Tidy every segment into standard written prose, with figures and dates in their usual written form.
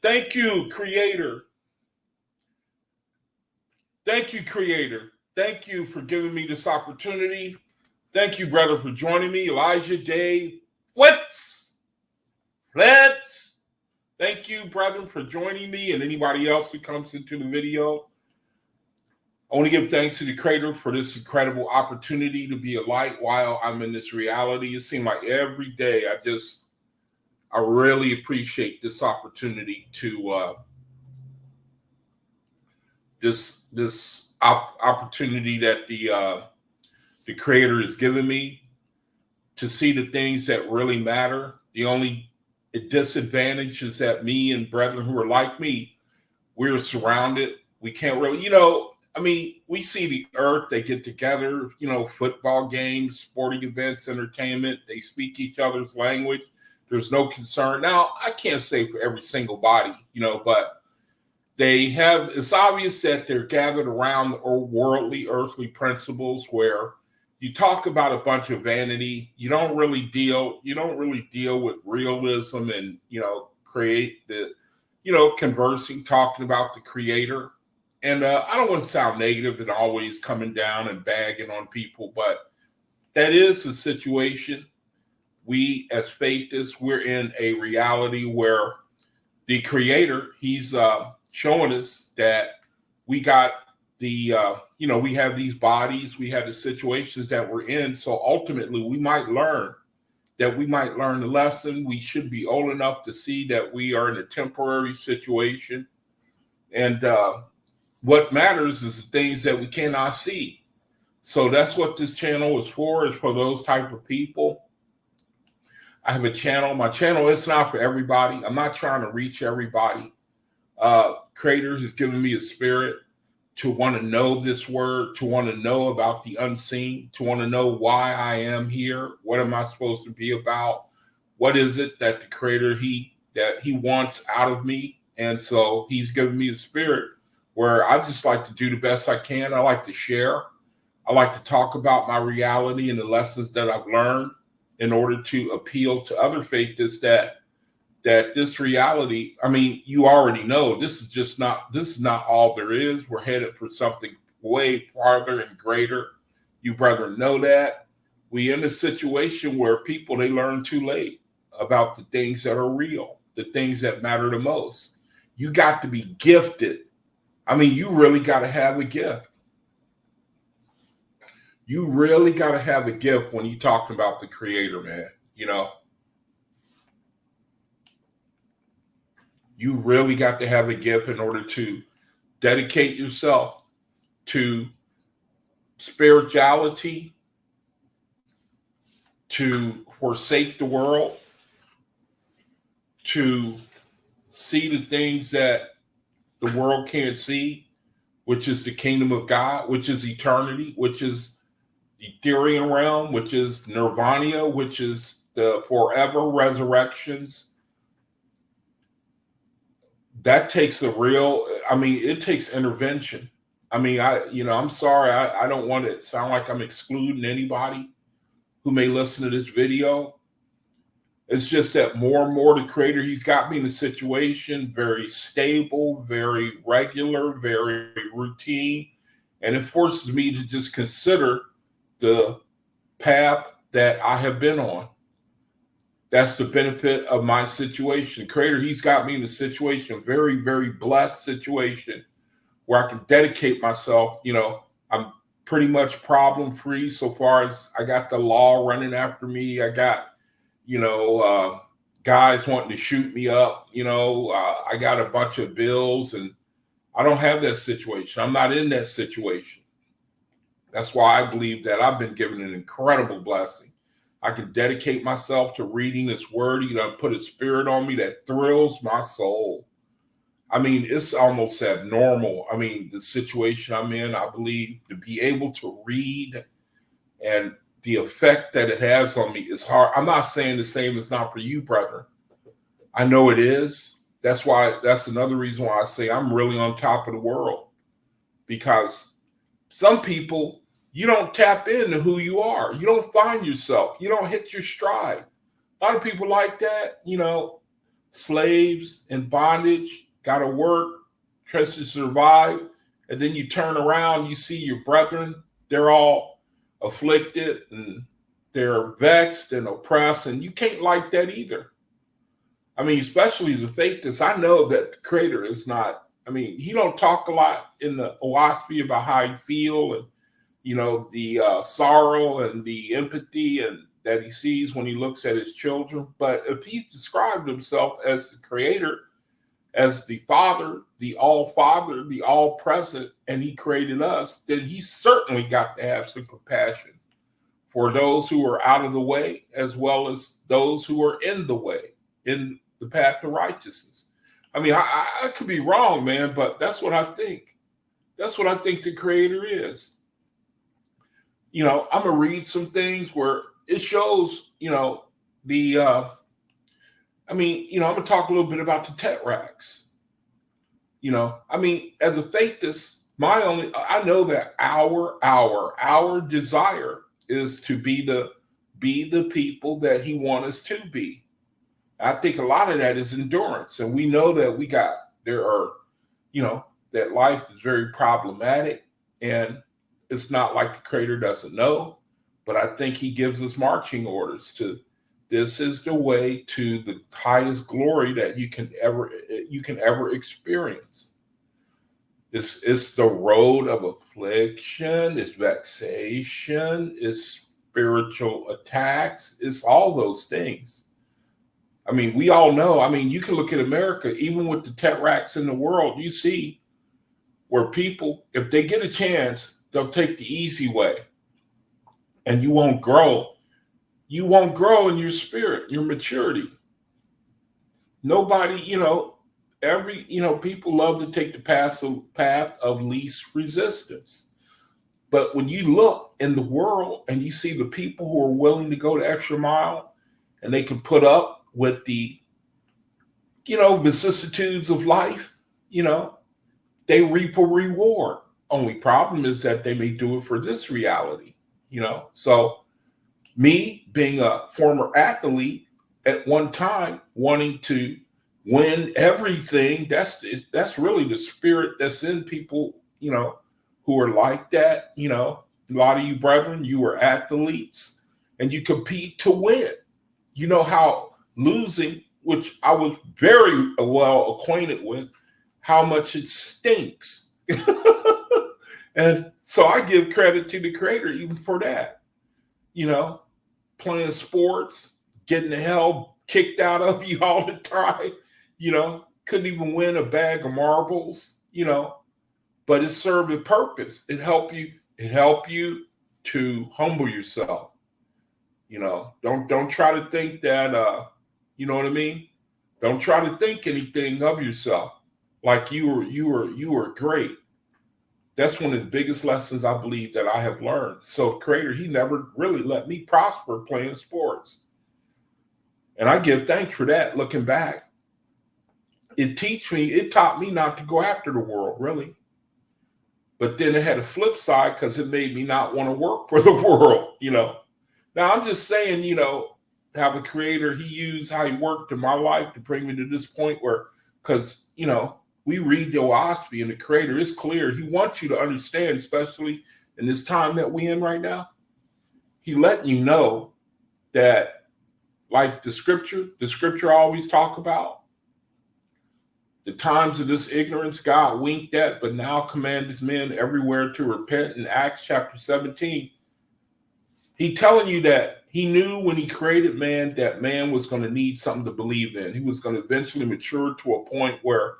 Thank you, Creator. Thank you, Creator. Thank you for giving me this opportunity. Thank you, brother, for joining me. Elijah, Dave, let's. Thank you, brethren, for joining me and anybody else who comes into the video. I want to give thanks to the Creator for this incredible opportunity to be a light while I'm in this reality. It seems like every day I really appreciate this opportunity to this opportunity that the Creator has given me to see the things that really matter. The only disadvantage is that me and brethren who are like me, we're surrounded. We can't really, we see the earth, they get together, football games, sporting events, entertainment, they speak each other's language. There's no concern. Now, I can't say for every single body, but it's obvious that they're gathered around the worldly, earthly principles where you talk about a bunch of vanity. You don't really deal with realism and, create the, conversing, talking about the Creator. And I don't want to sound negative and always coming down and bagging on people, but that is the situation. We as faithists, we're in a reality where the Creator, he's showing us that we got the, we have these bodies, we have the situations that we're in. So ultimately we might learn the lesson. We should be old enough to see that we are in a temporary situation. And what matters is the things that we cannot see. So that's what this channel is for those type of people. I have a channel. My channel is not for everybody. I'm not trying to reach everybody. Creator has given me a spirit to want to know this word, to want to know about the unseen, to want to know why I am here. What am I supposed to be about? What is it that the Creator, he wants out of me? And so he's given me a spirit where I just like to do the best I can. I like to share. I like to talk about my reality and the lessons that I've learned in order to appeal to other faithists that this reality, you already know this is not all there is. We're headed for something way farther and greater. You brethren know that. We in a situation where people, they learn too late about the things that are real, the things that matter the most. You got to be gifted. You really got to have a gift. You really got to have a gift when you're talking about the Creator, man. You really got to have a gift in order to dedicate yourself to spirituality, to forsake the world, to see the things that the world can't see, which is the kingdom of God, which is eternity, which is the Ethereal realm, which is nirvana, which is the forever resurrections. That takes it takes intervention. I'm sorry. I don't want to sound like I'm excluding anybody who may listen to this video. It's just that more and more the Creator, he's got me in a situation very stable, very regular, very routine. And it forces me to just consider the path that I have been on. That's the benefit of my situation. Creator, he's got me in a situation, a very, very blessed situation where I can dedicate myself. I'm pretty much problem free so far as I got the law running after me. I got, guys wanting to shoot me up. I got a bunch of bills and I don't have that situation. I'm not in that situation. That's why I believe that I've been given an incredible blessing. I can dedicate myself to reading this word. Put a spirit on me that thrills my soul. It's almost abnormal. The situation I'm in, I believe, to be able to read and the effect that it has on me is hard. I'm not saying the same is not for you, brother. I know it is. That's another reason why I say I'm really on top of the world. Because some people, you don't tap into who you are. You don't find yourself. You don't hit your stride. A lot of people like that, slaves in bondage, got to work, tries to survive, and then you turn around, you see your brethren, they're all afflicted and they're vexed and oppressed, and you can't like that either. I mean, especially as a faithist, I know that the Creator is not, I mean, he don't talk a lot in the OAHSPE about how he feel and, the sorrow and the empathy and that he sees when he looks at his children. But if he described himself as the Creator, as the Father, the all-present, and he created us, then he certainly got to have some compassion for those who are out of the way, as well as those who are in the way, in the path to righteousness. I mean, I could be wrong, man, but that's what I think. That's what I think the Creator is. I'm going to read some things where it shows, I'm going to talk a little bit about the Tetracts. I mean, as a faithist, I know that our desire is to be the people that he wants us to be. I think a lot of that is endurance. And we know that that life is very problematic, and it's not like the Creator doesn't know, but I think he gives us marching orders to, this is the way to the highest glory that you can ever experience. It's the road of affliction, it's vexation, it's spiritual attacks, it's all those things. I mean, we all know, you can look at America, even with the Tetracts in the world, you see where people, if they get a chance, they'll take the easy way, and you won't grow. You won't grow in your spirit, your maturity. Nobody, people love to take the path of least resistance. But when you look in the world and you see the people who are willing to go the extra mile, and they can put up with the, vicissitudes of life, they reap a reward. Only problem is that they may do it for this reality, So me being a former athlete at one time, wanting to win everything, that's really the spirit that's in people, who are like that. A lot of you brethren, you were athletes and you compete to win. You know how losing, which I was very well acquainted with, how much it stinks. And so I give credit to the Creator even for that. Playing sports, getting the hell kicked out of you all the time, couldn't even win a bag of marbles, but it served a purpose. It helped you to humble yourself. Don't try to think that, you know what I mean? Don't try to think anything of yourself like you were great. That's one of the biggest lessons I believe that I have learned. So Creator, he never really let me prosper playing sports. And I give thanks for that looking back. It taught me not to go after the world, really. But then it had a flip side because it made me not want to work for the world, Now I'm just saying, how the Creator, he used how he worked in my life to bring me to this point where, because, we read the OAHSPE and the Creator is clear. He wants you to understand, especially in this time that we're in right now. He letting you know that, like the scripture always talk about, the times of this ignorance God winked at, but now commandeth men everywhere to repent in Acts chapter 17. He telling you that he knew when he created man that man was going to need something to believe in. He was going to eventually mature to a point where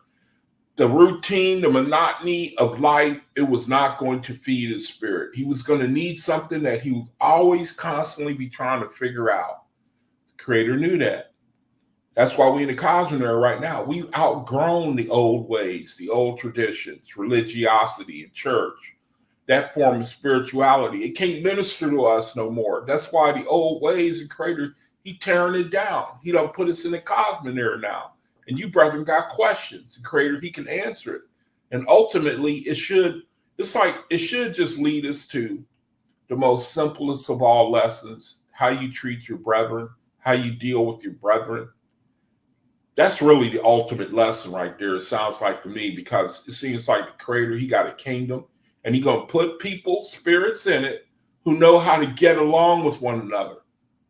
the routine, the monotony of life, it was not going to feed his spirit. He was going to need something that he would always constantly be trying to figure out. The Creator knew that. That's why we're in the cosmic era right now. We've outgrown the old ways, the old traditions, religiosity in church, that form of spirituality. It can't minister to us no more. That's why the old ways, the Creator, he tearing it down. He don't put us in the cosmic era now. And you, brethren, got questions. The Creator, he can answer it. And ultimately, it should just lead us to the most simplest of all lessons, how you treat your brethren, how you deal with your brethren. That's really the ultimate lesson right there. It sounds like to me, because it seems like the creator, he got a kingdom and he going to put people, spirits in it who know how to get along with one another,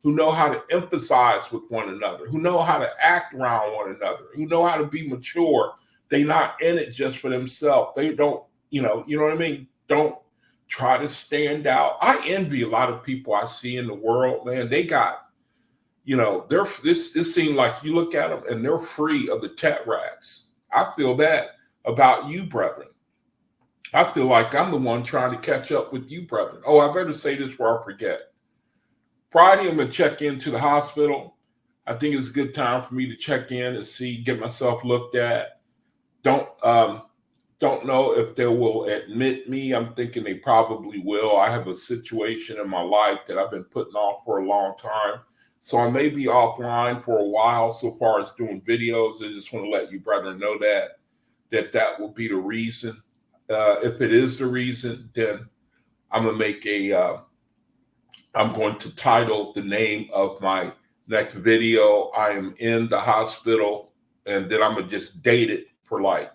who know how to emphasize with one another, who know how to act around one another, who know how to be mature. They not in it just for themselves. They don't, you know what I mean? Don't try to stand out. I envy a lot of people I see in the world, man. They got, this seems like you look at them and they're free of the tet rags. I feel that about you, brethren. I feel like I'm the one trying to catch up with you, brethren. Oh, I better say this before I forget. Friday, I'm going to check into the hospital. I think it's a good time for me to check in and get myself looked at. Don't know if they will admit me. I'm thinking they probably will. I have a situation in my life that I've been putting off for a long time. So I may be offline for a while so far as doing videos. I just want to let you brethren know that will be the reason. If it is the reason, then I'm going to title the name of my next video, I am in the hospital, and then I'm going to just date it for like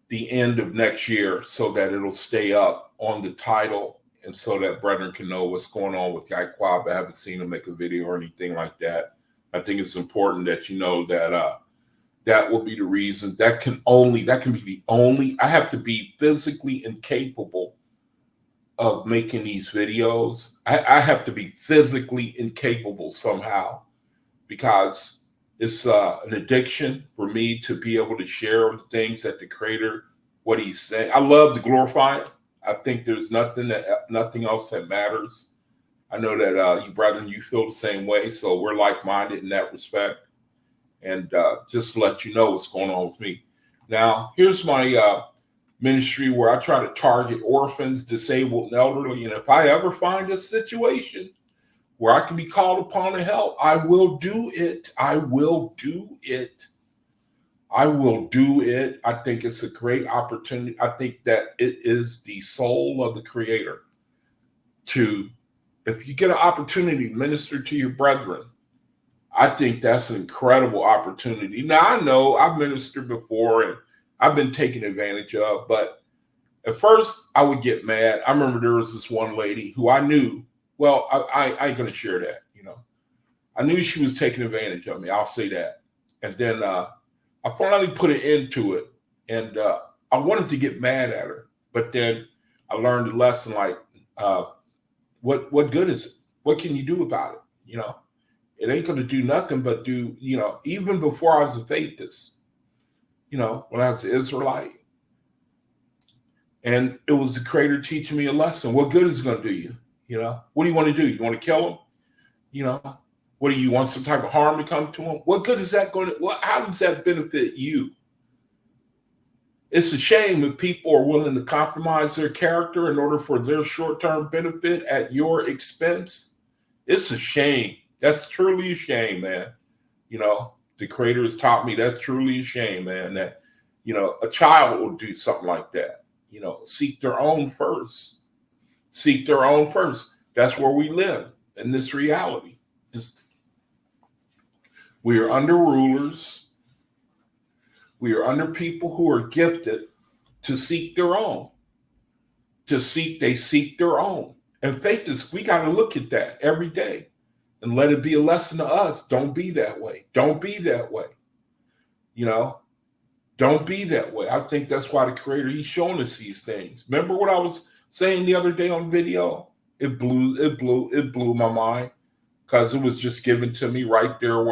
the end of next year so that it'll stay up on the title and so that brethren can know what's going on with Guy Quab. I haven't seen him make a video or anything like that. I think it's important that you know that that will be the reason. That can be the only, I have to be physically incapable of making these videos. I have to be physically incapable somehow, because it's an addiction for me to be able to share the things that the creator, what he's saying. I love to glorify it. I think there's nothing else that matters. I know that you brethren, you feel the same way. So we're like-minded in that respect. And just to let you know what's going on with me. Now, here's my ministry where I try to target orphans, disabled, and elderly. And if I ever find a situation where I can be called upon to help, I will do it. I will do it. I will do it. I think it's a great opportunity. I think that it is the soul of the creator if you get an opportunity to minister to your brethren, I think that's an incredible opportunity. Now, I know I've ministered before and I've been taken advantage of, but at first I would get mad. I remember there was this one lady who I knew, well, I ain't going to share that, I knew she was taking advantage of me. I'll say that. And then I finally put an end to it. And I wanted to get mad at her, but then I learned a lesson like, what good is it? What can you do about it? It ain't going to do nothing but do, even before I was a faithist, when I was an Israelite. And it was the creator teaching me a lesson. What good is it going to do you? What do you want to do? You want to kill him? What do you want, some type of harm to come to him? What good is that going to, how does that benefit you? It's a shame if people are willing to compromise their character in order for their short-term benefit at your expense. It's a shame. That's truly a shame, man. The creator has taught me that's truly a shame, man, that, a child will do something like that. Seek their own first. Seek their own first. That's where we live in this reality. We are under rulers. We are under people who are gifted to seek their own. They seek their own. And faith is, we got to look at that every day and let it be a lesson to us. Don't be that way. Don't be that way. Don't be that way. I think that's why the creator, he's showing us these things. Remember what I was saying the other day on video? It blew my mind, because it was just given to me right there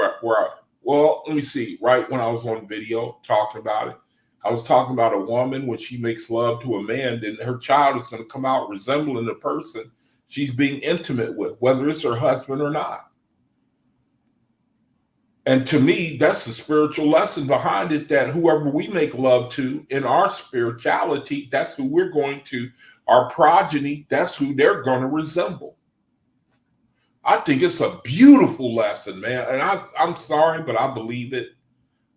let me see, right when I was on video talking about it, I was talking about a woman, when she makes love to a man, then her child is going to come out resembling the person she's being intimate with, whether it's her husband or not. And to me, that's the spiritual lesson behind it, that whoever we make love to in our spirituality, that's who we're going to, our progeny, that's who they're going to resemble. I think it's a beautiful lesson, man. And I'm sorry, but I believe it.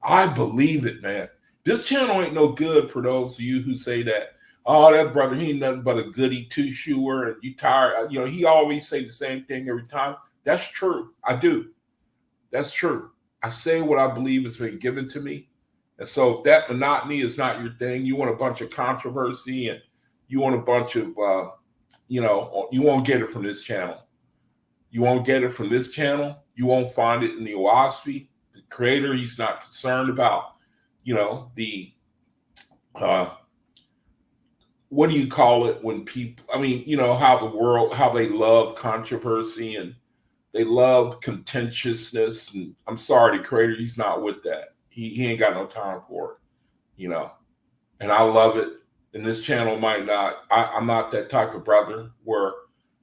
I believe it, man. This channel ain't no good for those of you who say that, oh, that brother, he ain't nothing but a goody two-shoer and you tired. He always say the same thing every time. That's true. I do. That's true. I say what I believe has been given to me. And so if that monotony is not your thing, you want a bunch of controversy and you want a bunch of, you won't get it from this channel. You won't get it from this channel. You won't find it in the OAHSPE. The creator, he's not concerned about, the, what do you call it when people, how they love controversy and they love contentiousness. And I'm sorry, the creator, he's not with that. He ain't got no time for it, and I love it. And this channel might not, I'm not that type of brother where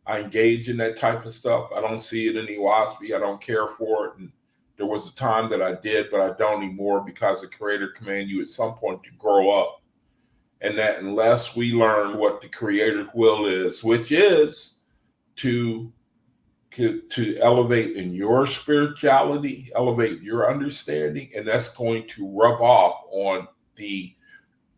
I engage in that type of stuff. I don't see it in the OAHSPE. I don't care for it. And there was a time that I did, but I don't anymore because the creator commanded you at some point to grow up. And that unless we learn what the creator's will is, which is to elevate in your spirituality, elevate your understanding, and that's going to rub off on the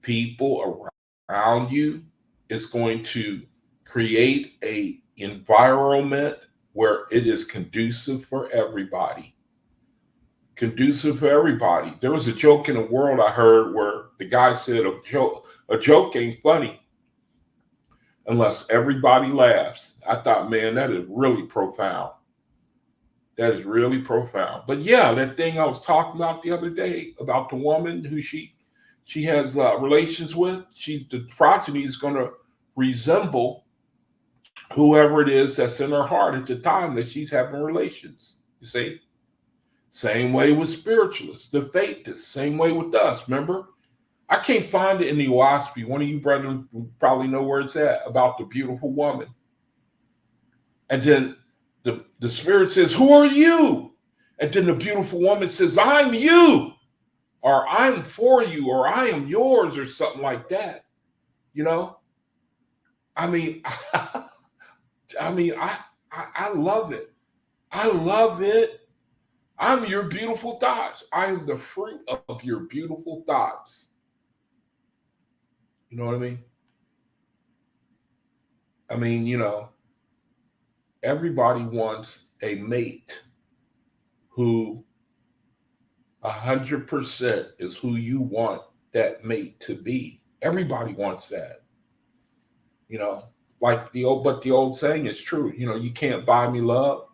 people around you. It's going to create a environment where it is conducive for everybody. Conducive for everybody. There was a joke in the world I heard where the guy said a joke ain't funny unless everybody laughs. I thought, man, that is really profound. That is really profound. But yeah, that thing I was talking about the other day about the woman who she has relations with, the progeny is going to resemble whoever it is that's in her heart at the time that she's having relations. You see? Same way with spiritualists, the faithists, same way with us. Remember? I can't find it in the OAHSPE. One of you brethren probably know where it's at, about the beautiful woman. And then the spirit says, who are you? And then the beautiful woman says, I'm you, or I'm for you, or I am yours, or something like that. I love it. I love it. I'm your beautiful thoughts. I am the fruit of your beautiful thoughts. You know what I mean? Everybody wants a mate who 100% is who you want that mate to be. Everybody wants that. But the old saying is true. You can't buy me love.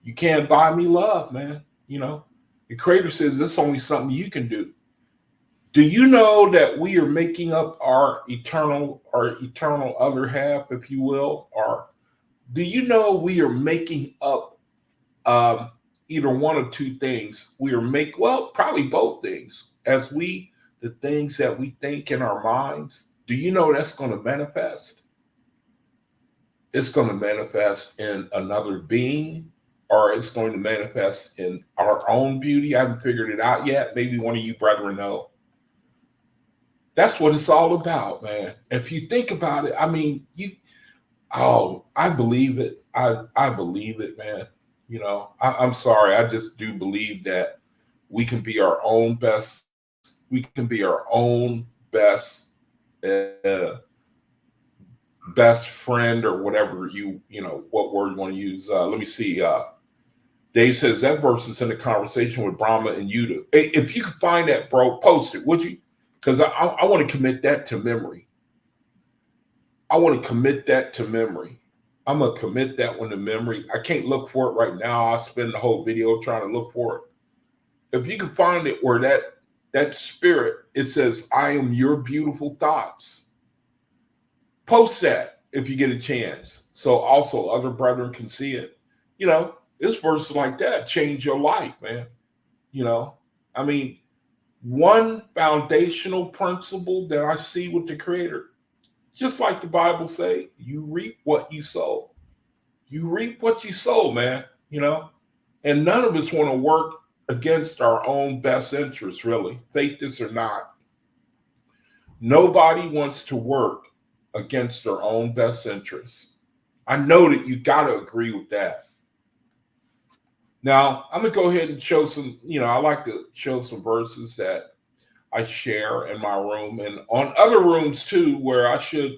You can't buy me love, man. The creator says this is only something you can do. Do you know that we are making up our eternal other half, if you will? Or do you know we are making up either one of two things? Probably both things. The things that we think in our minds, do you know that's going to manifest? It's going to manifest in another being, or it's going to manifest in our own beauty. I haven't figured it out yet. Maybe one of you brethren know. That's what it's all about, man. If you think about it, I believe it. I believe it, man. I'm sorry. I just do believe that we can be our own best. We can be our own best friend, or whatever what word you want to use. Let me see. Dave says that verse is in the conversation with Brahma and Yuda. If you could find that, bro, post it, would you? Because I want to commit that to memory. I'm going to commit that one to memory. I can't look for it right now. I'll spend the whole video trying to look for it. If you can find it where that spirit, it says, I am your beautiful thoughts. Post that if you get a chance. So also other brethren can see it. This verse like that change your life, man. One foundational principle that I see with the creator, just like the Bible say, you reap what you sow. You reap what you sow, man, and none of us want to work against our own best interests, really, faithists or not. Nobody wants to work against their own best interests. I know that you got to agree with that. Now, I'm going to go ahead and show some, I like to show some verses that I share in my room and on other rooms too, where I should,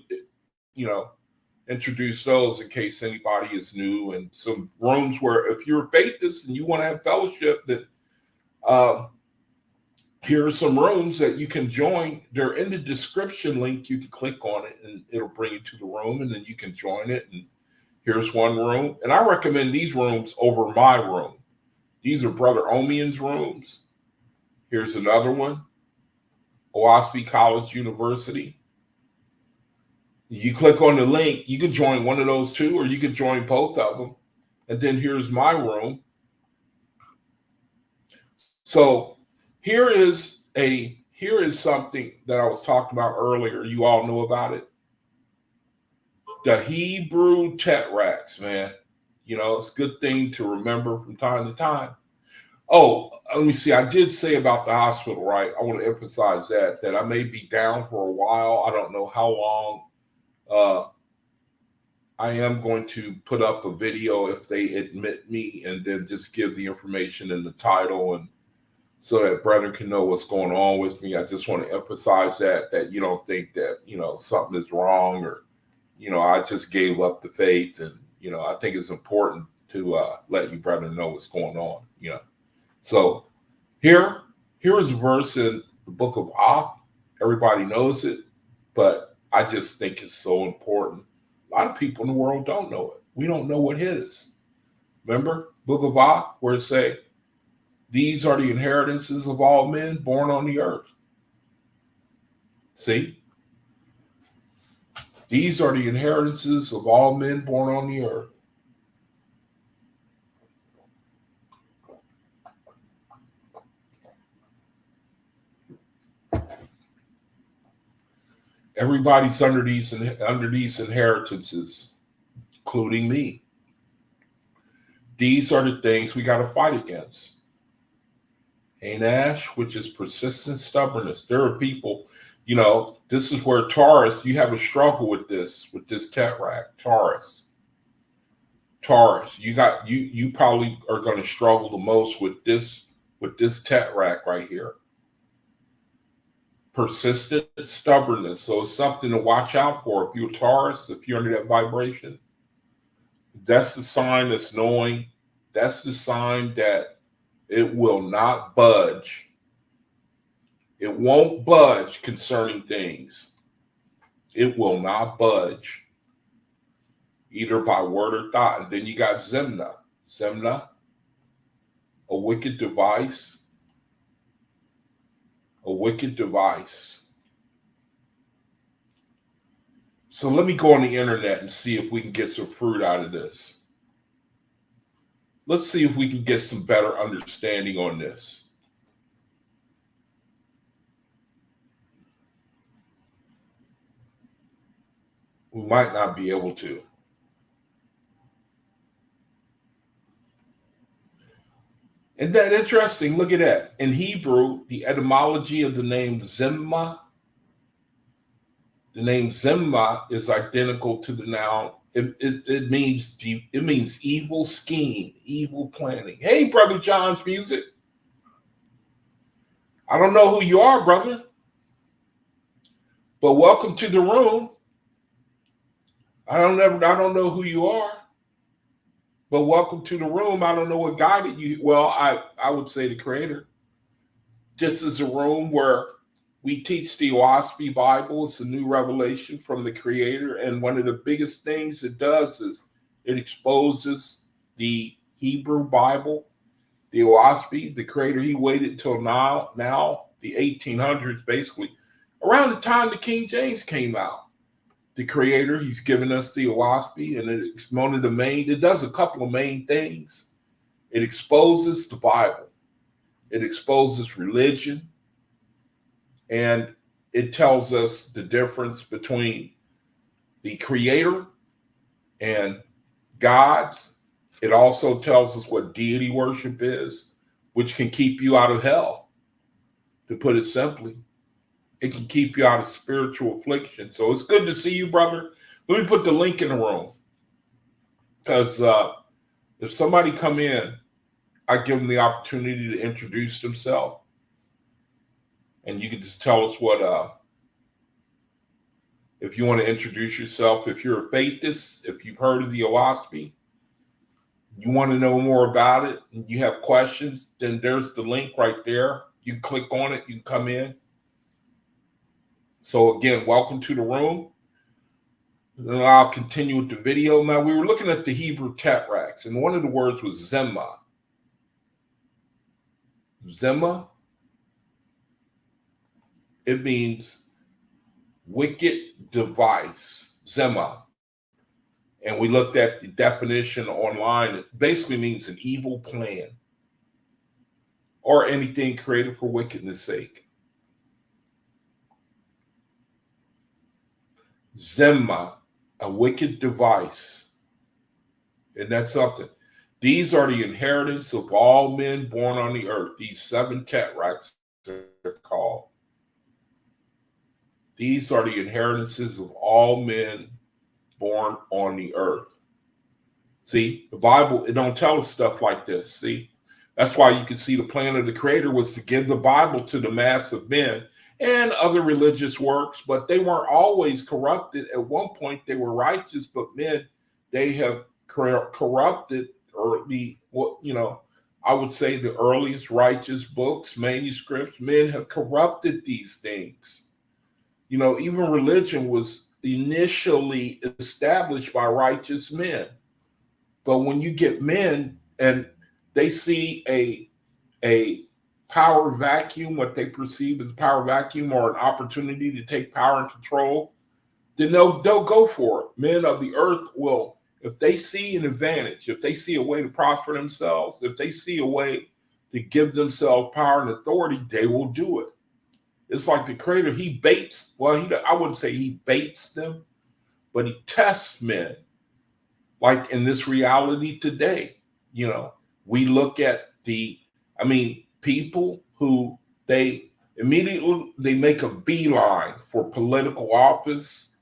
introduce those in case anybody is new, and some rooms where if you're a faithist and you want to have fellowship, that Here are some rooms that you can join. They're in the description link. You can click on it and it'll bring you to the room, and then you can join it. And here's one room. And I recommend these rooms over my room. These are Brother Omian's rooms. Here's another one, OAHSPE College University. You click on the link, you can join one of those two, or you can join both of them. And then here's my room. So here is something that I was talking about earlier. You all know about it. The Hebrew tetracts, man. You know, it's a good thing to remember from time to time. Oh, let me see. I did say about the hospital, right? I want to emphasize that I may be down for a while. I don't know how long. I am going to put up a video if they admit me, and then just give the information in the title, and so that brethren can know what's going on with me. I just want to emphasize that you don't think that, something is wrong, or, I just gave up the faith. And, I think it's important to let you brethren know what's going on, So here is a verse in the book of OAHSPE. Everybody knows it, but I just think it's so important. A lot of people in the world don't know it. We don't know what it is. Remember, book of OAHSPE, where it say, these are the inheritances of all men born on the earth. See? These are the inheritances of all men born on the earth. Everybody's under these inheritances, including me. These are the things we got to fight against. Anash, which is persistent stubbornness. There are people, this is where Taurus, you have a struggle with this tetrach, Taurus. You probably are going to struggle the most with this tetrach right here. Persistent stubbornness. So it's something to watch out for. If you're a Taurus, if you're under that vibration, that's the sign that's knowing. That's the sign that it will not budge. It won't budge concerning things. It will not budge, either by word or thought. And then you got Zemna. Zemna, a wicked device. A wicked device. So let me go on the internet and see if we can get some fruit out of this. Let's see if we can get some better understanding on this. We might not be able to. Isn't that interesting? Look at that. In Hebrew, the etymology of the name Zemma, is identical to the noun. It means evil scheme, evil planning. Hey, Brother John's Music. I don't know who you are, brother, but welcome to the room. I don't know who you are, but welcome to the room. I don't know what guided you. Well, I would say the Creator. This is a room where we teach the OAHSPE Bible. It's a new revelation from the Creator. And one of the biggest things it does is it exposes the Hebrew Bible, the OAHSPE, the Creator. He waited until now, the 1800s, basically, around the time the King James came out. The Creator, he's given us the OAHSPE, and it's one of the main, it does a couple of main things. It exposes the Bible. It exposes religion. And it tells us the difference between the Creator and gods. It also tells us what deity worship is, which can keep you out of hell, to put it simply. It can keep you out of spiritual affliction. So it's good to see you, brother. Let me put the link in the room. Because if somebody come in, I give them the opportunity to introduce themselves. And you can just tell us what, if you want to introduce yourself, if you're a faithist, if you've heard of the OAHSPE, You want to know more about it and you have questions, then there's the link right there. You click on it, you can come in. So again, welcome to the room. And I'll continue with the video. Now, we were looking at the Hebrew tetracts, and one of the words was Zema. Zema, it means wicked device, Zema. And we looked at the definition online. It basically means an evil plan or anything created for wickedness' sake. Zema, a wicked device. And that's something. These are the inheritance of all men born on the earth. These 7 tetracts are called. These are the inheritances of all men born on the earth. See, the Bible, it don't tell us stuff like this. See, that's why you can see the plan of the Creator was to give the Bible to the mass of men and other religious works, but they weren't always corrupted. At one point, they were righteous, but men, they have corrupted, or I would say the earliest righteous books, manuscripts. Men have corrupted these things. Even religion was initially established by righteous men. But when you get men and they see a power vacuum, what they perceive as a power vacuum or an opportunity to take power and control, then they'll go for it. Men of the earth will, if they see an advantage, if they see a way to prosper themselves, if they see a way to give themselves power and authority, they will do it. It's like the Creator, he baits, I wouldn't say he baits them, but he tests men. Like in this reality today, we look at people who they immediately make a beeline for political office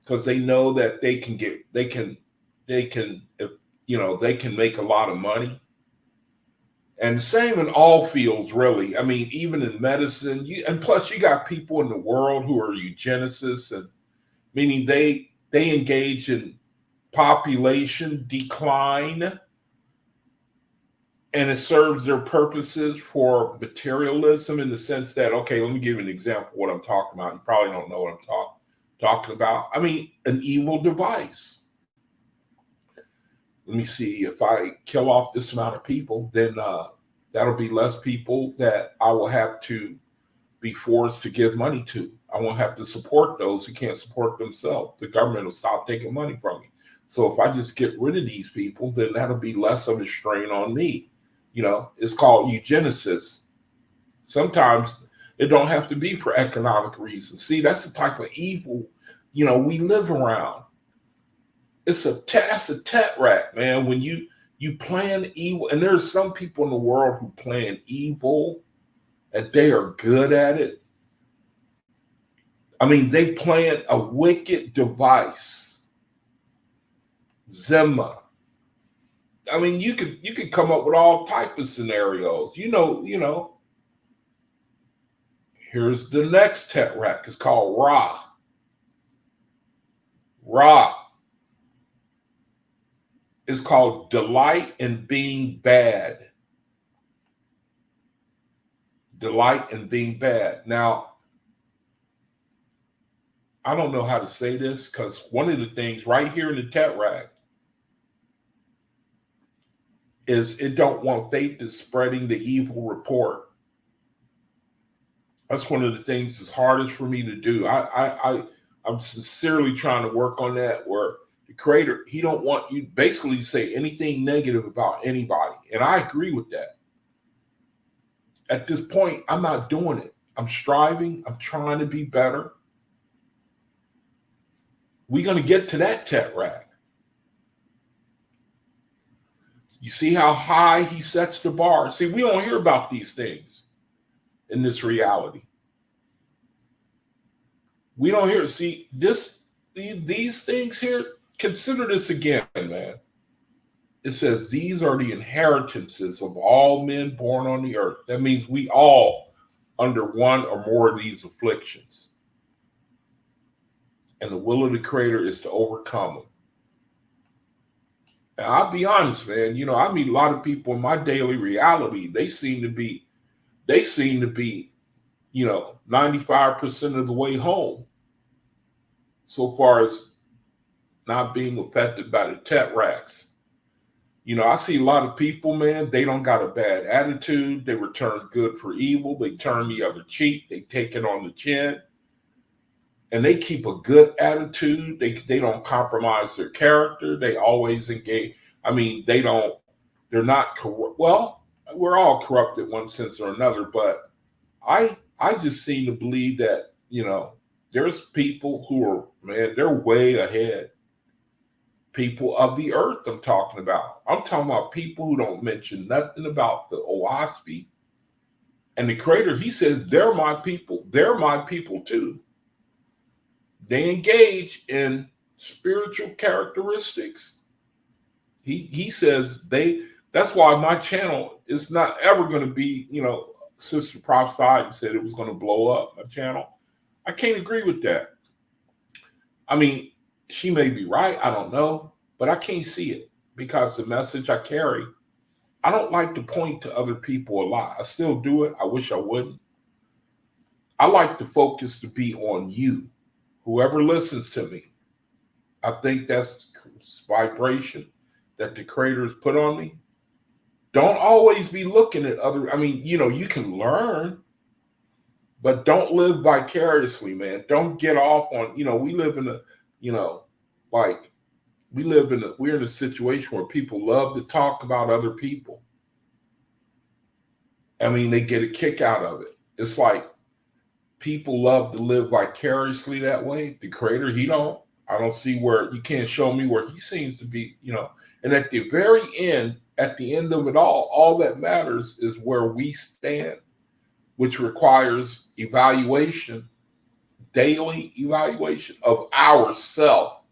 because they know that they can make a lot of money. And the same in all fields, really. Even in medicine, and plus you got people in the world who are eugenicists, and meaning they engage in population decline, and it serves their purposes for materialism in the sense that, okay, let me give you an example of what I'm talking about. You probably don't know what I'm talking about. An evil device. Let me see, if I kill off this amount of people, then that'll be less people that I will have to be forced to give money to. I won't have to support those who can't support themselves. The government will stop taking money from me. So if I just get rid of these people, then that'll be less of a strain on me. It's called eugenesis. Sometimes it don't have to be for economic reasons. See, that's the type of evil, we live around. It's a tetracts, man. When you plan evil, and there's some people in the world who plan evil, and they are good at it. They plan a wicked device. Zema. You could come up with all type of scenarios. Here's the next tetract. It's called Ra. Ra. It's called delight in being bad. Delight in being bad. Now, I don't know how to say this because one of the things right here in the tetract is it don't want faith is spreading the evil report. That's one of the things that's hardest for me to do. I'm sincerely trying to work on that, where the Creator, he don't want you basically to say anything negative about anybody. And I agree with that. At this point, I'm not doing it. I'm striving. I'm trying to be better. We're going to get to that tetract. You see how high he sets the bar. See, we don't hear about these things in this reality. We don't hear. See, these things here, consider this again, man. It says these are the inheritances of all men born on the earth. That means we all under one or more of these afflictions. And the will of the Creator is to overcome them. And I'll be honest, man, I meet a lot of people in my daily reality. They seem to be, 95% of the way home so far as not being affected by the tech racks. I see a lot of people, man, they don't got a bad attitude. They return good for evil. They turn the other cheek. They take it on the chin. And they keep a good attitude. They don't compromise their character. They always engage. I mean, they're not corrupt. Well, we're all corrupt in one sense or another, but I just seem to believe that, there's people who are, man, they're way ahead. People of the earth I'm talking about. I'm talking about people who don't mention nothing about the OAHSPE and the Creator. He says, they're my people. They're my people too. They engage in spiritual characteristics. He says that's why my channel is not ever going to be, Sister prophesied and said it was going to blow up my channel. I can't agree with that. I mean, she may be right. I don't know, but I can't see it because the message I carry, I don't like to point to other people a lot. I still do it. I wish I wouldn't. I like the focus to be on you, whoever listens to me. I think that's vibration that the Creator has put on me. Don't always be looking at other. I mean, you can learn, but don't live vicariously, man. Don't get off on, we live in a, we're in a situation where people love to talk about other people. I mean, they get a kick out of it. It's like people love to live vicariously that way. The Creator, I don't see where, you can't show me where he seems to be, and at the very end, at the end of it all that matters is where we stand, which requires evaluation, daily evaluation of ourself.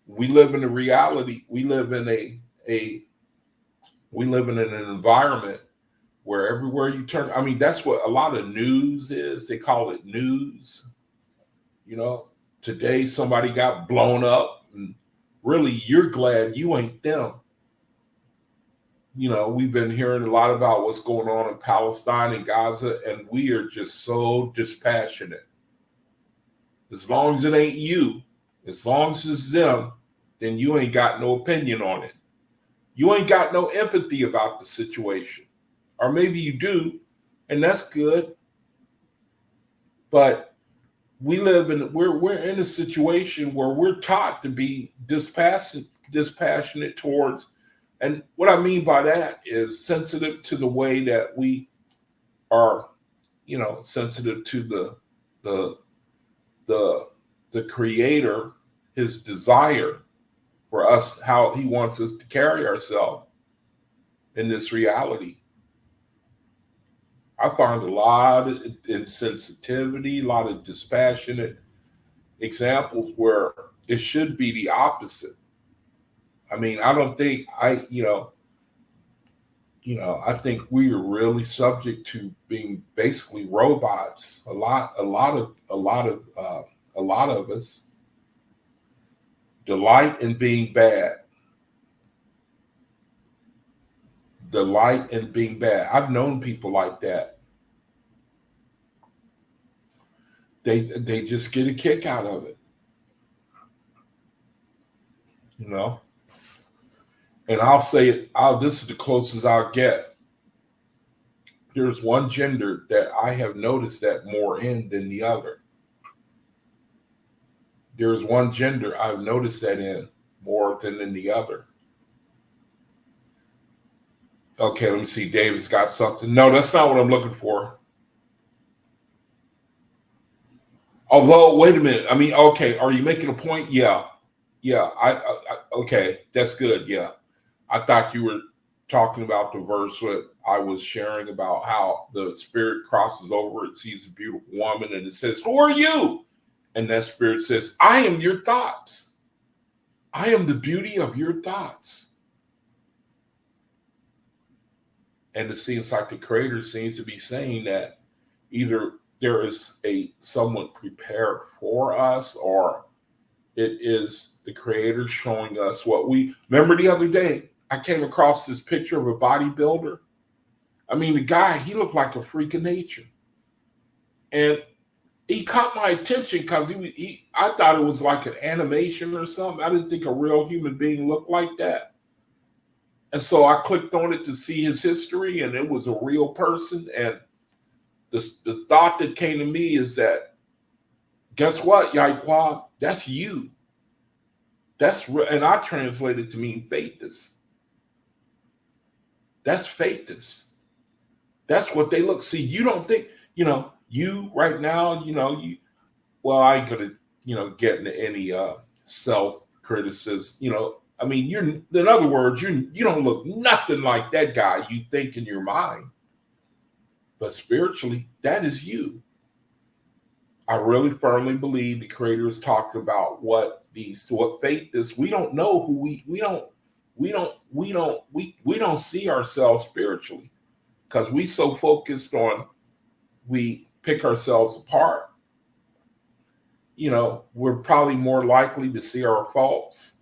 We live in a reality. We live in an environment where everywhere you turn, I mean, that's what a lot of news is. They call it news. Today somebody got blown up, and really you're glad you ain't them. We've been hearing a lot about what's going on in Palestine and Gaza, and we are just so dispassionate. As long as it ain't you, as long as it's them, then you ain't got no opinion on it. You ain't got no empathy about the situation. Or maybe you do, and that's good. But we're in a situation where we're taught to be dispassionate towards, and what I mean by that is sensitive to the way that we are, sensitive to the Creator, his desire for us, how he wants us to carry ourselves in this reality. I find a lot of insensitivity, a lot of dispassionate examples where it should be the opposite. I mean, I don't think I think we are really subject to being basically robots. A lot of us delight in being bad. Delight in being bad. I've known people like that. They just get a kick out of it. And I'll say it, this is the closest I'll get. There's one gender that I have noticed that more in than the other. There's one gender I've noticed that in more than in the other. Okay, let me see. David's got something. No, that's not what I'm looking for. Although, wait a minute. I mean, okay, are you making a point? Yeah. I okay, that's good. Yeah. I thought you were talking about the verse that I was sharing about how the spirit crosses over, it sees a beautiful woman, and it says, "Who are you?" And that spirit says, "I am your thoughts. I am the beauty of your thoughts." And it seems like the Creator seems to be saying that either there is someone prepared for us, or It is the Creator showing us what we remember. The other day, I came across this picture of a bodybuilder. I mean, the guy, he looked like a freak of nature. And he caught my attention because I thought it was like an animation or something. I didn't think a real human being looked like that. And so I clicked on it to see his history, and it was a real person. And the thought that came to me is that, guess what, Yaquan? That's you. That's real. And I translate it to mean faithist. That's faithist. That's what they look. See, you don't think, you right now, well, I ain't gonna, get into any self-criticism, I mean, in other words, you don't look nothing like that guy you think in your mind. But spiritually, that is you. I really firmly believe the Creator is talking about what faith is. We don't know who we don't see ourselves spiritually because we so focused on, we pick ourselves apart. We're probably more likely to see our faults.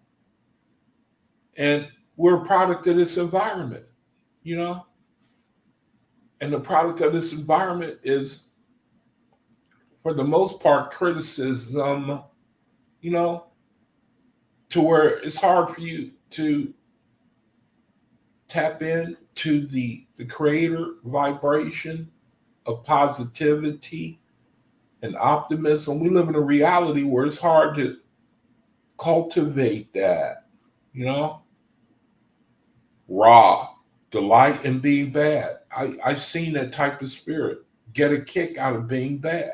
And we're a product of this environment, And the product of this environment is, for the most part, criticism, to where it's hard for you to tap into the Creator vibration of positivity and optimism. We live in a reality where it's hard to cultivate that, raw delight in being bad. I've seen that type of spirit get a kick out of being bad.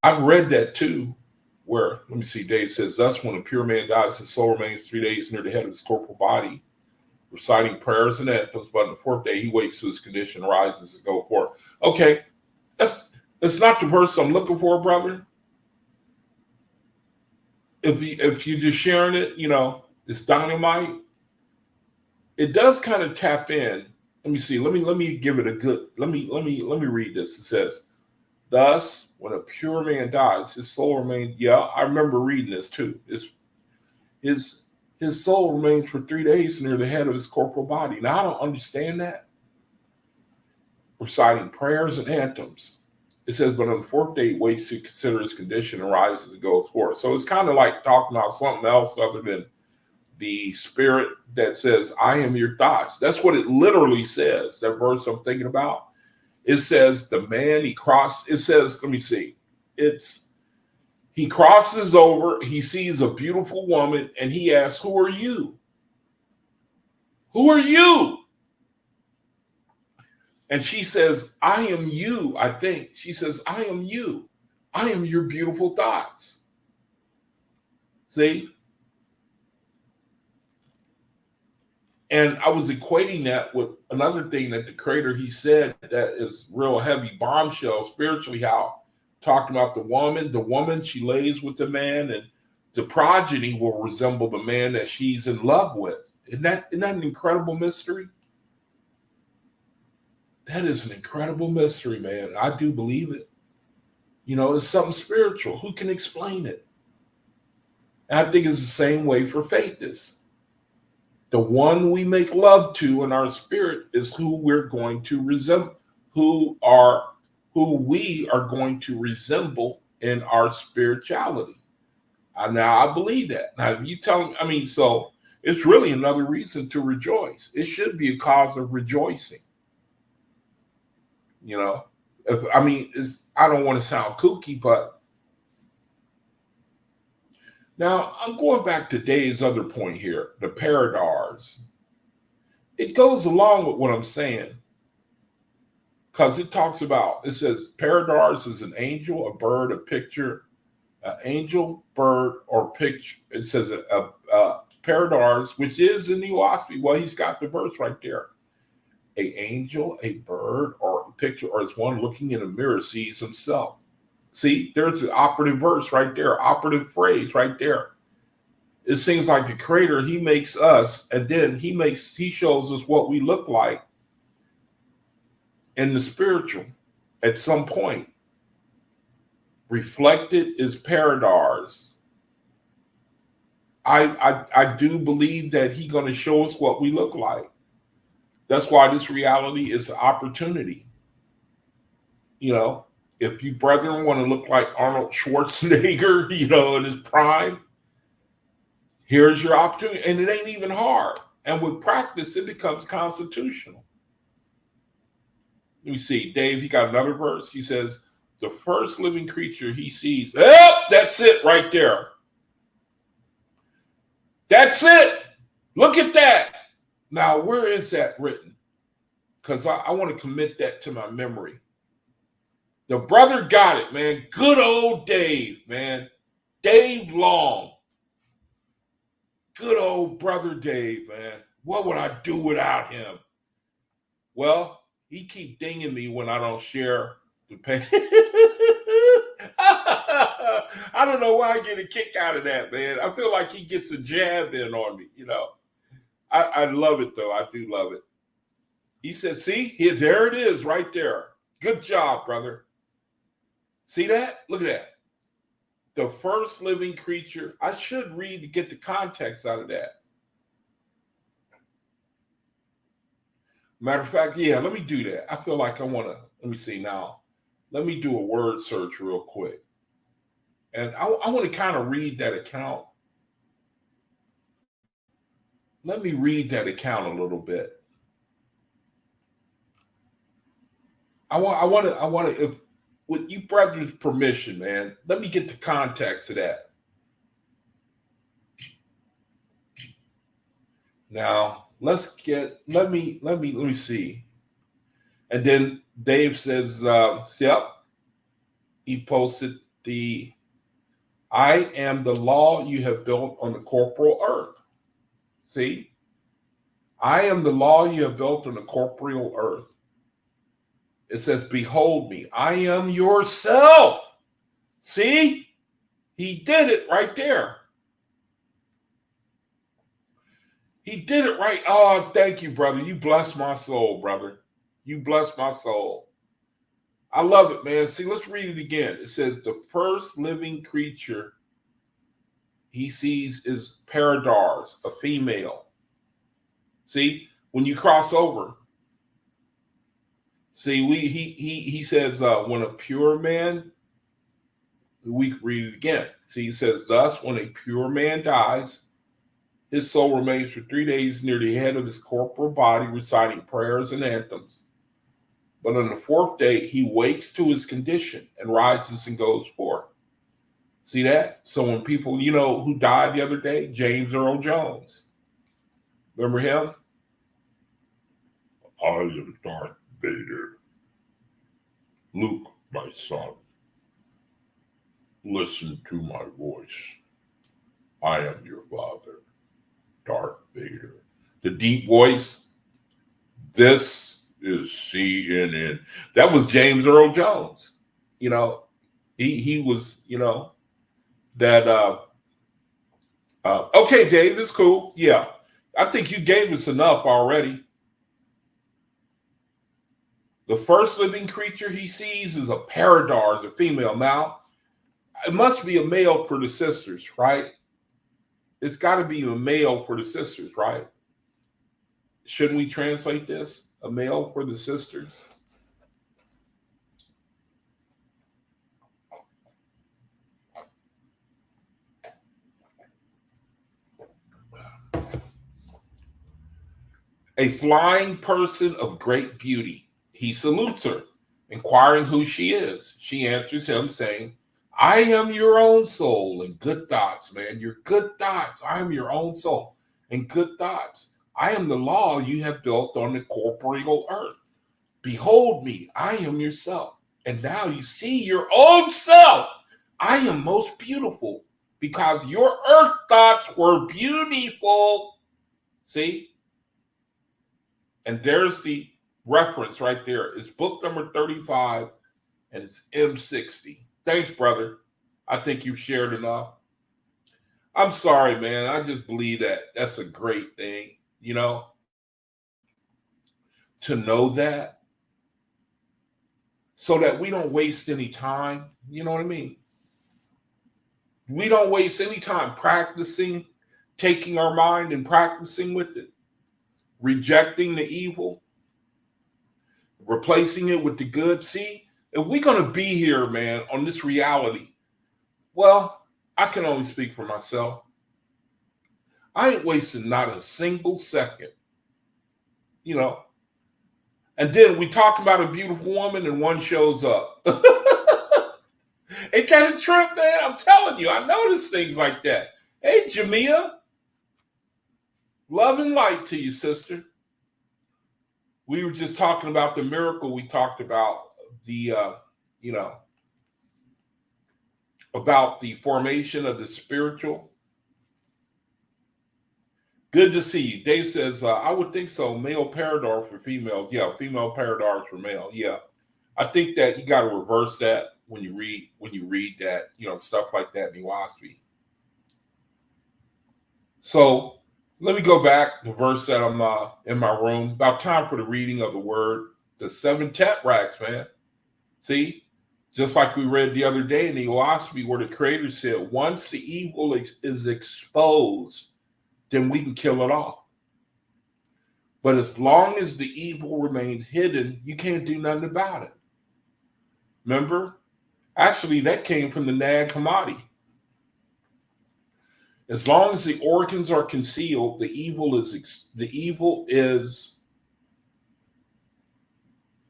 I've read that too, where, let me see, Dave says, thus when a pure man dies, his soul remains 3 days near the head of his corporal body, reciting prayers and anthems, but on the fourth day he wakes to his condition, rises and go forth. Okay, that's not the verse I'm looking for, brother. If you're just sharing it, it's dynamite. It does kind of tap in. Let me see. Let me give it a good. Let me read this. It says, thus, when a pure man dies, his soul remains. Yeah, I remember reading this too. His soul remains for 3 days near the head of his corporal body. Now I don't understand that. Reciting prayers and anthems. It says, but on the fourth day, he waits to consider his condition and rises and goes forth. So it's kind of like talking about something else other than the spirit that says, I am your thoughts. That's what it literally says. That verse I'm thinking about. It says the man it says, let me see. He crosses over, he sees a beautiful woman, and he asks, who are you? Who are you? And she says, I am you, I think. She says, I am you. I am your beautiful thoughts. See? And I was equating that with another thing that the Creator, he said that is real heavy bombshell spiritually, how talking about the woman, she lays with the man, and the progeny will resemble the man that she's in love with. Isn't that an incredible mystery? That is an incredible mystery, man. I do believe it. It's something spiritual. Who can explain it? And I think it's the same way for faithists. The one we make love to in our spirit is who we're going to resemble, who we are going to resemble in our spirituality. Now I believe that. Now, if you tell me, so it's really another reason to rejoice. It should be a cause of rejoicing. I don't want to sound kooky, but now I'm going back to Dave's other point here, the paradars. It goes along with what I'm saying because it says paradars is an angel, a bird, a picture, an angel, bird, or picture. It says a paradars, which is in the OAHSPE. Well, he's got the verse right there. A angel, a bird, or a picture, or as one looking in a mirror sees himself. See, there's the operative verse right there, operative phrase right there. It seems like the Creator, he makes us, and then he shows us what we look like in the spiritual at some point. reflected is paradise. I do believe that he's going to show us what we look like. That's why this reality is an opportunity. You know, if you brethren want to look like Arnold Schwarzenegger, in his prime, here's your opportunity. And it ain't even hard. And with practice, it becomes constitutional. Let me see. Dave, he got another verse. He says, the first living creature he sees. Yep, that's it right there. That's it. Look at that. Now, where is that written? Because I want to commit that to my memory. The brother got it, man. Good old Dave, man. Dave Long. Good old brother Dave, man. What would I do without him? Well, he keep dinging me when I don't share the page. I don't know why I get a kick out of that, man. I feel like he gets a jab in on me, I love it, though. I do love it. He said, see, there it is right there. Good job, brother. See that? Look at that. The first living creature. I should read to get the context out of that. Matter of fact, yeah, let me do that. I feel like I want to, let me see now. Let me do a word search real quick. And I want to kind of read that account. Let me read that account a little bit. I want to, if, with you brother's permission, man, let me get the context of that. Now, let me see. And then Dave says, yep, he posted I am the law you have built on the corporal earth. See? I am the law you have built on the corporeal earth. It says, behold me, I am yourself. See? He did it right there. He did it right. Oh, thank you, brother. You bless my soul, brother. You bless my soul. I love it, man. See, let's read it again. It says, the first living creature he sees is paradise, a female. See, when you cross over, see, he says, when a pure man, we read it again. See, he says, thus, when a pure man dies, his soul remains for 3 days near the head of his corporal body, reciting prayers and anthems. But on the fourth day, he wakes to his condition and rises and goes forth. See that? So when people, who died the other day, James Earl Jones. Remember him? I am Darth Vader. Luke, my son, listen to my voice. I am your father, Darth Vader. The deep voice. This is CNN. That was James Earl Jones. He was, that. Okay, Dave, it's cool. Yeah, I think you gave us enough already. The first living creature he sees is a paradise, a female. Now, it must be a male for the sisters, right? It's got to be a male for the sisters, right? Shouldn't we translate this? A male for the sisters? A flying person of great beauty. He salutes her, inquiring who she is. She answers him, saying, I am your own soul and good thoughts, man. Your good thoughts. I am your own soul and good thoughts. I am the law you have built on the corporeal earth. Behold me, I am yourself. And now you see your own self. I am most beautiful because your earth thoughts were beautiful. See? And there's the reference right there. It's book number 35 and it's M60. Thanks, brother. I think you've shared enough. I'm sorry, man. I just believe that that's a great thing, to know that so that we don't waste any time. You know what I mean? We don't waste any time practicing, taking our mind and practicing with it, rejecting the evil, replacing it with the good. See, if we're going to be here, man, on this reality, well, I can only speak for myself. I ain't wasting not a single second, you know. And then we talk about a beautiful woman and one shows up. It kind of trip, man. I'm telling you, I notice things like that. Hey, Jamia, love and light to you, sister. We were just talking about the miracle. We talked about the, about the formation of the spiritual. Good to see you. Dave says, I would think so. Male paradar for females. Yeah, female paradars for male. Yeah. I think that you got to reverse that when you read that, stuff like that in OAHSPE. So let me go back to the verse that I'm in my room. About time for the reading of the word. The 7 tetracts, man. See, just like we read the other day in the OAHSPE where the Creator said, once the evil is exposed, then we can kill it off. But as long as the evil remains hidden, you can't do nothing about it. Remember? Actually, that came from the Nag Hammadi. As long as the organs are concealed, the evil is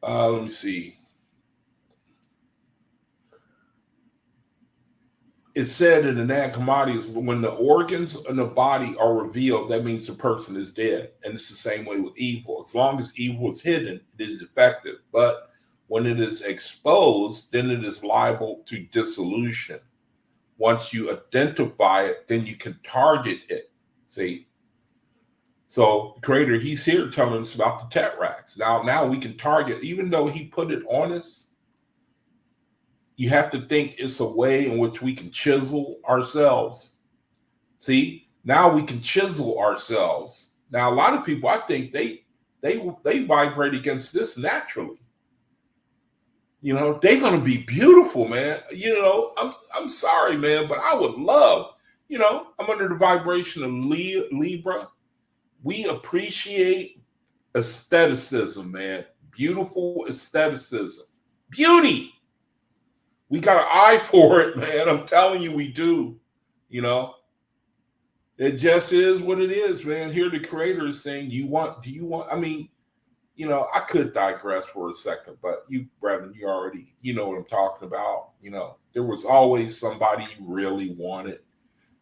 let me see. It said in the Nag Hammadi is when the organs in the body are revealed, that means the person is dead. And it's the same way with evil. As long as evil is hidden, it is effective. But when it is exposed, then it is liable to dissolution. Once you identify it, then you can target it. See? So the Creator, he's here telling us about the tetracts. Now we can target, even though he put it on us, you have to think it's a way in which we can chisel ourselves. See? Now we can chisel ourselves. Now, a lot of people, I think they vibrate against this naturally. They're going to be beautiful, man. I'm sorry, man, but I would love, I'm under the vibration of Libra. We appreciate aestheticism, man. Beautiful aestheticism. Beauty. We got an eye for it, man. I'm telling you, we do. It just is what it is, man. Here the Creator is saying, I could digress for a second, but you, Brevin, you already, know what I'm talking about. There was always somebody you really wanted.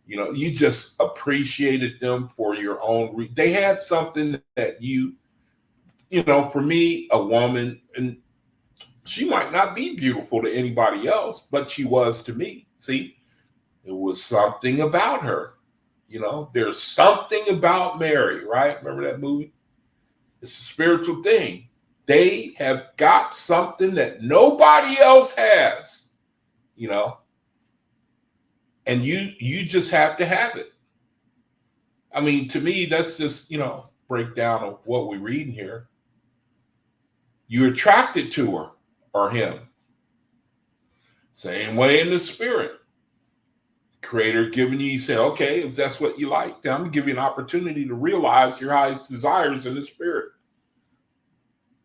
You just appreciated them for your own. They had something that for me, a woman, and she might not be beautiful to anybody else, but she was to me. See, it was something about her. There's something about Mary, right? Remember that movie? It's a spiritual thing. They have got something that nobody else has, and you just have to have it. I mean, to me, that's just, breakdown of what we're reading here. You're attracted to her or him. Same way in the spirit. Creator giving you, he said, okay, if that's what you like, then I'm going to give you an opportunity to realize your highest desires in the spirit.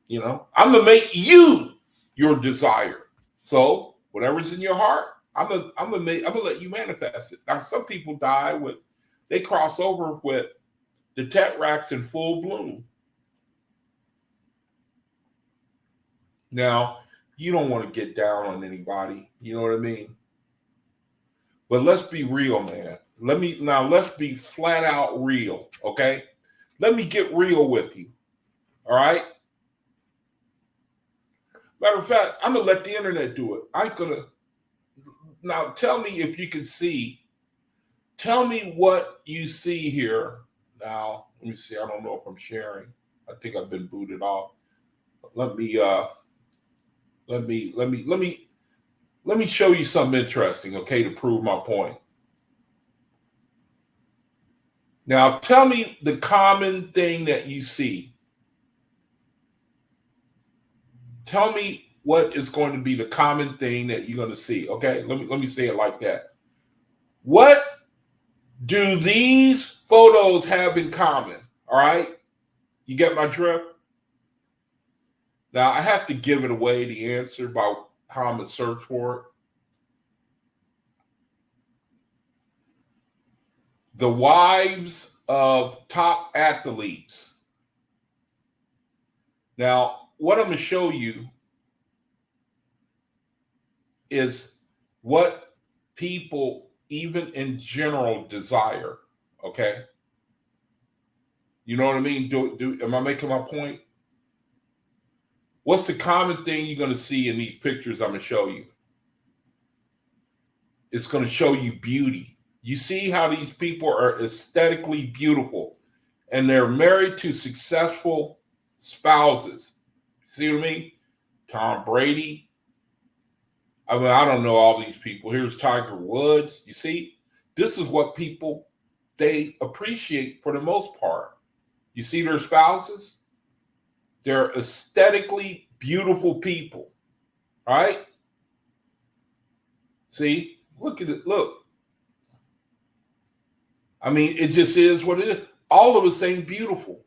I'm going to make you your desire. So whatever's in your heart, I'm going to let you manifest it. Now, some people they cross over with the tetracts in full bloom. Now, you don't want to get down on anybody. You know what I mean? But let's be real, man. Let's be flat out real, okay? Let me get real with you, all right? Matter of fact, I'm going to let the internet do it. Now tell me if you can see. Tell me what you see here. Now, let me see. I don't know if I'm sharing. I think I've been booted off. Let me show you something interesting, okay, to prove my point. Now, tell me the common thing that you see. Tell me what is going to be the common thing that you're going to see, okay? Let me say it like that. What do these photos have in common? All right. You get my drift? Now, I have to give it away, the answer, by how I'm going to search for it. The wives of top athletes. Now, what I'm going to show you is what people, even in general, desire. Okay? You know what I mean? Am I making my point? What's the common thing you're going to see in these pictures I'm going to show you? It's going to show you beauty. You see how these people are aesthetically beautiful, and they're married to successful spouses. See what I mean? Tom Brady. I mean, I don't know all these people. Here's Tiger Woods. You see, this is what people, they appreciate for the most part. You see their spouses? They're aesthetically beautiful people, right? See, look at it. Look. I mean, it just is what it is. All of us ain't beautiful.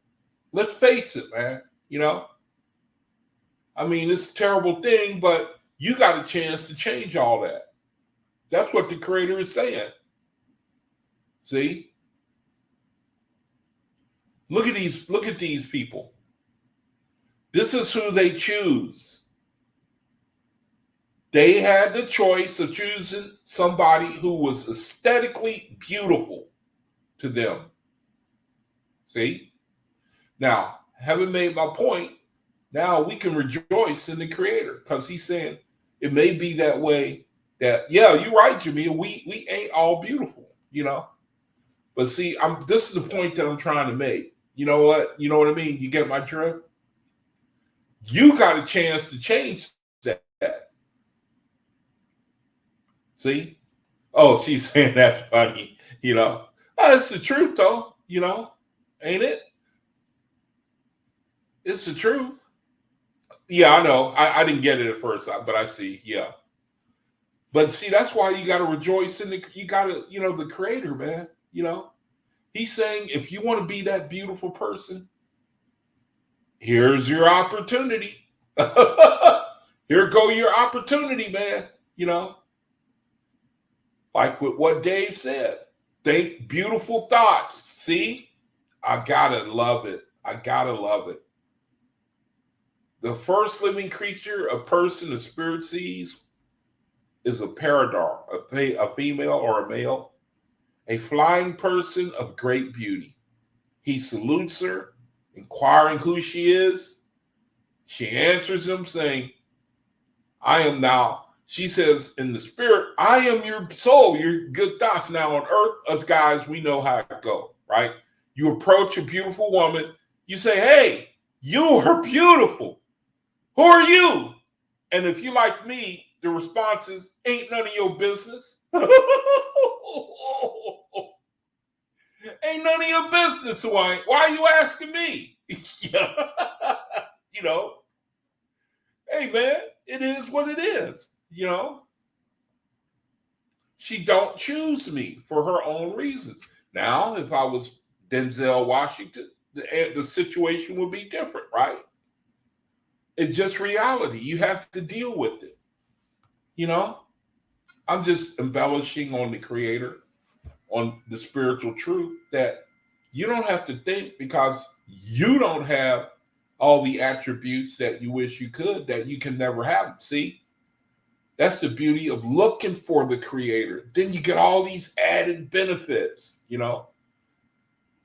Let's face it, man. You know? I mean, it's a terrible thing, but you got a chance to change all that. That's what the Creator is saying. See? Look at these people. This is who they choose. They had the choice of choosing somebody who was aesthetically beautiful to them. See? Now, having made my point, now we can rejoice in the Creator, because he's saying it may be that way that, yeah, you're right, Jamil. We ain't all beautiful, you know. But see, this is the point that I'm trying to make. You know what? You know what I mean? You get my drift? You got a chance to change that. See? Oh, she's saying that's funny, you know. It's the truth, though, you know. Ain't it? It's the truth. Yeah, I know. I didn't get it at first, but I see. Yeah. But see, that's why you got to rejoice in you got to, you know, the Creator, man. You know, he's saying, if you want to be that beautiful person, here's your opportunity. Here go your opportunity, man. You know, like with what Dave said, think beautiful thoughts. See, I gotta love it. I gotta love it. The first living creature a person, a spirit sees is a paradar, a female or a male, a flying person of great beauty. He salutes her, inquiring who she is. She answers him saying, I am now. She says in the spirit, I am your soul, your good thoughts. Now on earth, us guys, we know how it go, right? You approach a beautiful woman. You say, hey, you are beautiful. Who are you? And if you like me, the response is, ain't none of your business. Ain't none of your business, why are you asking me? You know, hey, man, it is what it is, you know. She don't choose me for her own reasons. Now, if I was Denzel Washington, the situation would be different, right? It's just reality. You have to deal with it. You know, I'm just embellishing on the Creator, on the spiritual truth that you don't have to think because you don't have all the attributes that you wish you could, that you can never have. See, that's the beauty of looking for the Creator. Then you get all these added benefits, you know.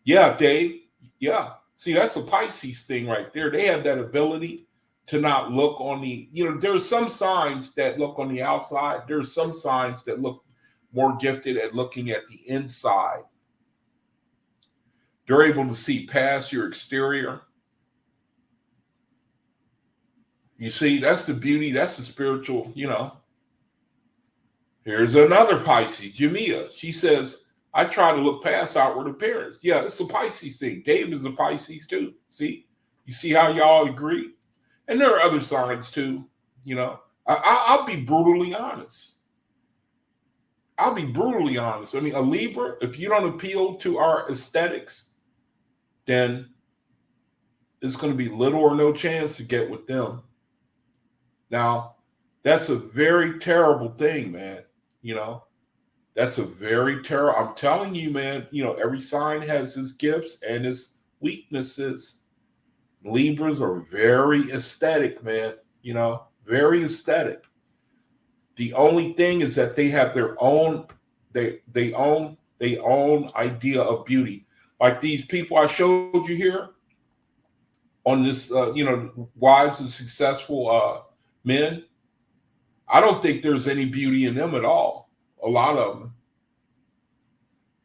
Yeah, Dave. Yeah. See, that's a Pisces thing right there. They have that ability to not look on the, you know, there's some signs that look on the outside. There's some signs that look more gifted at looking at the inside. They're able to see past your exterior. You see, that's the beauty. That's the spiritual, you know. Here's another Pisces, Jamia. She says, I try to look past outward appearance. Yeah, it's a Pisces thing. Dave is a Pisces too. See? You see how y'all agree? And there are other signs too, you know. I'll be brutally honest. I'll be brutally honest. I mean, a Libra, if you don't appeal to our aesthetics, then it's going to be little or no chance to get with them. Now, that's a very terrible thing, man. You know, that's a very terrible. I'm telling you, man, every sign has its gifts and its weaknesses. Libras are very aesthetic, man, very aesthetic. The only thing is that they have their own, they own idea of beauty. Like these people I showed you here on this, wives and successful men. I don't think there's any beauty in them at all. A lot of them.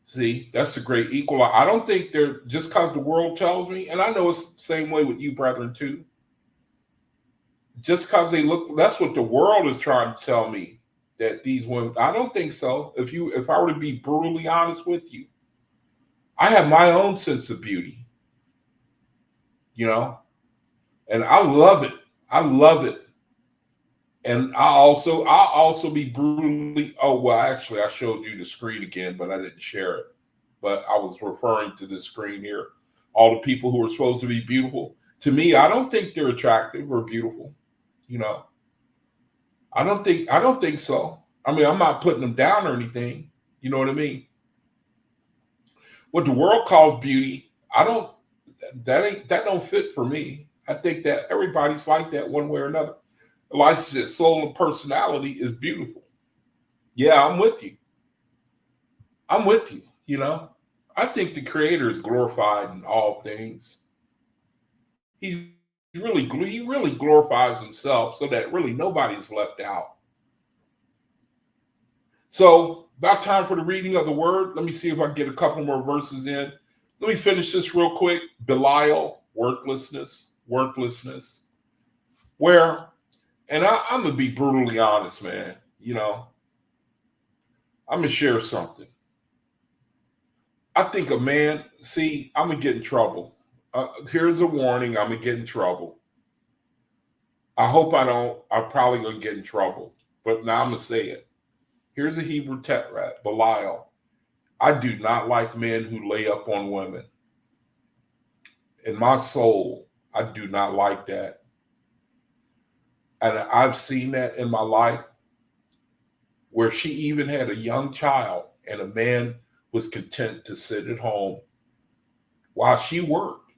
See, that's a great equalizer. I don't think they're, just because the world tells me, and I know it's the same way with you, brethren, too. Just because they look, that's what the world is trying to tell me, that these women, I don't think so. If I were to be brutally honest with you, I have my own sense of beauty, and I love it. I love it. And I'll also be brutally, oh, well, actually, I showed you the screen again, but I didn't share it. But I was referring to this screen here. All the people who are supposed to be beautiful. To me, I don't think they're attractive or beautiful. I don't think so. I mean, I'm not putting them down or anything. You know what I mean? What the world calls beauty, that don't fit for me. I think that everybody's like that one way or another. Like I said, soul and personality is beautiful. Yeah, I'm with you. I think the Creator is glorified in all things. He really glorifies himself so that really nobody's left out. So about time for the reading of the word. Let me see if I can get a couple more verses in. Let me finish this real quick. Belial, worthlessness. Where, and I'm going to be brutally honest, man. I'm going to share something. I think a man, I'm going to get in trouble. Here's a warning. I'm going to get in trouble. I hope I don't. I'm probably going to get in trouble. But now I'm going to say it. Here's a Hebrew tetrad, Belial. I do not like men who lay up on women. In my soul, I do not like that. And I've seen that in my life where she even had a young child and a man was content to sit at home while she worked.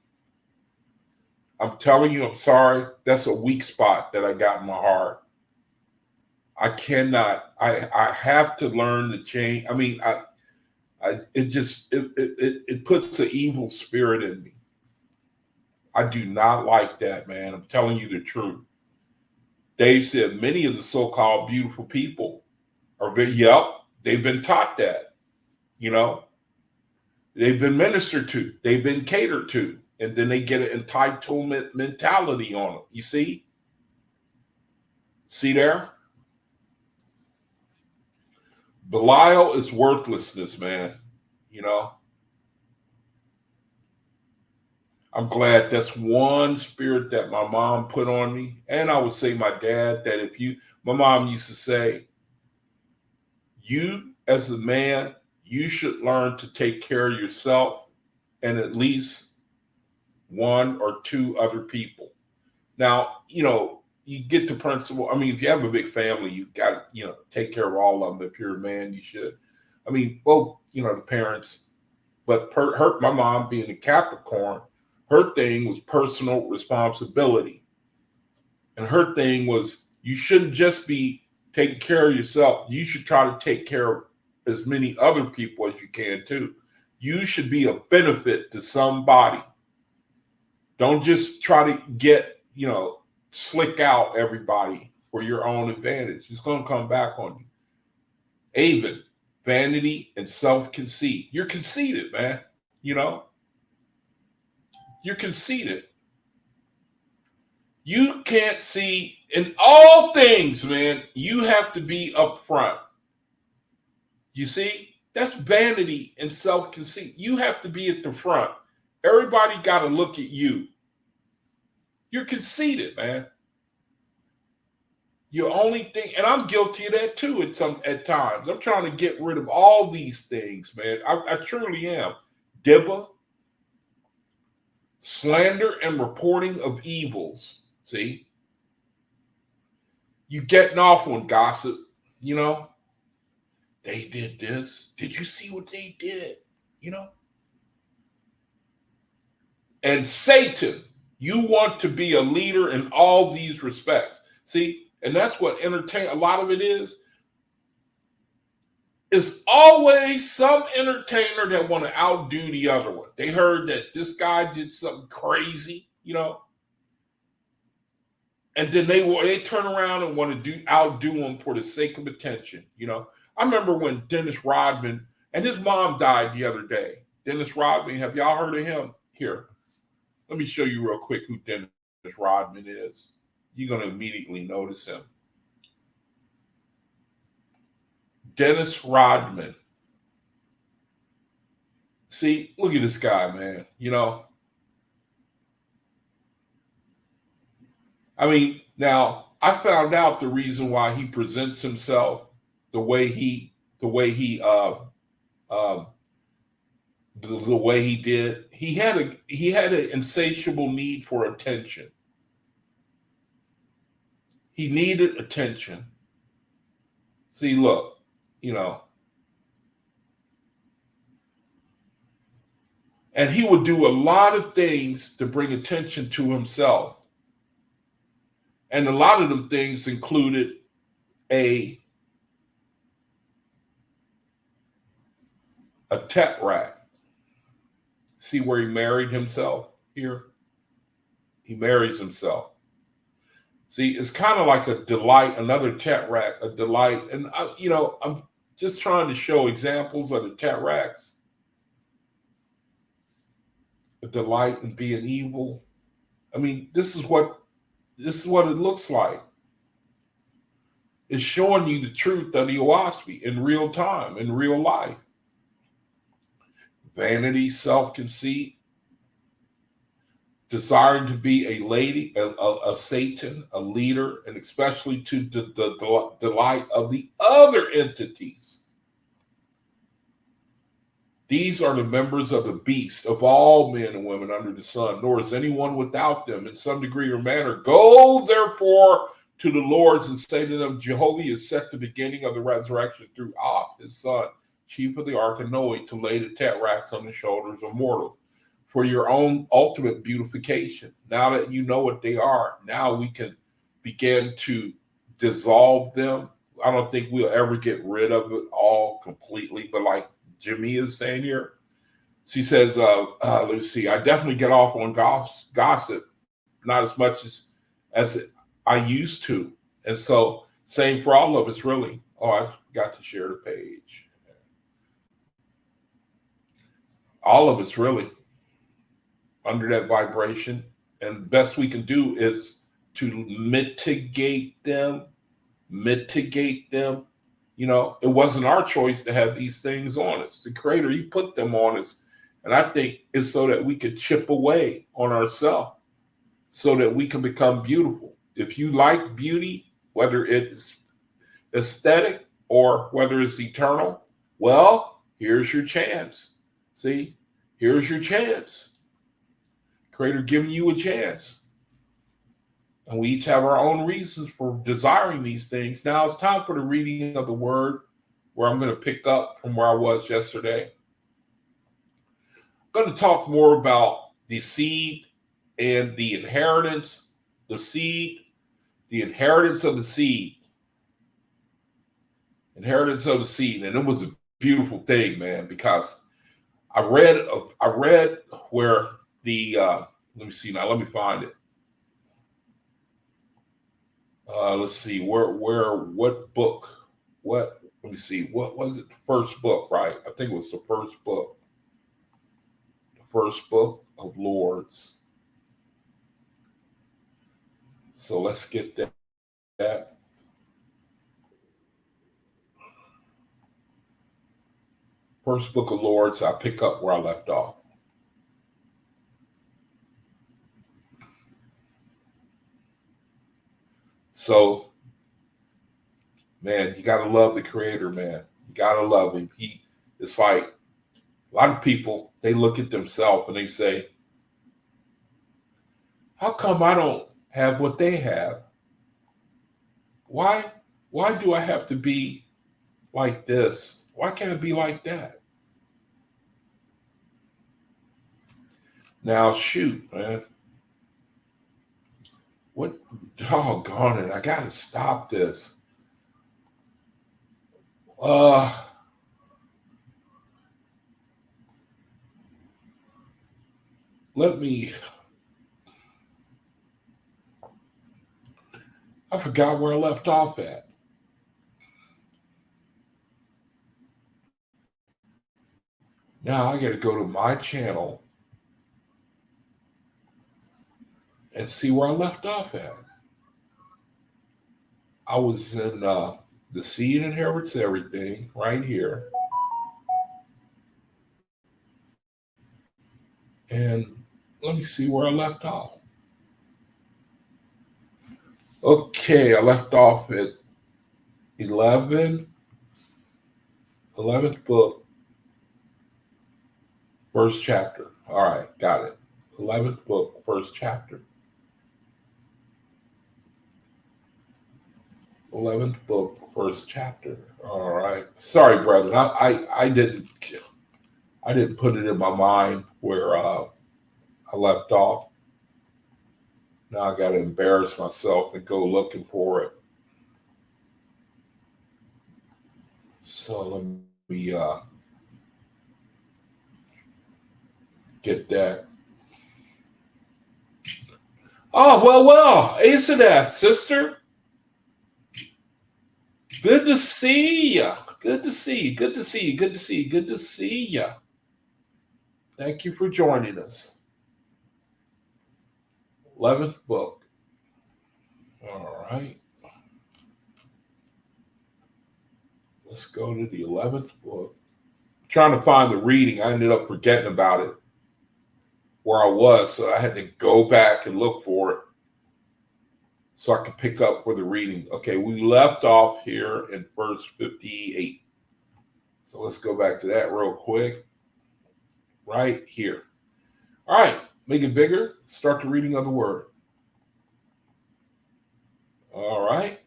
I'm telling you, I'm sorry. That's a weak spot that I got in my heart. I cannot. I have to learn to change. I mean, it puts an evil spirit in me. I do not like that, man. I'm telling you the truth. Dave said many of the so-called beautiful people they've been taught that. They've been ministered to. They've been catered to. And then they get an entitlement mentality on them. You see? See there? Belial is worthlessness, man. I'm glad that's one spirit that my mom put on me. And I would say my dad, that my mom used to say, you as a man, you should learn to take care of yourself and at least one or two other people. Now, you get the principle. I mean, if you have a big family, you got to, take care of all of them. If you're a man, you should. I mean, both, the parents, but my mom being a Capricorn, her thing was personal responsibility. And her thing was, you shouldn't just be taking care of yourself. You should try to take care of as many other people as you can too. You should be a benefit to somebody. Don't just try to get, slick out everybody for your own advantage. It's going to come back on you. Avon, vanity and self-conceit. You're conceited, man. You're conceited. You can't see in all things, man. You have to be upfront. You see, that's vanity and self-conceit. You have to be at the front. Everybody got to look at you. You're conceited, man. Your only thing, and I'm guilty of that too at times. I'm trying to get rid of all these things, man. I truly am. Dibba, slander, and reporting of evils. See? You getting off on gossip, you know? They did this. Did you see what they did? You know? And Satan, you want to be a leader in all these respects. See? And that's what a lot of it is. It's always some entertainer that want to outdo the other one. They heard that this guy did something crazy, you know? And then they turn around and want to outdo him for the sake of attention, you know? I remember when Dennis Rodman, and his mom died the other day. Dennis Rodman, have y'all heard of him? Here, let me show you real quick who Dennis Rodman is. You're going to immediately notice him. Dennis Rodman. See, look at this guy, man. You know, I mean, now I found out the reason why he presents himself the way he did. He had an insatiable need for attention. He needed attention. See, look, you know, and he would do a lot of things to bring attention to himself. And a lot of them things included a tet rack. See where he married himself here? He marries himself. See, it's kind of like a delight, another tet rack, a delight. And, you know, I'm just trying to show examples of the tet racks. A delight in being evil. I mean, this is what it looks like. It's showing you the truth of the OAHSPE in real time, in real life. Vanity, self-conceit, desiring to be a lady, a Satan, a leader, and especially to the delight of the other entities. These are the members of the beast of all men and women under the sun, nor is anyone without them in some degree or manner. Go therefore to the Lords and say to them, Jehovah has set the beginning of the resurrection through his son, chief of the ark of Noah, to lay the tet racks on the shoulders of mortals for your own ultimate beautification. Now that you know what they are, now we can begin to dissolve them. I don't think we'll ever get rid of it all completely, but like Jimmy is saying here, she says, let's see, I definitely get off on gossip, not as much as I used to. And so same for all of us, really. Oh, I got to share the page. All of us really under that vibration. And the best we can do is to mitigate them. You know, it wasn't our choice to have these things on us. The Creator, he put them on us. And I think it's so that we could chip away on ourselves so that we can become beautiful. If you like beauty, whether it's aesthetic or whether it's eternal, well, here's your chance. See, here's your chance. Creator giving you a chance. And we each have our own reasons for desiring these things. Now it's time for the reading of the word, where I'm going to pick up from where I was yesterday. I'm going to talk more about the seed and the inheritance, the seed, the inheritance of the seed. Inheritance of the seed. And it was a beautiful thing, man, because I read where the, let me see now, let me find it. Let's see, what book, let me see, what was it? The first book, right? I think it was the first book. The first book of Lords. So let's get that. First book of Lords, I pick up where I left off. So man, you got to love the Creator, man. You got to love him. It's like a lot of people, they look at themselves and they say, how come I don't have what they have? Why do I have to be like this? Why can't I be like that? Now, shoot, man. What? Doggone it. I got to stop this. I forgot where I left off at. Now I got to go to my channel and see where I left off at. I was in the seed inherits everything right here. And let me see where I left off. Okay, I left off at 11th book, first chapter. All right, got it. 11th book, first chapter. 11th book, first chapter. All right. Sorry, brother. I didn't put it in my mind where I left off. Now I got to embarrass myself and go looking for it. So let me get that. Oh, well. Isn't that, sister? Good to see you. Good to see you. Good to see you. Good to see you. Good to see you. Thank you for joining us. 11th book. All right. Let's go to the 11th book. I'm trying to find the reading. I ended up forgetting about it where I was, so I had to go back and look for it so I could pick up where the reading. Okay, we left off here in verse 58. So let's go back to that real quick. Right here. All right, make it bigger. Start the reading of the word. All right.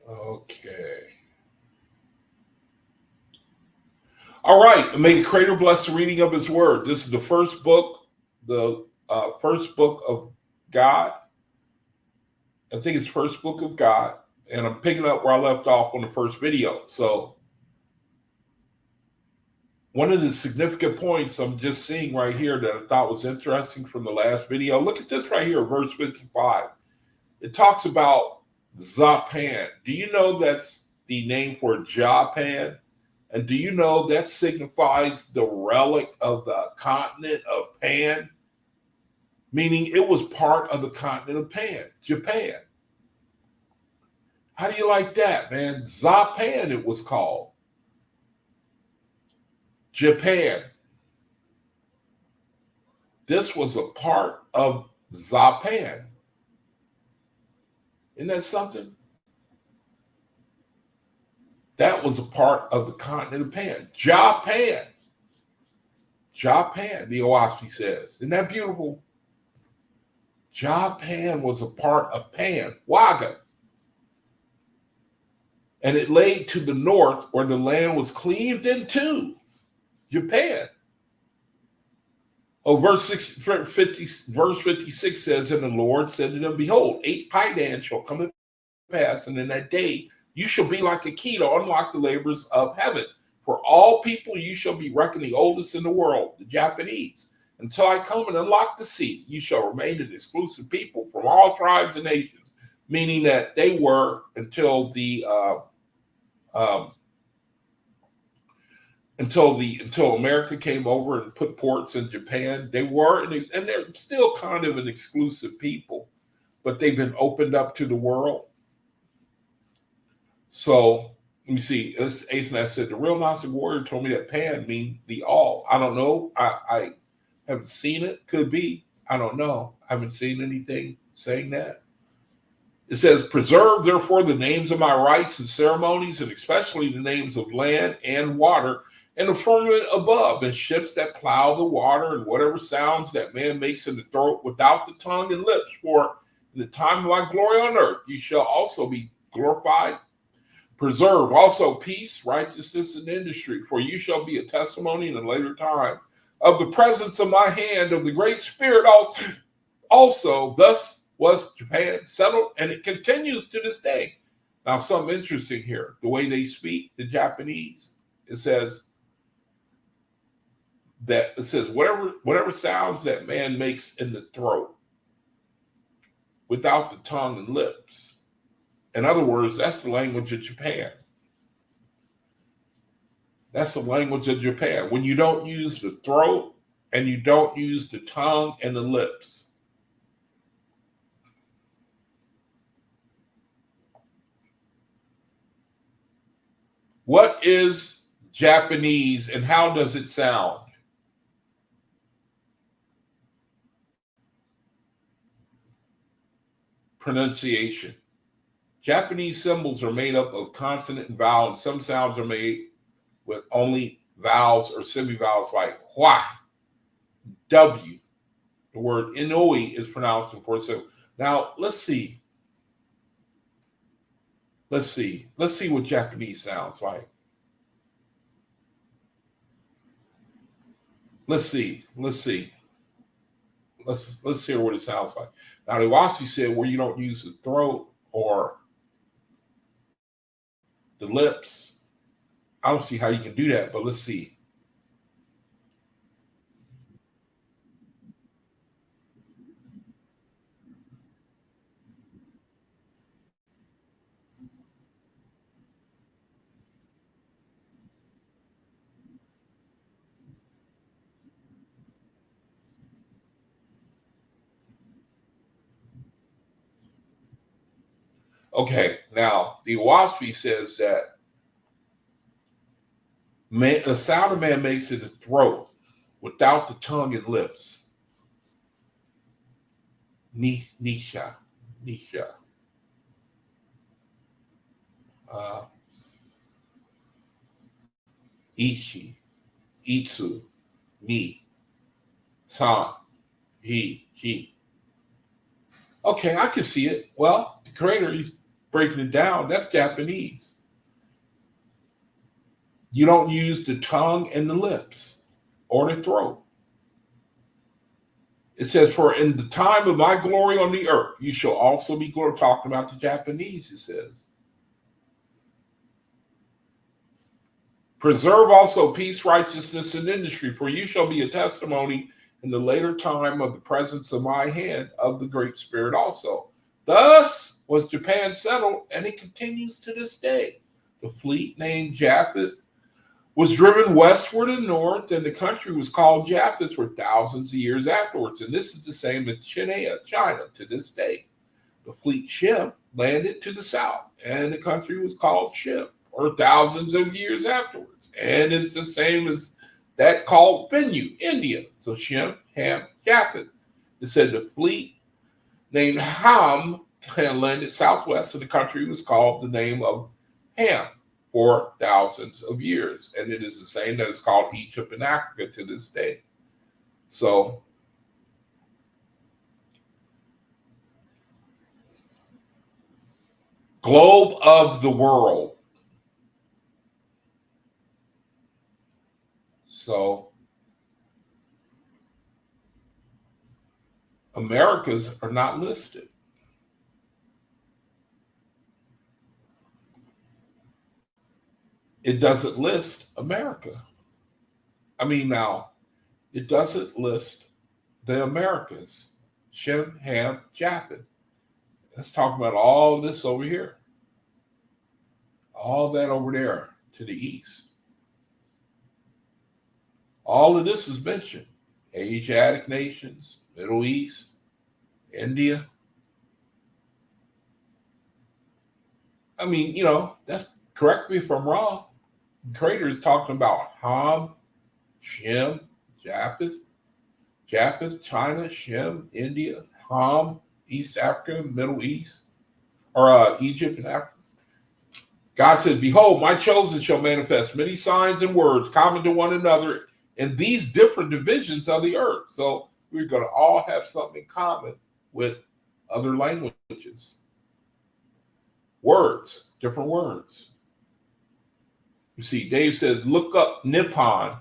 Okay. All right. May the Creator bless the reading of his word. This is the first book, first book of God. I think it's first book of God. And I'm picking up where I left off on the first video. So one of the significant points I'm just seeing right here that I thought was interesting from the last video. Look at this right here, verse 55. It talks about Zapan. Do you know that's the name for Japan? And do you know that signifies the relic of the continent of Pan? Meaning it was part of the continent of Pan, Japan. How do you like that, man? Zapan, it was called. Japan. This was a part of Zapan. Isn't that something? That was a part of the continent of Pan. Japan. Japan, the OAHSPE says. Isn't that beautiful? Japan was a part of Pan, Waga. And it lay to the north where the land was cleaved in two. Japan. Oh, verse 56 says, and the Lord said to them, behold, 8 Idan shall come to pass, and in that day you shall be like a key to unlock the labors of heaven. For all people you shall be reckoned the oldest in the world, the Japanese. Until I come and unlock the sea, you shall remain an exclusive people from all tribes and nations. Meaning that they were until America came over and put ports in Japan. They were, and they're still kind of an exclusive people, but they've been opened up to the world. So let me see. As Ace said, the real Gnostic warrior told me that Pan means the all. I don't know. I haven't seen it. Could be. I don't know. I haven't seen anything saying that. It says, preserve therefore the names of my rites and ceremonies, and especially the names of land and water, and the firmament above, and ships that plow the water, and whatever sounds that man makes in the throat without the tongue and lips. For in the time of my glory on earth, you shall also be glorified. Preserve also peace, righteousness, and industry, for you shall be a testimony in a later time of the presence of my hand, of the Great Spirit also. Thus was Japan settled, and it continues to this day. Now, something interesting here, the way they speak, the Japanese, it says whatever sounds that man makes in the throat without the tongue and lips. In other words, that's the language of Japan. That's the language of Japan. When you don't use the throat and you don't use the tongue and the lips. What is Japanese and how does it sound? Pronunciation. Japanese symbols are made up of consonant and vowel, and some sounds are made with only vowels or semivowels like hwa, W. The word inoi is pronounced in four syllables. Now, let's see. Let's see what Japanese sounds like. Let's hear what it sounds like. Now, the OAHSPE said where you don't use the throat or the lips. I don't see how you can do that, but let's see. Okay, now the OAHSPE says that the sound a man makes in the throat without the tongue and lips. Nisha. Ishi, Itsu, Ni, San, He. Okay, I can see it. Well, the creator, he's breaking it down. That's Japanese. You don't use the tongue and the lips or the throat. It says, for in the time of my glory on the earth, you shall also be glory. Talking about the Japanese, it says. Preserve also peace, righteousness, and industry, for you shall be a testimony in the later time of the presence of my hand, of the Great Spirit also. Thus was Japan settled, and it continues to this day. The fleet named Japheth was driven westward and north, and the country was called Japheth for thousands of years afterwards. And this is the same as China to this day. The fleet Shem landed to the south, and the country was called Shem for thousands of years afterwards. And it's the same as that called Bennu, India. So Shem, Ham, Japheth. It said the fleet named Ham landed southwest, and the country was called the name of Ham for thousands of years. And it is the same that is called Egypt in Africa to this day. So globe of the world. So Americas are not listed. It doesn't list America. I mean, now, it doesn't list the Americas. Shem, Ham, Japheth. Let's talk about all this over here. All that over there to the east. All of this is mentioned. Asiatic nations, Middle East, India. I mean, that's, correct me if I'm wrong. The creator is talking about Ham, Shem, Japheth. Japheth, China, Shem, India, Ham, East Africa, Middle East, or Egypt and Africa. God said, behold, my chosen shall manifest many signs and words common to one another in these different divisions of the earth. So we're going to all have something in common with other languages. Words, different words. You see, Dave said, look up Nippon.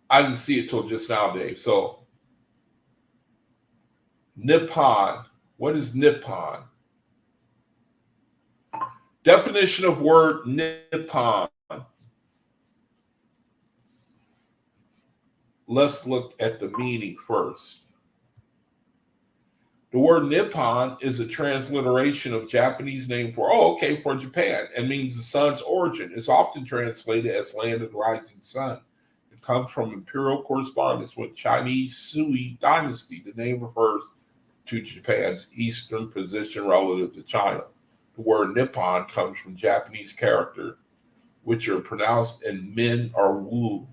I didn't see it till just now, Dave. So Nippon, what is Nippon? Definition of word Nippon. Let's look at the meaning first. The word Nippon is a transliteration of Japanese name for Japan, and means the sun's origin. It's often translated as land of the rising sun. It comes from imperial correspondence with Chinese Sui dynasty. The name refers to Japan's eastern position relative to China. The word Nippon comes from Japanese character, which are pronounced in Min or Wu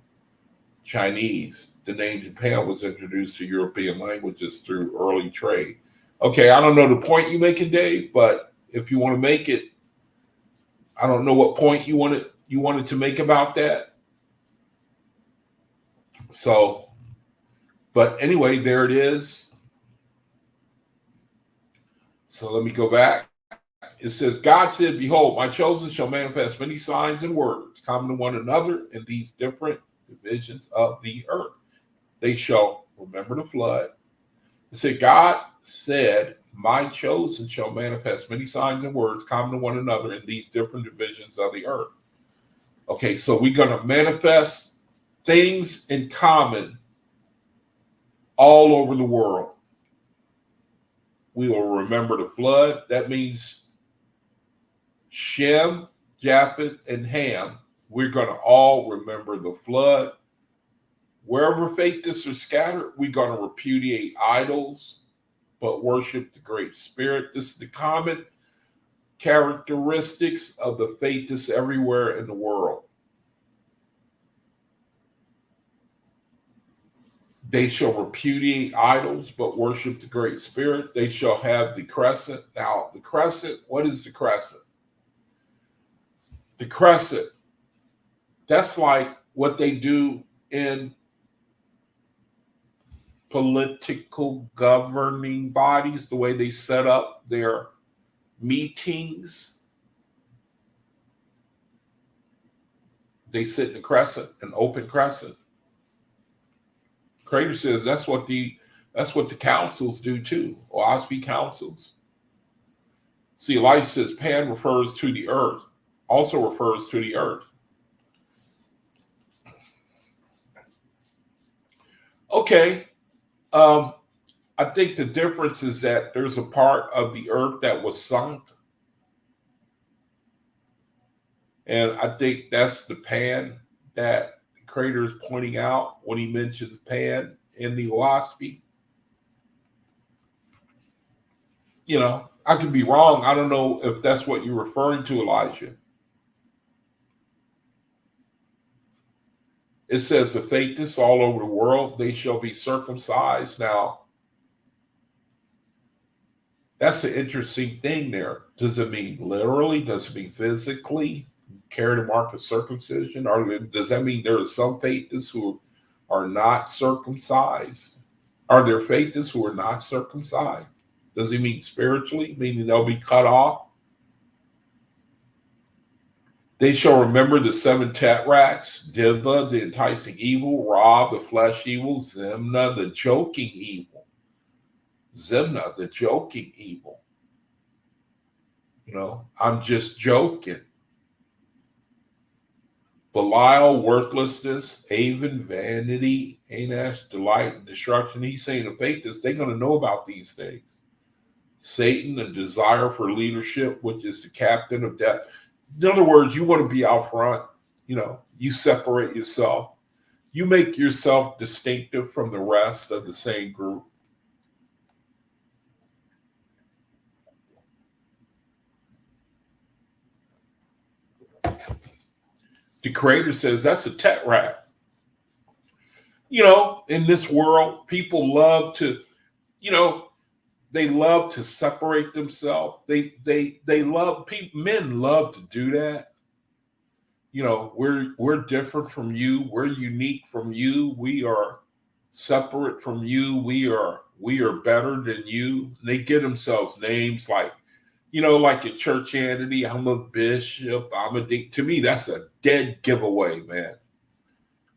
Chinese. The name Japan was introduced to European languages through early trade. Okay, I don't know the point you're making, Dave, but if you want to make it, I don't know what point you wanted to make about that. So, but anyway, there it is. So let me go back. It says, God said, behold, my chosen shall manifest many signs and words common to one another in these different divisions of the earth. They shall remember the flood. It said, God said, my chosen shall manifest many signs and words common to one another in these different divisions of the earth. Okay, so we're going to manifest things in common all over the world. We will remember the flood. That means Shem, Japheth, and Ham. We're going to all remember the flood. Wherever faithists are scattered, we're going to repudiate idols, but worship the Great Spirit. This is the common characteristics of the faithists everywhere in the world. They shall repudiate idols, but worship the Great Spirit. They shall have the crescent. Now, the crescent, what is the crescent? The crescent, that's like what they do in political governing bodies, the way they set up their meetings. They sit in a crescent, an open crescent. Crater says that's what the councils do too, OAHSPE councils. See, Elijah says Pan refers to the earth, also refers to the earth. Okay. I think the difference is that there's a part of the earth that was sunk. And I think that's the Pan that the Crater is pointing out when he mentioned Pan in the OAHSPE. You know, I could be wrong. I don't know if that's what you're referring to, Elijah. It says the faithists all over the world, they shall be circumcised. Now, that's an interesting thing there. Does it mean literally? Does it mean physically? Carry the mark of circumcision? Or does that mean there are some faithists who are not circumcised? Are there faithists who are not circumcised? Does he mean spiritually, meaning they'll be cut off? They shall remember the 7 tetracts, Diva, the enticing evil, Ra, the flesh evil, Zimna, the joking evil. Zimna, the joking evil. You know, I'm just joking. Belial, worthlessness, Avon, vanity, Anash, delight, and destruction. He's saying the faithists, they're going to know about these things. Satan, a desire for leadership, which is the captain of death. In other words, you want to be out front. You know, you separate yourself. You make yourself distinctive from the rest of the same group. The Creator says that's a tetrad. in this world, people love to, you know, they love to separate themselves. They love people. Men love to do that. We're different from you. We're unique from you. We are separate from you. We are better than you. They give themselves names like, like at Churchianity, I'm a bishop. To me, that's a dead giveaway, man.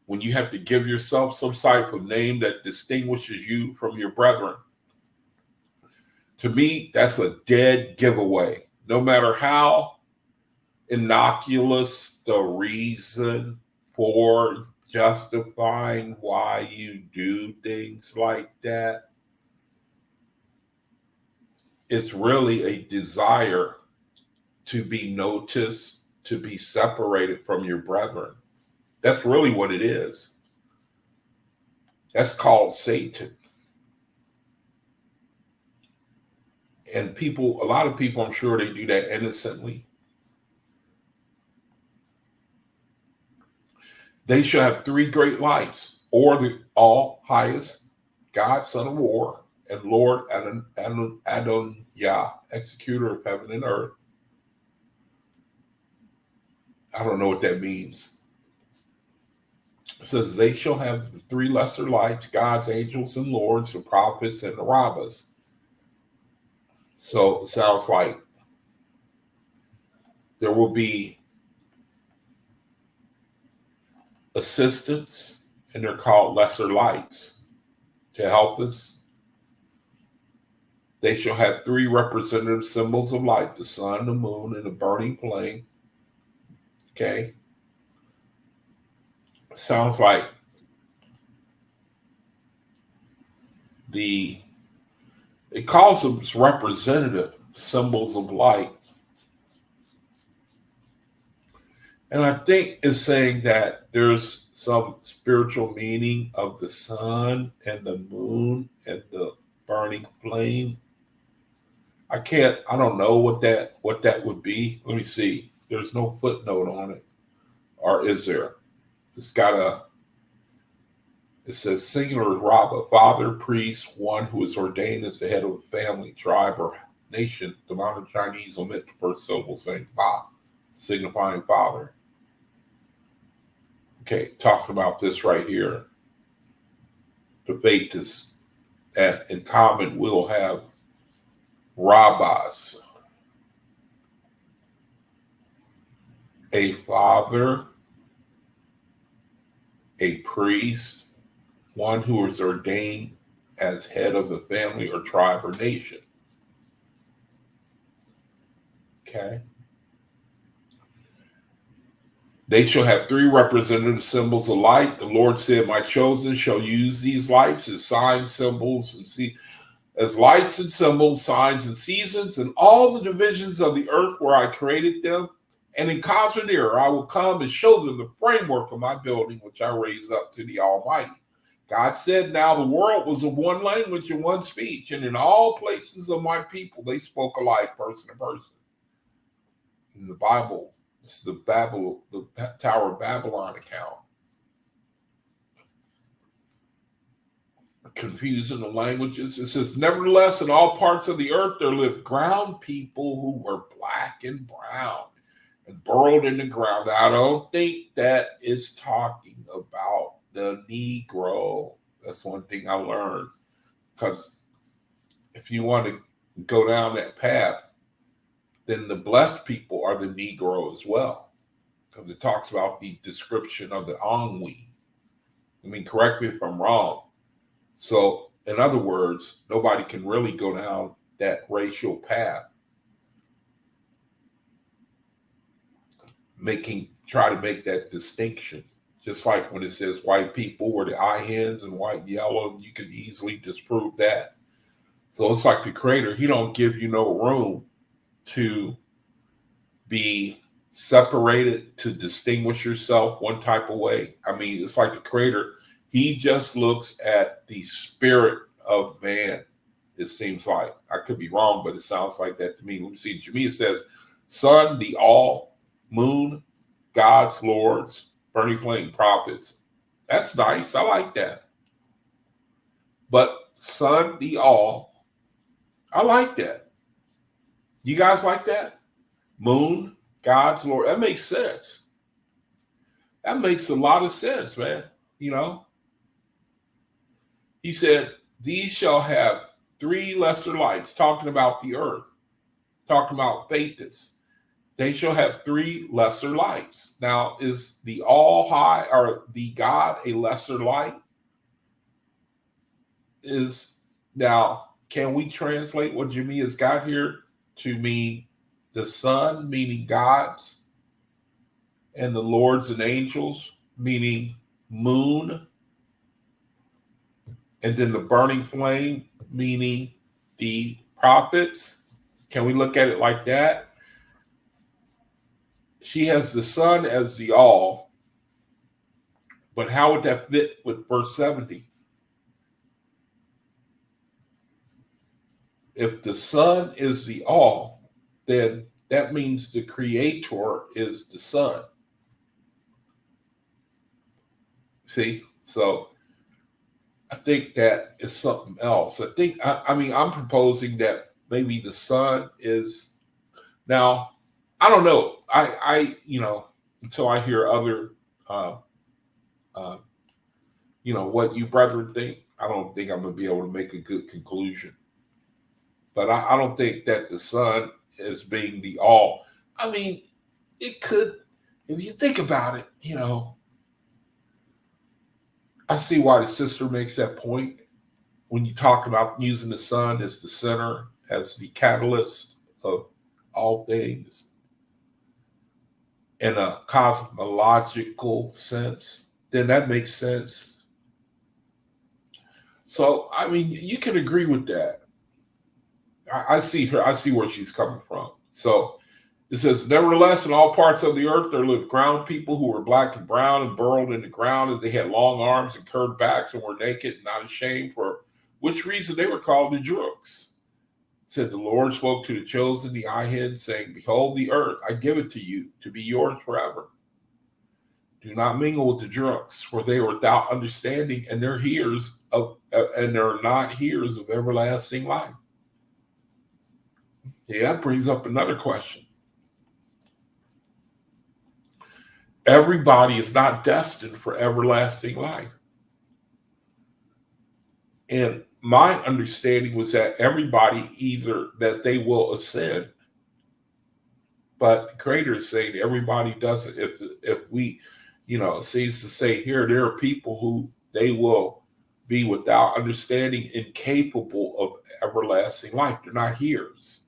When you have to give yourself some type of name that distinguishes you from your brethren. To me, that's a dead giveaway. No matter how innocuous the reason for justifying why you do things like that, it's really a desire to be noticed, to be separated from your brethren. That's really what it is. That's called Satan. And a lot of people, I'm sure they do that innocently. They shall have three great lights, or the all highest God, son of war, and Lord Adon Yah, executor of heaven and earth. I don't know what that means. It says they shall have the three lesser lights, God's angels and lords, the prophets and the rabbis. So it sounds like there will be assistants, and they're called lesser lights to help us. They shall have three representative symbols of light, the sun, the moon, and the burning flame. Okay. Sounds like it calls them representative symbols of light. And I think it's saying that there's some spiritual meaning of the sun and the moon and the burning flame. I don't know what that would be. Let me see. There's no footnote on it. Or is there? It says singular Rabbah, father, priest, one who is ordained as the head of a family, tribe, or nation. The modern Chinese omit the first syllable saying Fa, signifying father. Okay, talking about this right here. The faith is that in common we'll have rabbis, a father, a priest, one who is ordained as head of a family or tribe or nation. Okay. They shall have three representative symbols of light. The Lord said, my chosen shall use these lights as signs, symbols, as lights and symbols, signs and seasons, and all the divisions of the earth where I created them. And in cosmic era, I will come and show them the framework of my building, which I raise up to the Almighty. God said, now the world was of one language and one speech, and in all places of my people, they spoke alike, person to person. In the Bible, it's the Tower of Babylon account. Confusing the languages. It says, nevertheless, in all parts of the earth, there lived ground people who were black and brown and burrowed in the ground. I don't think that is talking about the Negro. That's one thing I learned. Because if you want to go down that path, then the blessed people are the Negro as well. Because it talks about the description of the Ennui. Correct me if I'm wrong. So, in other words, nobody can really go down that racial path, try to make that distinction. Just like when it says white people were the eye hens and white and yellow, you can easily disprove that. So it's like the Creator, he don't give you no room to be separated, to distinguish yourself one type of way. It's like the Creator, he just looks at the spirit of man, it seems like. I could be wrong, but it sounds like that to me. Let me see. To me, it says, sun, the all, moon, gods, lords, burning flame, prophets. That's nice. I like that. but Son, the all. I like that. You guys like that? Moon, God's Lord. That makes sense. That makes a lot of sense, man. You know, he said, these shall have three lesser lights, talking about the earth, talking about Thetis. They shall have three lesser lights. Now, is the all high or the God a lesser light? Can we translate what Jimmy has got here to mean the sun, meaning gods, and the lords and angels, meaning moon, and then the burning flame, meaning the prophets? Can we look at it like that? She has the sun as the all, but how would that fit with verse 70? If the sun is the all, then that means the creator is the sun. See? So I think that is something else. I'm proposing that maybe the sun is, now, I don't know. I until I hear other, what you brethren think, I don't think I'm going to be able to make a good conclusion. But I don't think that the sun is being the all. I mean, it could, if you think about it, I see why the sister makes that point when you talk about using the sun as the center, as the catalyst of all things in a cosmological sense, then that makes sense. So, I mean, you can agree with that. I see where she's coming from. So it says, nevertheless, in all parts of the earth there lived ground people who were black and brown and burrowed in the ground, and they had long arms and curved backs and were naked and not ashamed, for which reason they were called the Droogs. Said the Lord spoke to the chosen, the eye hid, saying, behold the earth, I give it to you to be yours forever. Do not mingle with the Droogs, for they are without understanding, and they're not hearers of everlasting life. Yeah, that brings up another question. Everybody is not destined for everlasting life. And my understanding was that everybody, either that they will ascend, but the Creator is saying everybody doesn't. If we, it seems to say here, there are people who they will be without understanding, incapable of everlasting life. They're not hearers.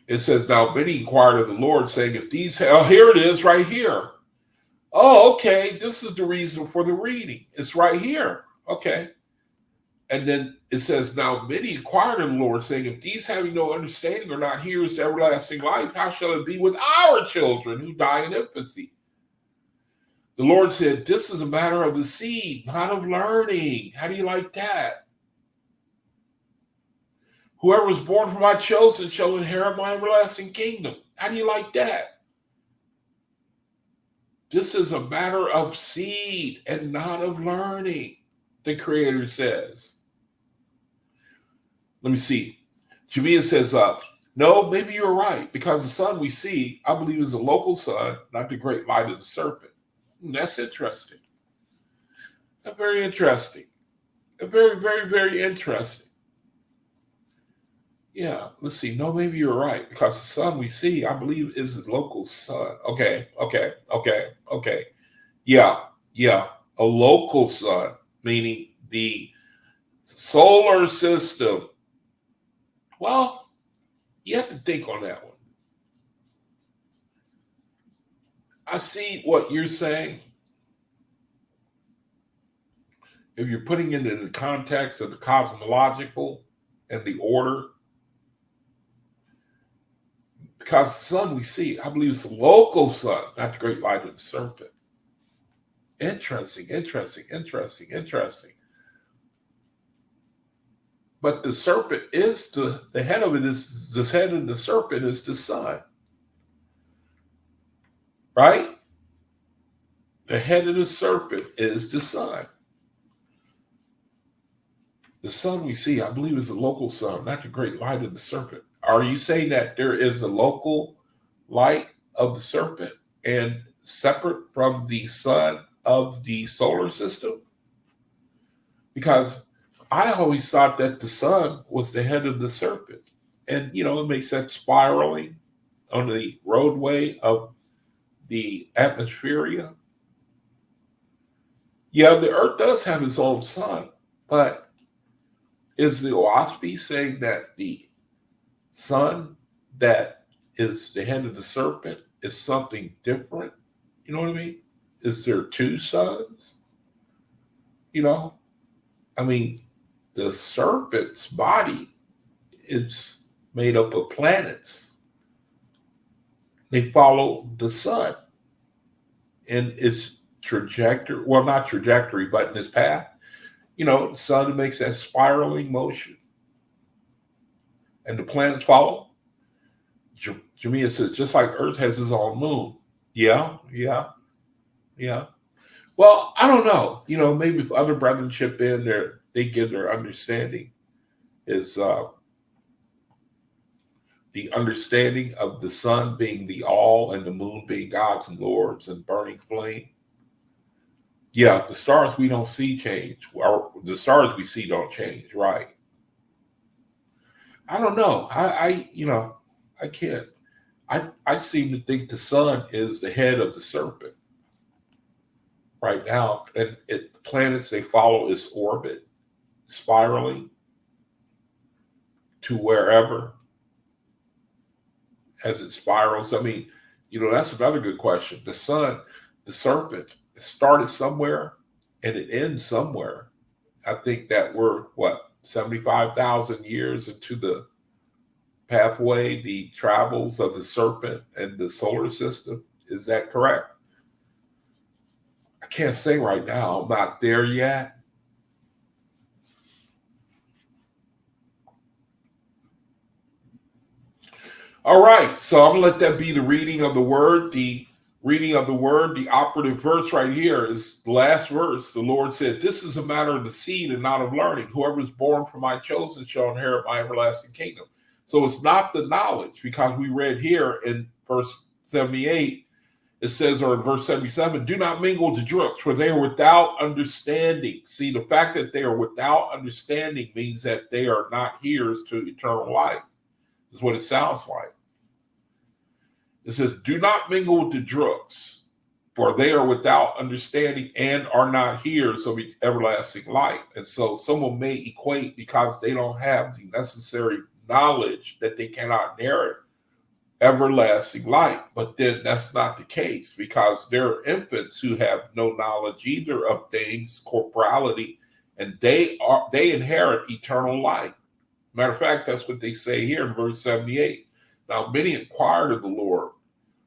It says, now many inquired of the Lord, saying, if these, here it is right here. Oh, okay, this is the reason for the reading. It's right here. Okay. And then it says, now many inquired of the Lord, saying, if these having no understanding are not hearers to everlasting life, how shall it be with our children who die in infancy? The Lord said, this is a matter of the seed, not of learning. How do you like that? Whoever is born from my chosen shall inherit my everlasting kingdom. How do you like that? This is a matter of seed and not of learning, the Creator says. Let me see. Jamia says, no, maybe you're right, because the sun we see, I believe, is a local sun, not the great light of the serpent. That's interesting. That's very interesting. Very, very, very interesting. Yeah, let's see. No, maybe you're right, because the sun we see, I believe, is the local sun. Okay. Yeah. A local sun, meaning the solar system. Well, you have to think on that one. I see what you're saying. If you're putting it in the context of the cosmological and the order, because the sun we see, I believe it's a local sun, not the great light of the serpent. Interesting. But the serpent is the head of it is the head of the serpent is the sun. Right? The head of the serpent is the sun. The sun we see, I believe, is the local sun, not the great light of the serpent. Are you saying that there is a local light of the serpent and separate from the sun of the solar system? Because I always thought that the sun was the head of the serpent. And, it makes that spiraling on the roadway of the atmosphere. Yeah, the earth does have its own sun, but is the OAHSPE saying that the sun that is the head of the serpent is something different? You know what I mean? Is there two suns? The serpent's body is made up of planets. They follow the sun in its trajectory. Well, not trajectory, but in its path. The sun makes that spiraling motion. And the planets follow. Jamia says, just like Earth has its own moon. Yeah. Well, I don't know. Maybe if other brethren chip in there, they give their understanding is the understanding of the sun being the all and the moon being God's and Lord's and burning flame. Yeah, the stars we don't see change. Or the stars we see don't change, right? I don't know. I can't. I seem to think the sun is the head of the serpent right now, and planets, they follow its orbit, spiraling to wherever as it spirals. That's another good question. The sun, the serpent, started somewhere and it ends somewhere. I think that we're 75,000 years into the pathway, the travels of the serpent and the solar system. Is that correct? I can't say right now. I'm not there yet. All right, so I'm gonna let that be the reading of the word. The reading of the word, the operative verse right here is the last verse. The Lord said, "This is a matter of the seed and not of learning. Whoever is born from my chosen shall inherit my everlasting kingdom." So it's not the knowledge, because we read here in verse 78, it says, or in verse 77, "Do not mingle with the droogs, for they are without understanding." See, the fact that they are without understanding means that they are not heirs to eternal life, is what it sounds like. It says, "Do not mingle with the droogs, for they are without understanding and are not heirs of everlasting life." And so someone may equate, because they don't have the necessary knowledge, that they cannot inherit everlasting life. But then that's not the case, because there are infants who have no knowledge either of things, corporality, and they inherit eternal life. Matter of fact, that's what they say here in verse 78. "Now many inquired of the Lord,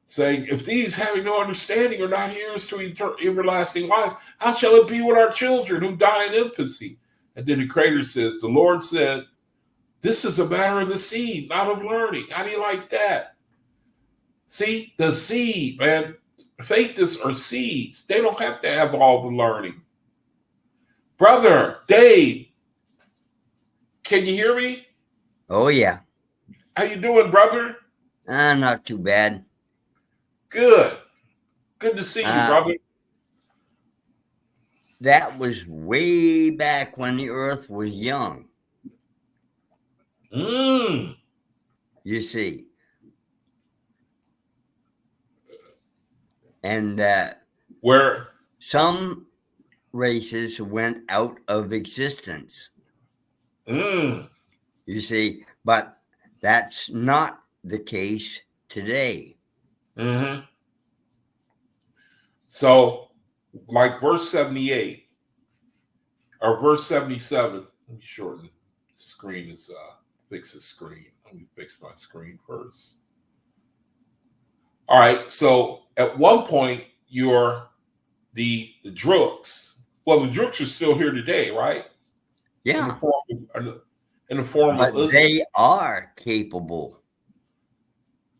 saying, if these having no understanding are not heirs to everlasting life, how shall it be with our children who die in infancy?" And then the Creator says, the Lord said, "This is a matter of the seed, not of learning." How do you like that? See, the seed, man, faiths are seeds. They don't have to have all the learning. Brother Dave, can you hear me? Oh, yeah. How you doing, brother? Not too bad. Good. Good to see you, brother. That was way back when the earth was young. You see. And where some races went out of existence. You see, but that's not the case today. So, like verse 78 or verse 77, let me shorten the screen, is fix the screen. Let me fix my screen first. All right, so at one point, you're the droogs. Well, the droogs are still here today, right? Yeah. In the form but of they are capable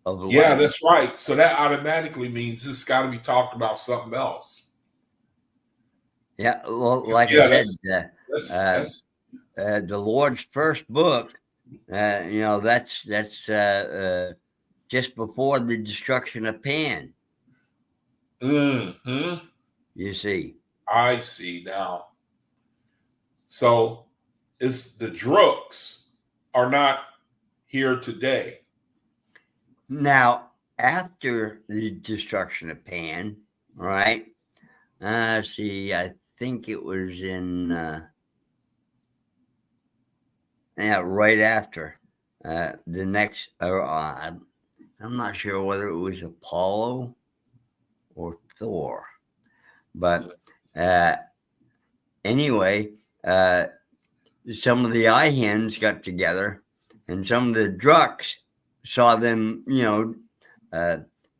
of learning. Yeah, that's right. So that automatically means this got to be talked about something else. Yeah. Well, like Yeah, I said, that's the Lord's first book, that's just before the destruction of Pan, hmm you see. I see now. So it's the Drooks are not here today. Now, after the destruction of Pan, right? See, I think it was in, right after the next, I'm not sure whether it was Apollo or Thor, but anyway, some of the eye hens got together, and some of the drucks saw them,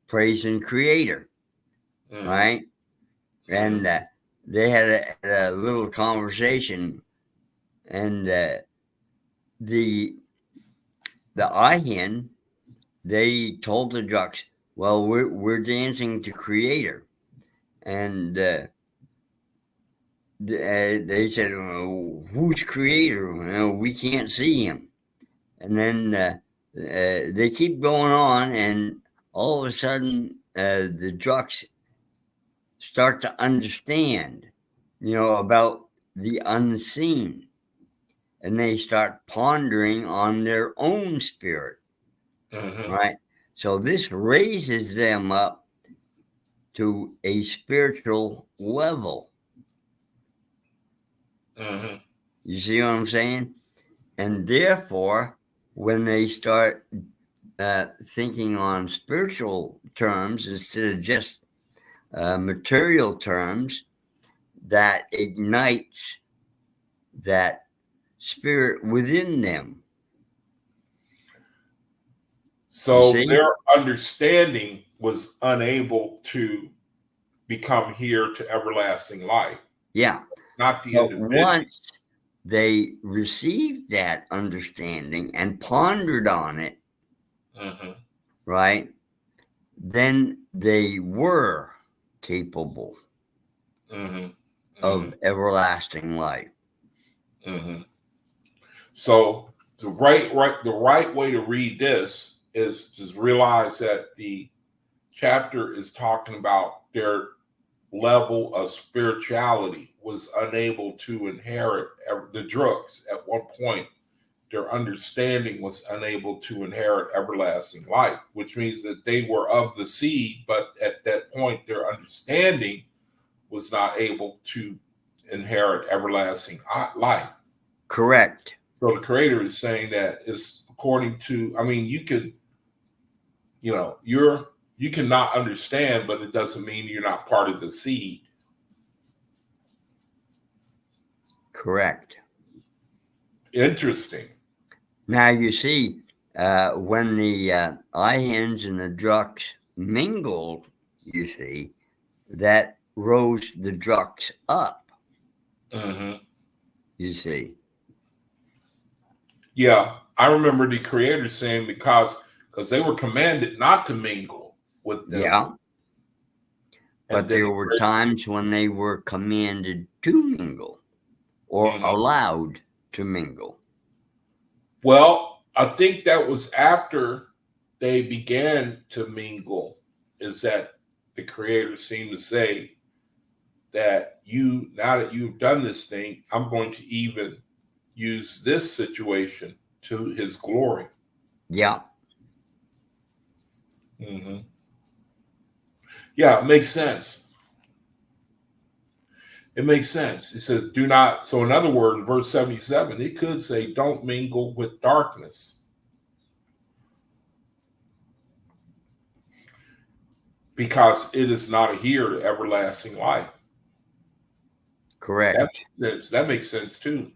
praising Creator, right? And they had a little conversation, and the eye hen, they told the drucks, "Well, we're dancing to Creator," and they said, "Who's Creator? We can't see him." And then they keep going on, and all of a sudden, the drucks start to understand, about the unseen, and they start pondering on their own spirit, right? So this raises them up to a spiritual level. You see what I'm saying? And therefore, when they start thinking on spiritual terms instead of just material terms, that ignites that spirit within them. So their understanding was unable to become here to everlasting life. Yeah. Not the But individual. once they received that understanding and pondered on it, right, then they were capable of everlasting life. So the right way to read this is to realize that the chapter is talking about their level of spirituality was unable to inherit the Drooks at one point. Their understanding was unable to inherit everlasting life, which means that they were of the seed, but at that point, their understanding was not able to inherit everlasting life. Correct. So the Creator is saying that it's according to, I mean, you cannot understand, but it doesn't mean you're not part of the seed. Correct. Interesting. Now you see, when the eye hens and the drucks mingled, you see, that rose the drucks up. You see. Yeah, I remember the Creator saying because they were commanded not to mingle with them. Yeah. But there were times when they were commanded to mingle or allowed to mingle. Well, I think that was after they began to mingle, is that the Creator seemed to say that now that you've done this thing, I'm going to even use this situation to His glory. Yeah. Yeah, it makes sense. It makes sense. It says, do not. So in other words, verse 77, it could say, don't mingle with darkness. Because it is not here to everlasting life. Correct. That makes sense too.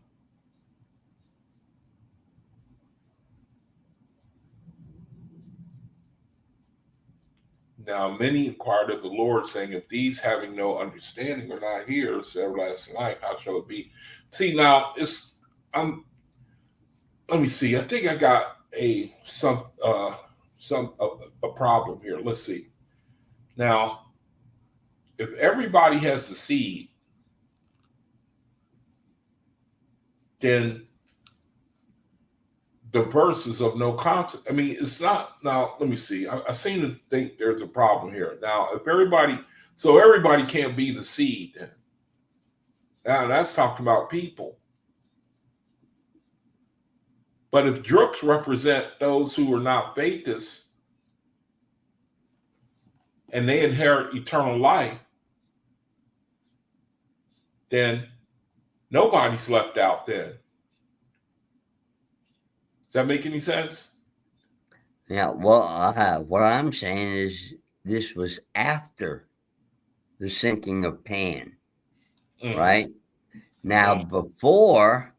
Now, many inquired of the Lord, saying, if these having no understanding are not here, so everlasting life, how shall it be? See, now let me see. I think I got a problem here. Let's see. Now, if everybody has the seed, then the verse is of no consequence. I mean, it's not. Now, let me see. I seem to think there's a problem here. Now, if everybody can't be the seed, then. Now, that's talking about people. But if drooks represent those who are not Betas and they inherit eternal life, then nobody's left out then. Does that make any sense? Yeah, well, what I'm saying is this was after the sinking of Pan, right? Now, before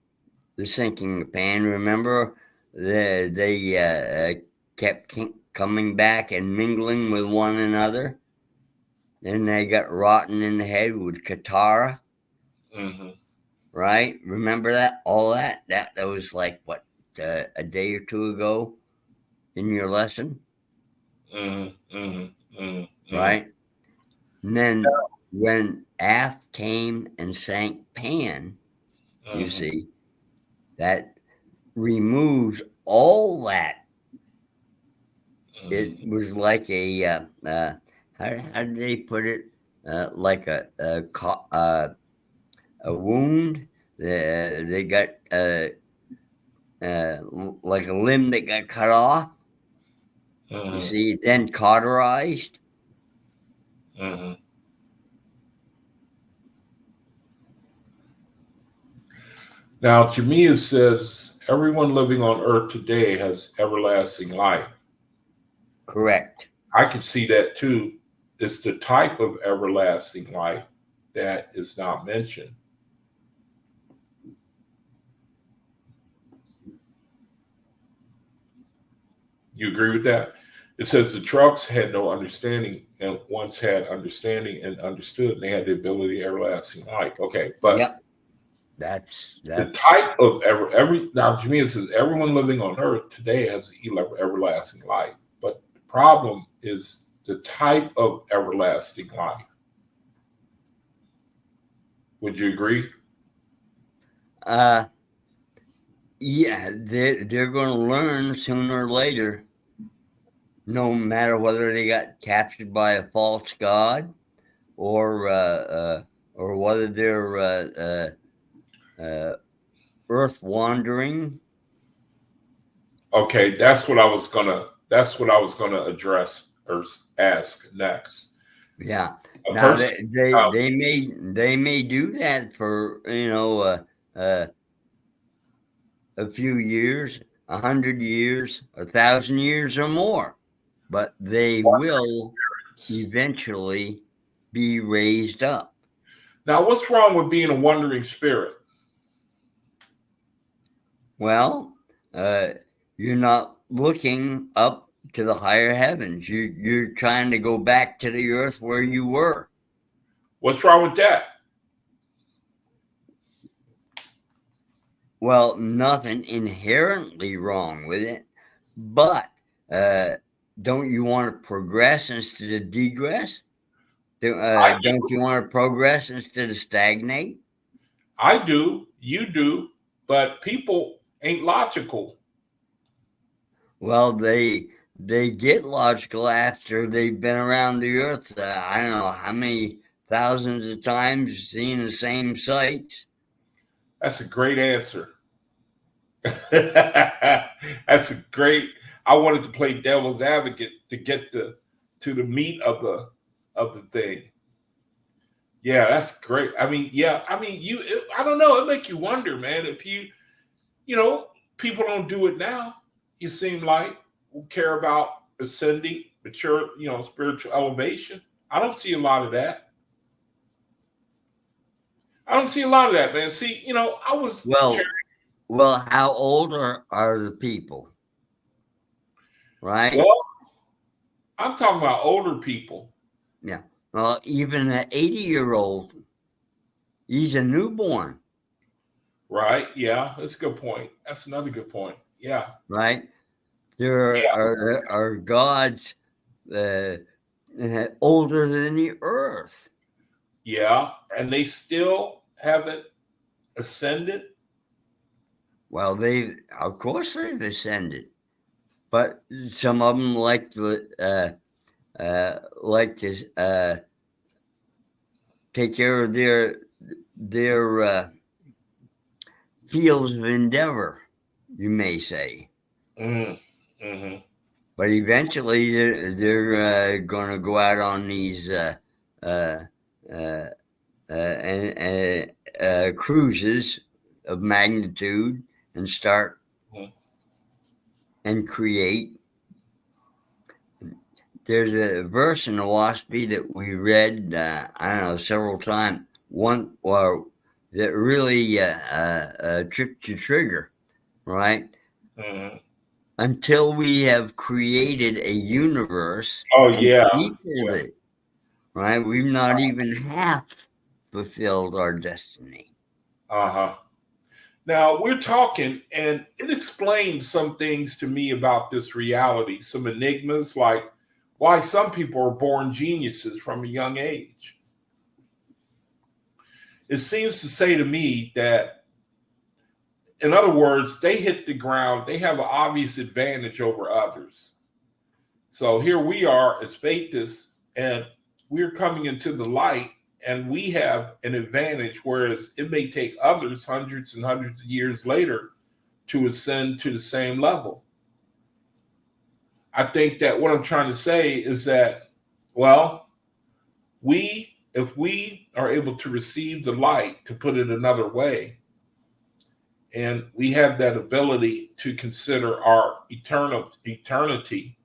the sinking of Pan, remember, they kept coming back and mingling with one another. Then they got rotten in the head with Katara, right? Remember that? All that? That was like, what, a day or two ago in your lesson? Right? And then when Af came and sank Pan, you see, that removes all that. It was like a, how did they put it? Like a wound. They got like a limb that got cut off. You see, then cauterized. Now, to me, it says everyone living on earth today has everlasting life. Correct. I could see that too. It's the type of everlasting life that is not mentioned. You agree with that? It says the trucks had no understanding and once had understanding and understood, and they had the ability of everlasting life. Okay, but yep. That's the type of now to me it says everyone living on earth today has everlasting life. But the problem is the type of everlasting life. Would you agree? Yeah, they're going to learn sooner or later, no matter whether they got captured by a false god or whether they're earth wandering. Okay, that's what I was gonna address or ask next. Yeah. Now they may do that for a few years, 100 years, 1,000 years or more, but they will eventually be raised up. Now, what's wrong with being a wandering spirit? Well, you're not looking up to the higher heavens. You're trying to go back to the earth where you were. What's wrong with that? Well, nothing inherently wrong with it, but don't you want to progress instead of degress? Don't you want to progress instead of stagnate? I do, you do, but people ain't logical. Well, they get logical after they've been around the earth. I don't know how many thousands of times, seeing the same sights. That's a great answer. That's a great. I wanted to play devil's advocate to get to the meat of the thing. Yeah, that's great. I mean, I don't know. It make you wonder, man. If people don't do it now. You seem like we care about ascending, mature, spiritual elevation. I don't see a lot of that. I don't see a lot of that, man. See, I was well. How old are the people? Right. Well, I'm talking about older people. Yeah. Well, even an 80-year-old, he's a newborn. Right. Yeah, that's a good point. That's another good point. Yeah. Right. There are gods older than the earth. Yeah, and they still haven't ascended. Well, of course, they've ascended, but some of them like to take care of their fields of endeavor, you may say. Mm-hmm. But eventually, they're going to go out on these cruises of magnitude and start and create. There's a verse in the OAHSPE that we read, I don't know, several times. One that really tripped your trigger, right? Mm-hmm. Until we have created a universe Oh, and yeah. equaled it, right? We've not even half fulfilled our destiny. Uh-huh. Now we're talking, and it explains some things to me about this reality, some enigmas, like why some people are born geniuses from a young age. It seems to say to me that, in other words, they hit the ground, they have an obvious advantage over others. So here we are as faithists, and we're coming into the light, and we have an advantage, whereas it may take others hundreds and hundreds of years later to ascend to the same level. I think that what I'm trying to say is that, well, if we are able to receive the light, to put it another way, and we have that ability to consider our eternity,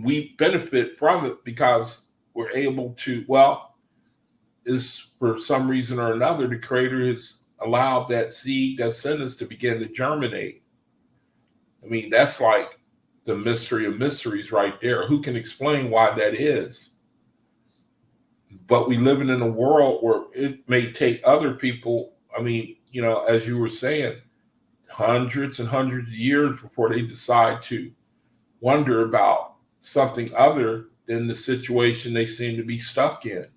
we benefit from it because we're able to, well, is for some reason or another, the Creator has allowed that seed that's in us to begin to germinate. I mean, that's like the mystery of mysteries right there. Who can explain why that is? But we live in a world where it may take other people, I mean, as you were saying, hundreds and hundreds of years before they decide to wonder about something other than the situation they seem to be stuck in.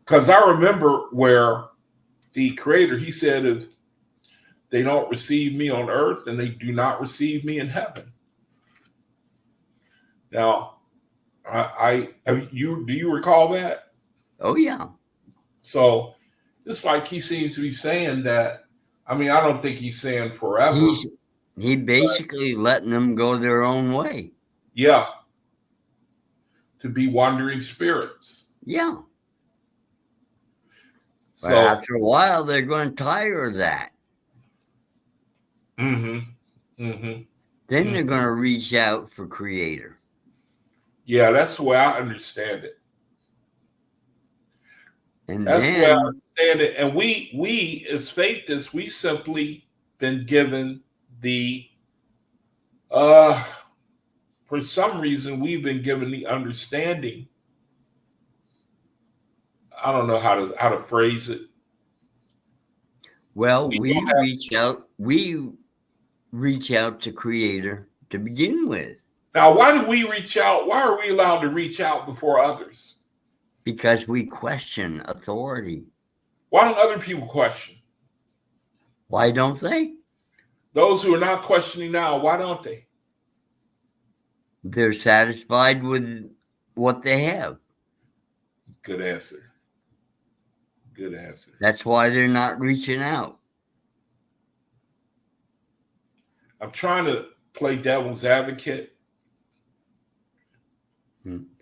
Because I remember where the Creator, he said, if they don't receive me on earth, then they do not receive me in heaven. Now, do you recall that? Oh, yeah. So it's like he seems to be saying that. I mean, I don't think he's saying forever. He basically letting them go their own way. Yeah. To be wandering spirits. Yeah. But So after a while, they're going to tire of that. Then they're going to reach out for Creator. Yeah, that's the way I understand it. And that's the way I understand it. And we as faithists, we simply been given the for some reason we've been given the understanding. I don't know how to phrase it. Well, we reach out to Creator to begin with. Now, why do we reach out? Why are we allowed to reach out before others? Because we question authority. Why don't other people question? Why don't they? Those who are not questioning now, why don't they? They're satisfied with what they have. Good answer. Good answer. That's why they're not reaching out. I'm trying to play devil's advocate.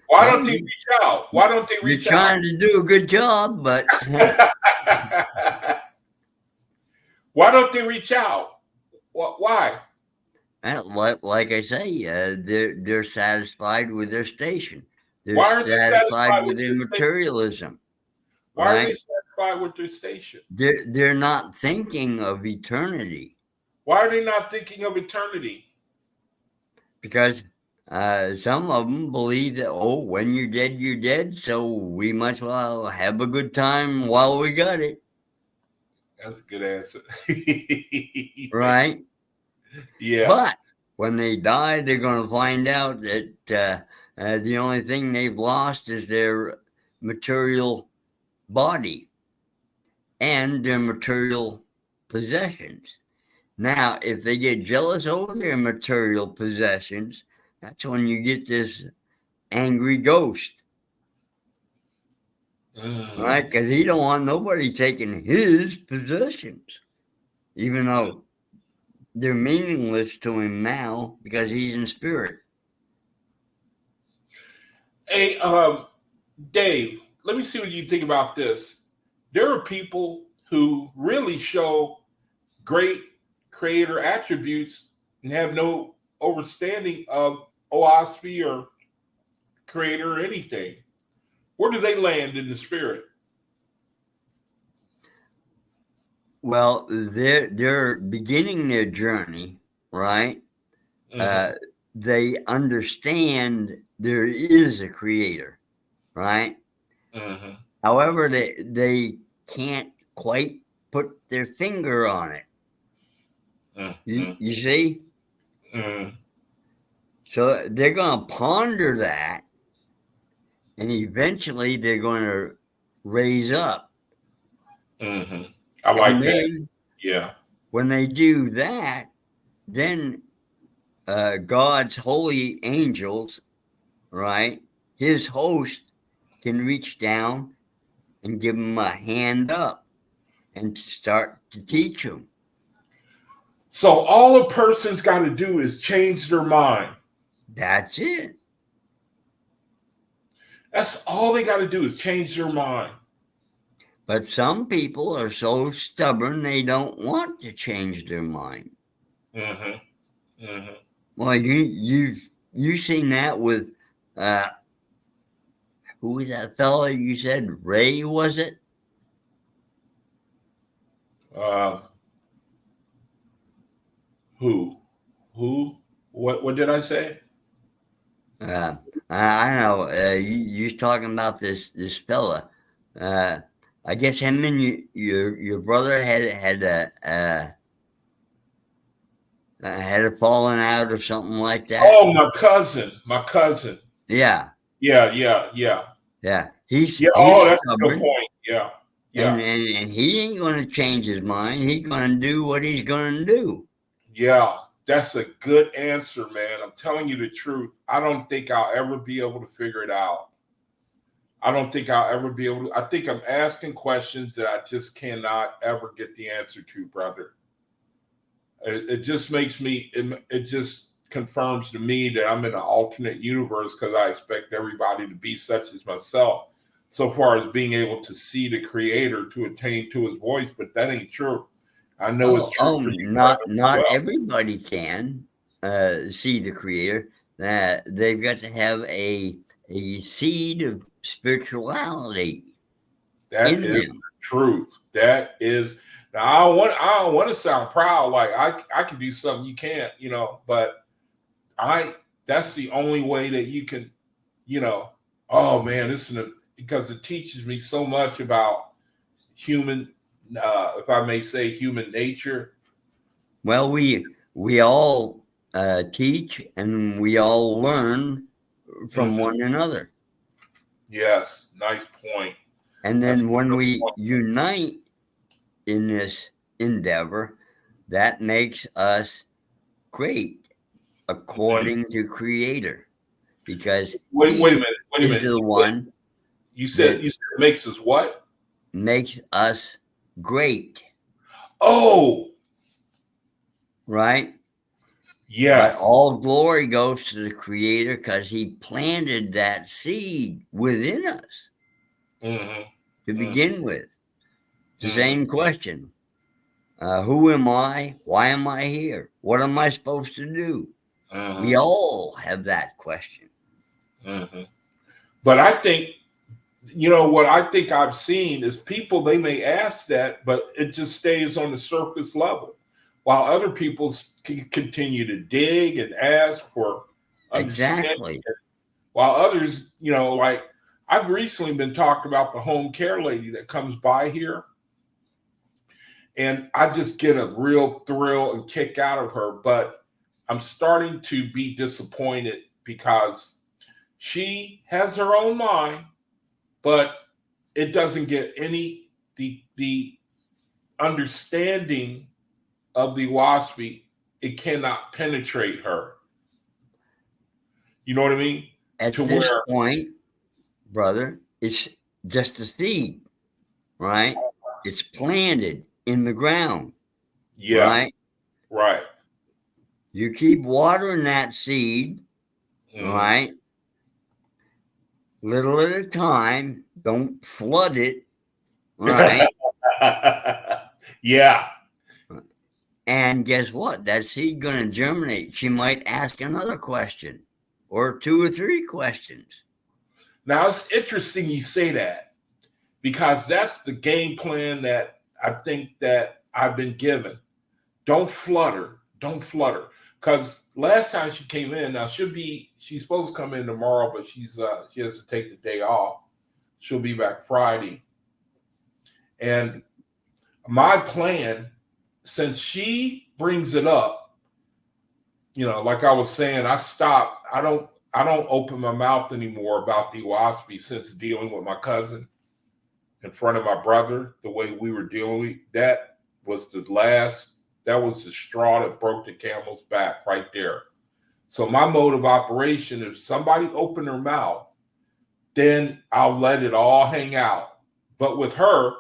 Why don't they reach out? Why don't they reach out? You're trying to do a good job, but why don't they reach out? Why? Like I say, they're satisfied with their station. They're Why are they satisfied with their materialism. Why are they satisfied with their station? They're not thinking of eternity. Why are they not thinking of eternity? Because some of them believe that, when you're dead, you're dead. So we might as well have a good time while we got it. That's a good answer. Right? Yeah. But when they die, they're going to find out that the only thing they've lost is their material body and their material possessions. Now, if they get jealous over their material possessions, that's when you get this angry ghost, right? Because he don't want nobody taking his possessions, even though they're meaningless to him now because he's in spirit. Hey, Dave, let me see what you think about this. There are people who really show great creator attributes and have no understanding of OAHSPE or creator or anything. Where do they land in the spirit? Well, they're beginning their journey, right? They understand there is a creator, right? However, they can't quite put their finger on it. You see? So they're going to ponder that, and eventually they're going to raise up. I like that. Yeah. When they do that, then God's holy angels, right? His host can reach down and give them a hand up and start to teach them. So all a person's got to do is change their mind. That's it. That's all they got to do is change their mind. But some people are so stubborn they don't want to change their mind. Well, you've seen that with who was that fellow you said? Ray, was it? Who? What did I say? I know. You're talking about this fella. I guess him and your brother had a falling out or something like that. Oh, my cousin. Yeah. Yeah. He's oh, that's stubborn. a good point. Yeah. And he ain't going to change his mind. He's going to do what he's going to do. Yeah, that's a good answer, man. I'm telling you the truth. I don't think I'll ever be able to figure it out. I don't think I'll ever be able to. I think I'm asking questions that I just cannot ever get the answer to, brother. It just makes me, it just confirms to me that I'm in an alternate universe because I expect everybody to be such as myself, so far as being able to see the creator to attain to his voice, but that ain't true. I know it's true. Not everybody can see the creator. That they've got to have a seed of spirituality. That is the truth. That is. Now I don't want to sound proud like I can do something you can't, but that's the only way that you can, oh man, because it teaches me so much about human, if I may say, human nature. Well, we all teach and we all learn from one another. Yes, nice point. And then when we unite in this endeavor, that makes us great according to Creator, because wait a minute. Is the one you said makes us what? Makes us great. Oh, right. Yes. But all glory goes to the Creator because He planted that seed within us to begin with. It's the same question. Who am I? Why am I here? What am I supposed to do? We all have that question. But I think, what I think I've seen is people, they may ask that, but it just stays on the surface level, while other people can continue to dig and ask for understanding. Exactly. While others, like I've recently been talking about the home care lady that comes by here. And I just get a real thrill and kick out of her, but I'm starting to be disappointed because she has her own mind, but it doesn't get the understanding of the OAHSPE, it cannot penetrate her. You know what I mean? At this point, brother, it's just a seed, right? It's planted in the ground. Yeah. Right. You keep watering that seed, right? Little at a time. Don't flood it, right? Yeah. And guess what? That seed going to germinate. She might ask another question or 2 or 3 questions. Now, it's interesting you say that, because that's the game plan that I think that I've been given. Don't flutter. Don't flutter. Because last time she came in, now she's supposed to come in tomorrow, but she has to take the day off. She'll be back Friday. And my plan, since she brings it up, like I was saying, I stopped. I don't open my mouth anymore about the OAHSPE since dealing with my cousin in front of my brother, the way we were dealing with. That was the straw that broke the camel's back right there. So my mode of operation, if somebody opened their mouth, then I'll let it all hang out. But with her,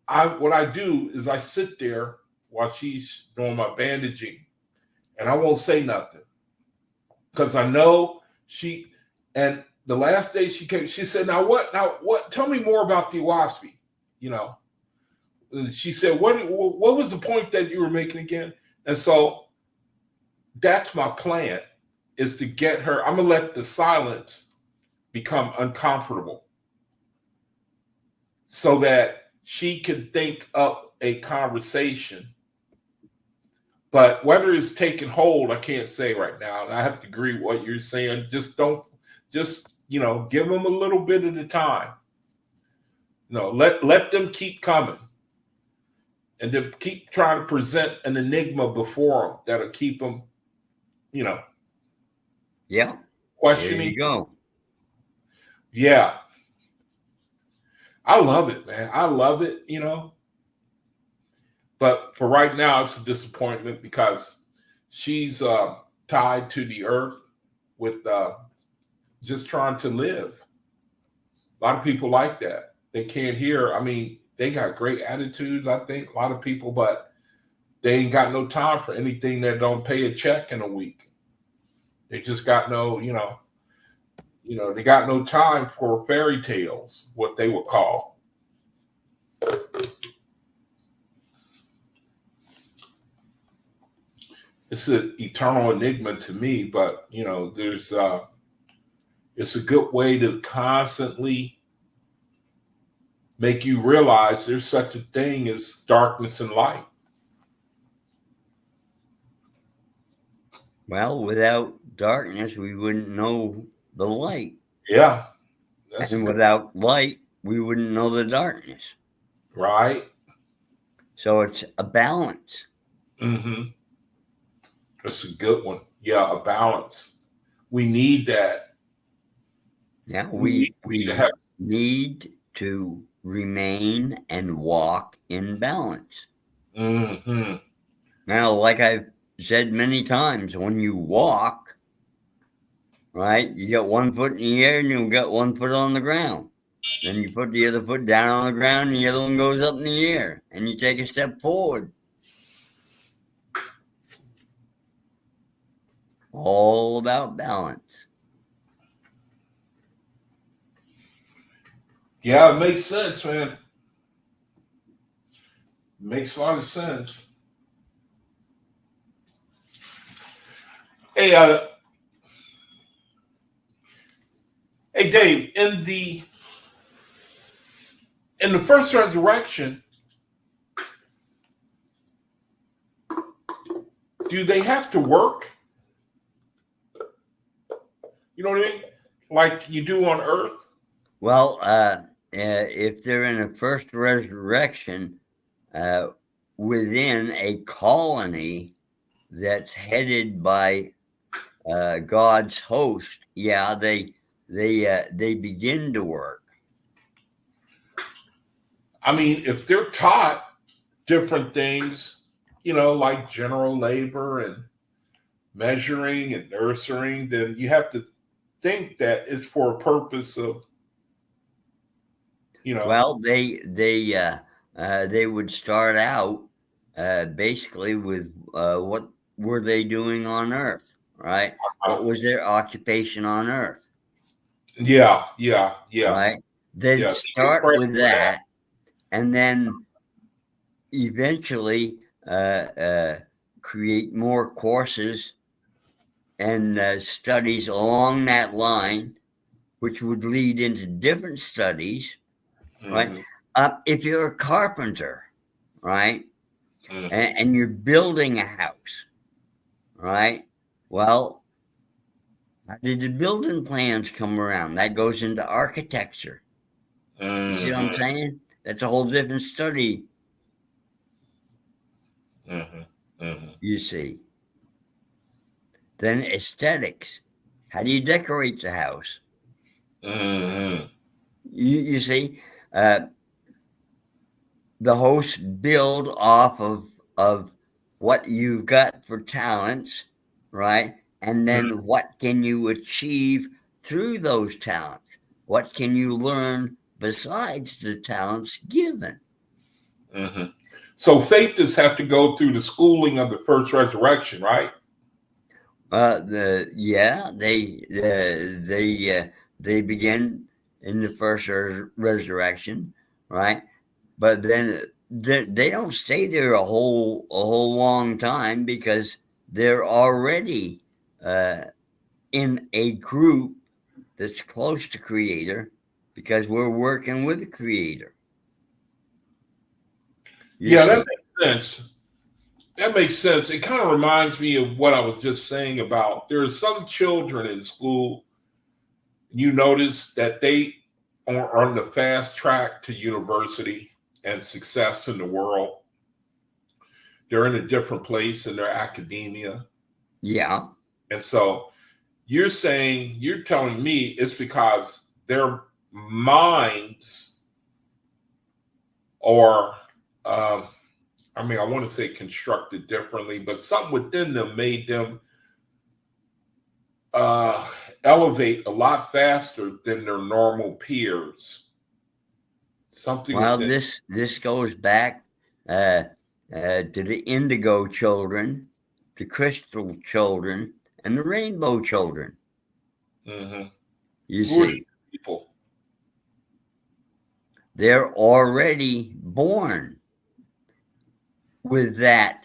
what I do is I sit there while she's doing my bandaging, and I won't say nothing, because I know and the last day she came, she said, now what, tell me more about the OAHSPE, She said, what was the point that you were making again? And so that's my plan, is to get her. I'm going to let the silence become uncomfortable so that she can think up a conversation. But whether it's taking hold, I can't say right now. And I have to agree with what you're saying. Just give them a little bit at a time. Let them keep coming. And then keep trying to present an enigma before them that'll keep them, Yeah. questioning. There you go. Yeah. I love it, man. I love it, But for right now, it's a disappointment because she's tied to the earth with just trying to live. A lot of people like that. They can't hear. I mean, they got great attitudes, I think, a lot of people, but they ain't got no time for anything that don't pay a check in a week. They just got they got no time for fairy tales, what they would call. It's an eternal enigma to me, but there's it's a good way to constantly make you realize there's such a thing as darkness and light. Well, without darkness, we wouldn't know the light. Yeah. And without light, we wouldn't know the darkness. Right. So it's a balance. Mm-hmm. That's a good one. Yeah, a balance. We need that. Yeah, we need to remain and walk in balance. Mm-hmm. Now, like I've said many times, when you walk, right, you got one foot in the air and you got one foot on the ground. Then you put the other foot down on the ground and the other one goes up in the air and you take a step forward. All about balance. Yeah, it makes sense, man. Makes a lot of sense. Hey, Dave, in the first resurrection, do they have to work? You know what I mean? Like you do on Earth? Well, if they're in a first resurrection within a colony that's headed by God's host, yeah, they begin to work. I mean, if they're taught different things, like general labor and measuring and nurturing, then you have to think that it's for a purpose of, Well, they would start out basically with what were they doing on Earth, right? What was their occupation on Earth, yeah, yeah, yeah, right? They'd yeah. They get start credit with for that. that, and then eventually create more courses and studies along that line, which would lead into different studies, right? Hmm. If you're a carpenter, right, Hmm. and you're building a house, right? Well, how did the building plans come around? That goes into architecture. You see what I'm Hmm. saying? That's a whole different study, Hmm. Hmm. you see. Then aesthetics. How do you decorate the house? Hmm. You see, uh, the hosts build off of what you've got for talents, right? And then what can you achieve through those talents? What can you learn besides the talents given? Hmm. So faithists have to go through the schooling of the first resurrection, right? They begin in the first resurrection, right? But then they don't stay there a whole long time because they're already in a group that's close to Creator because we're working with the Creator. You Yeah, that see, makes sense. That makes sense. It kind of reminds me of what I was just saying about there are some children in school, you notice that they are on the fast track to university and success in the world. They're in a different place in their academia. yeah. And so you're telling me it's because their minds are, um, I want to say constructed differently, but something within them made them uh, elevate a lot faster than their normal peers. Something Well, within. this goes back uh, to the indigo children, the crystal children, and the rainbow children. Hmm. You Who are these see, people? they're already born with that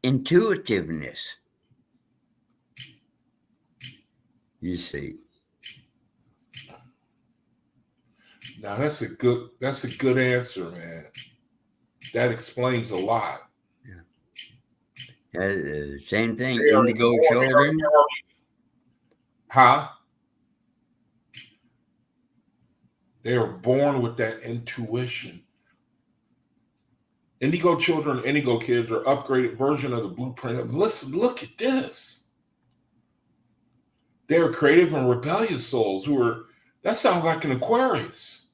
intuitiveness. You see, Now that's a good answer, man. That explains a lot. same thing. They are Indigo born, children. huh? They are born with that intuition. Indigo children, indigo kids are upgraded version of the blueprint of listen, look at this. They are creative and rebellious souls who are that sounds like an Aquarius.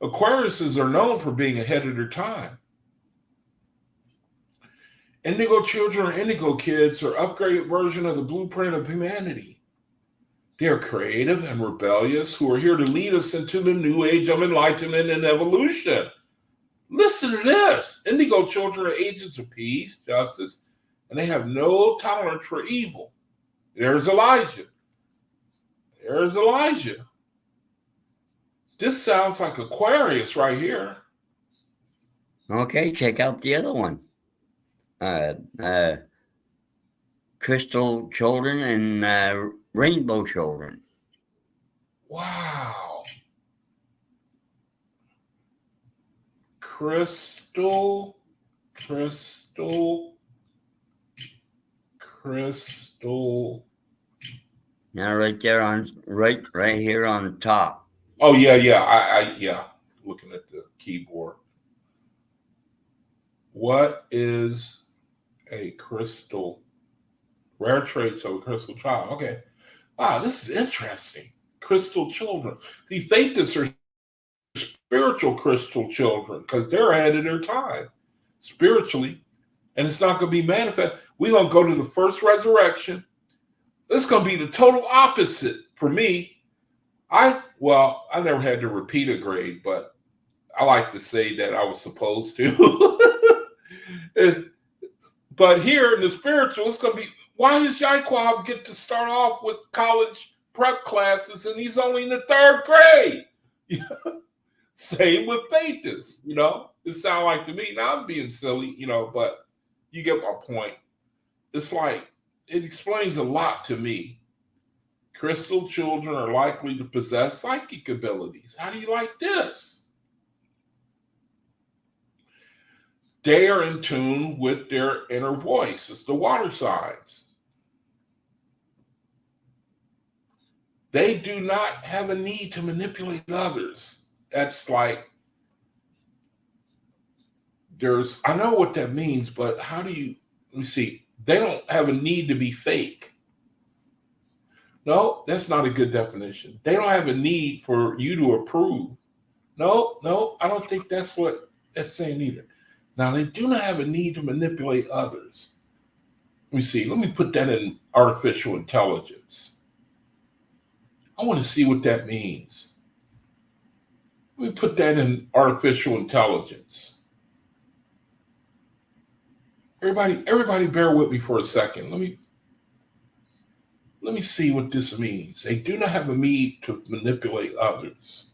Aquariuses are known for being ahead of their time. Indigo children or indigo kids are upgraded version of the blueprint of humanity. They are creative and rebellious who are here to lead us into the new age of enlightenment and evolution. Listen to this. Indigo children are agents of peace, justice, and they have no tolerance for evil. There's Elijah. There's Elijah. This sounds like Aquarius right here. Okay, check out the other one. Uh, uh, crystal children and rainbow children. Wow. Crystal, crystal, crystal. Now, right here on the top. Oh yeah, yeah. Yeah. Looking at the keyboard. What is a crystal? Rare traits of a crystal child. Okay. Wow, this is interesting. Crystal children. The faithists are spiritual crystal children because they're ahead of their time spiritually, and it's not going to be manifest. We're going to go to the first resurrection. It's going to be the total opposite for me. I never had to repeat a grade, but I like to say that I was supposed to. But here in the spiritual, it's going to be, why does Yaquab get to start off with college prep classes and he's only in the third grade? Same with Thetis, It sounds like to me, now I'm being silly, but you get my point. It's like, it explains a lot to me. Crystal children are likely to possess psychic abilities. How do you like this? They are in tune with their inner voice. It's the water signs. They do not have a need to manipulate others. That's like, I know what that means, but let me see. They don't have a need to be fake. No, that's not a good definition. They don't have a need for you to approve. No, I don't think that's what that's saying either. Now, they do not have a need to manipulate others. Let me see. Let me put that in artificial intelligence. I want to see what that means. Let me put that in artificial intelligence. Everybody bear with me for a second. Let me see what this means. They do not have a need to manipulate others.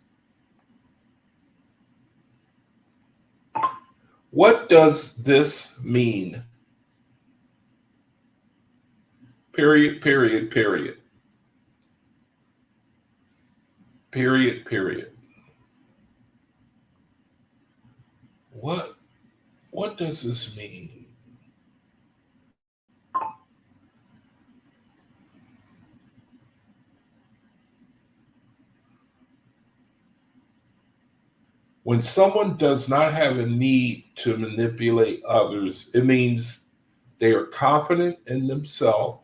What does this mean? Period. What does this mean? When someone does not have a need to manipulate others, it means they are confident in themselves.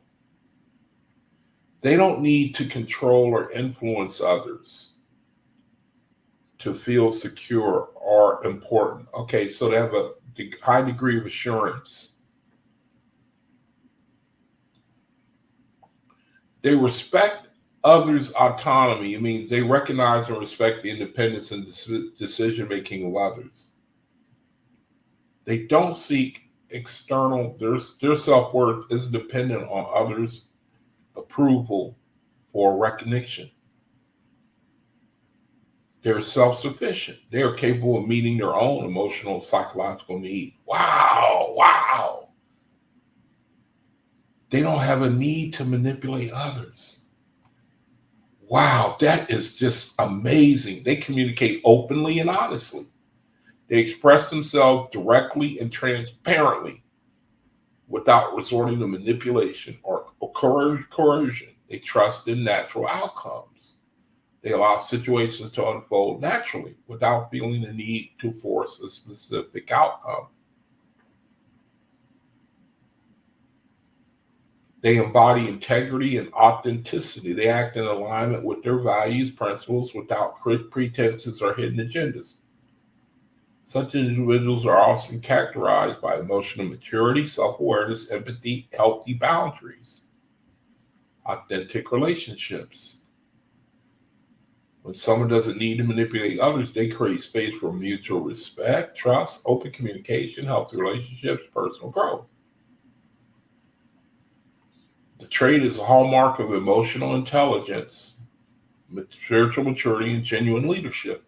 They don't need to control or influence others to feel secure or important. Okay, so they have a high degree of assurance. They respect others' autonomy. It means they recognize and respect the independence and decision-making of others. They don't seek external, their self-worth is dependent on others' approval or recognition. They're self-sufficient. They are capable of meeting their own emotional, psychological need. Wow. They don't have a need to manipulate others. Wow, that is just amazing. They communicate openly and honestly. They express themselves directly and transparently without resorting to manipulation or coercion. They trust in natural outcomes. They allow situations to unfold naturally without feeling the need to force a specific outcome. They embody integrity and authenticity. They act in alignment with their values, principles, without pretenses or hidden agendas. Such individuals are often characterized by emotional maturity, self-awareness, empathy, healthy boundaries, authentic relationships. When someone doesn't need to manipulate others, they create space for mutual respect, trust, open communication, healthy relationships, personal growth. The trait is a hallmark of emotional intelligence, spiritual maturity, and genuine leadership.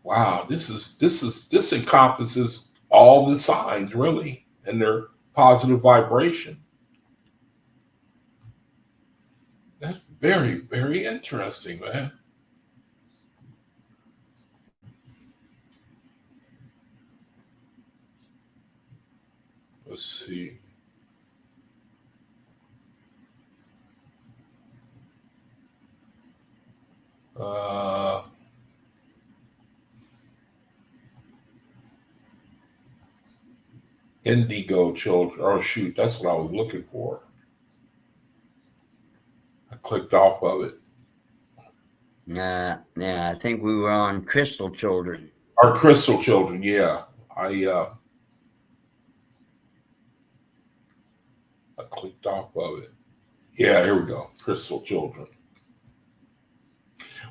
Wow, this encompasses all the signs, really, and their positive vibration. That's very, very interesting, man. Let's see. Indigo children. Oh, shoot, that's what I was looking for. I clicked off of it. Yeah, I think we were on Crystal Children. Our crystal children, yeah. I clicked off of it. Yeah, here we go. Crystal children.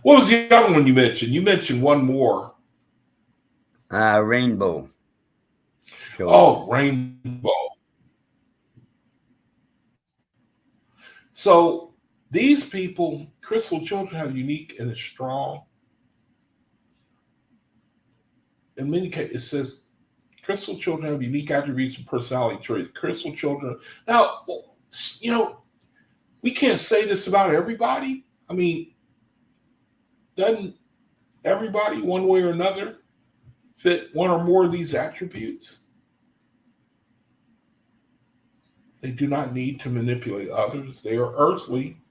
What was the other one you mentioned? You mentioned one more. Rainbow Children. Oh, rainbow. So these people, crystal children, have unique and strong. In many cases, it says crystal children have unique attributes and personality traits. Crystal children. Now, we can't say this about everybody. I mean, doesn't everybody, one way or another, fit one or more of these attributes? They do not need to manipulate others. They are earthly.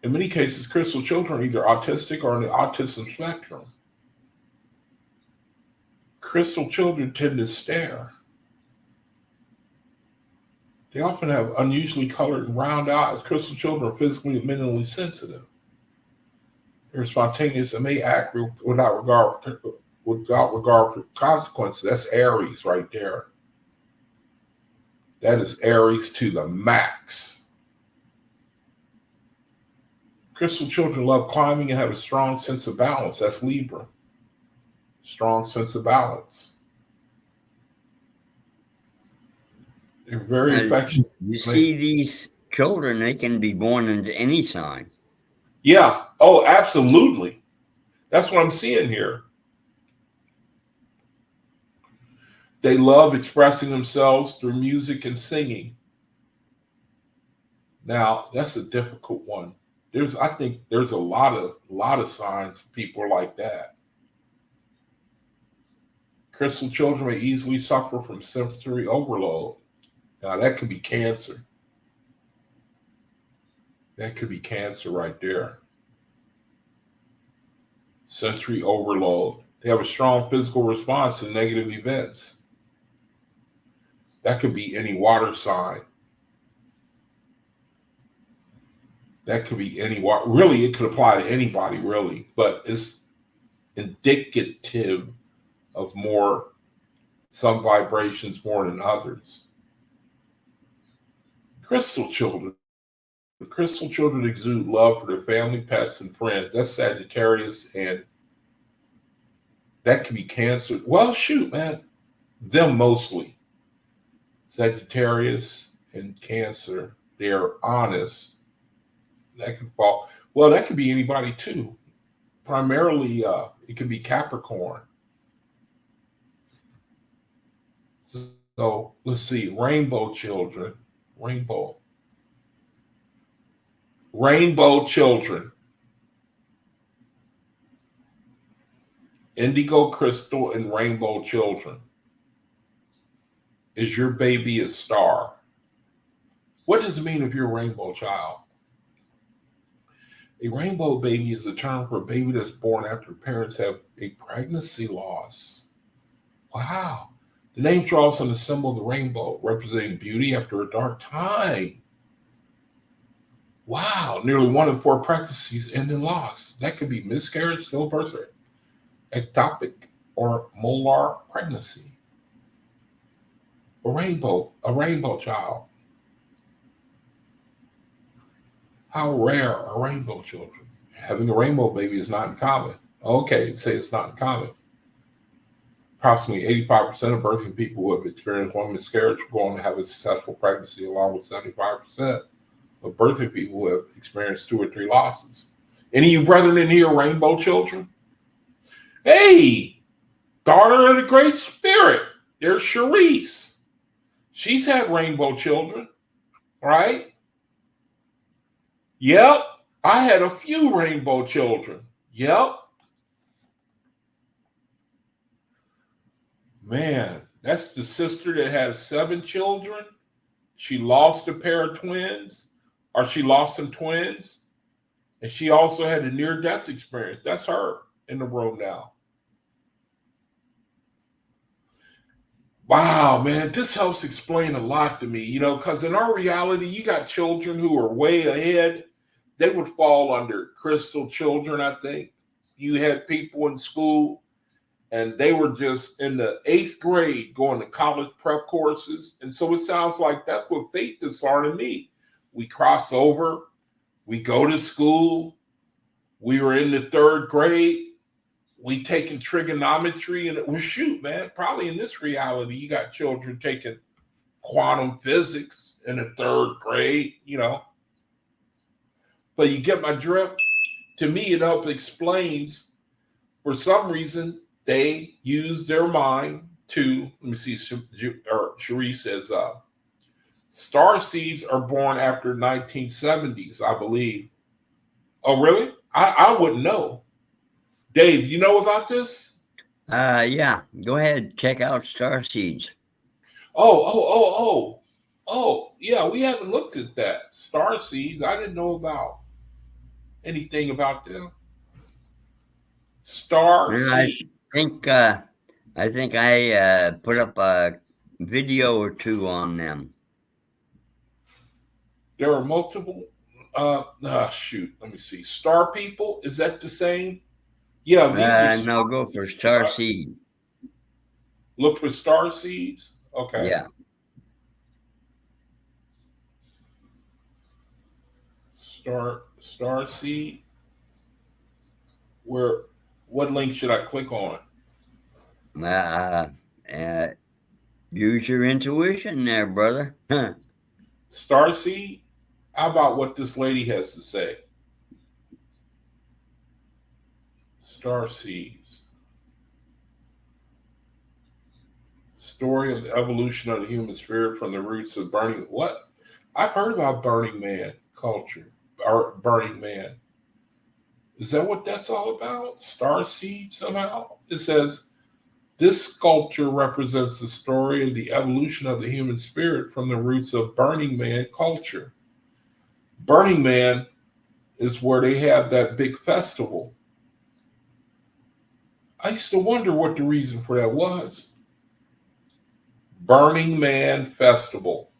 In many cases, crystal children are either autistic or on the autism spectrum. Crystal children tend to stare. They often have unusually colored and round eyes. Crystal children are physically and mentally sensitive. They're spontaneous and may act without regard for consequences. That's Aries right there. That is Aries to the max. Crystal children love climbing and have a strong sense of balance. That's Libra. Strong sense of balance. They're very affectionate. You see these children, they can be born into any sign. Yeah. Oh, absolutely. That's what I'm seeing here. They love expressing themselves through music and singing. Now, that's a difficult one. I think there's a lot of signs of people like that. Crystal children may easily suffer from sensory overload. Now, that could be cancer. That could be cancer right there. Sensory overload. They have a strong physical response to negative events. That could be any water sign. That could be any water. Really, it could apply to anybody, really. But it's indicative of some vibrations more than others. Crystal children. The crystal children exude love for their family, pets, and friends. That's Sagittarius, and that could be Cancer. Well, shoot, man. Them mostly. Sagittarius and Cancer. They're honest. That could fall. Well, that could be anybody too. Primarily, it could be Capricorn. So let's see. Rainbow children. Rainbow children. Indigo, crystal, and rainbow children. Is your baby a star? What does it mean if you're a rainbow child? A rainbow baby is a term for a baby that's born after parents have a pregnancy loss. Wow. The name draws on the symbol of the rainbow, representing beauty after a dark time. Wow. Nearly 1 in 4 pregnancies end in loss. That could be miscarriage, stillbirth, or ectopic or molar pregnancy. A rainbow child. How rare are rainbow children? Having a rainbow baby is not uncommon. Okay, say it's not uncommon. Approximately 85% of birthing people who have experienced one miscarriage are going to have a successful pregnancy, along with 75% of birthing people who have experienced 2 or 3 losses. Any of you brethren in here rainbow children? Hey, daughter of the Great Spirit. There's Sharice. She's had rainbow children, right? Yep. I had a few rainbow children. Yep. Man, that's the sister that has 7 children. She lost a pair of twins, or she lost some twins, and she also had a near-death experience. That's her in the room now. Wow, man, this helps explain a lot to me, because in our reality, you got children who are way ahead. they would fall under crystal children, I think. You had people in school and they were just in the 8th grade going to college prep courses. And so it sounds like that's what faith is starting to me. We cross over, we go to school, we were in the 3rd grade, we taking trigonometry, and it was shoot, man, probably in this reality, you got children taking quantum physics in the 3rd grade, you know. But you get my drift? To me, it helps explains, for some reason, they use their mind to, let me see, Cherie says, star seeds are born after 1970s, I believe. Oh, really? I wouldn't know. Dave, you know about this? Yeah, go ahead, check out star seeds. Oh, yeah, we haven't looked at that. Star seeds, I didn't know about anything about them. Star seeds. I think I put up a video or 2 on them. There are multiple. Shoot. Let me see. Star people. Is that the same? Yeah, these are. No, go for star seed. Look for star seeds. Okay. Yeah. Star seed. What link should I click on? Use your intuition there, brother. Star seed. How about what this lady has to say? Star seeds. Story of the evolution of the human spirit from the roots of Burning. What? I've heard about Burning Man culture. Or Burning Man. Is that what that's all about? Star seed somehow? It says, this sculpture represents the story of the evolution of the human spirit from the roots of Burning Man culture. Burning Man is where they have that big festival. I used to wonder what the reason for that was. Burning Man Festival.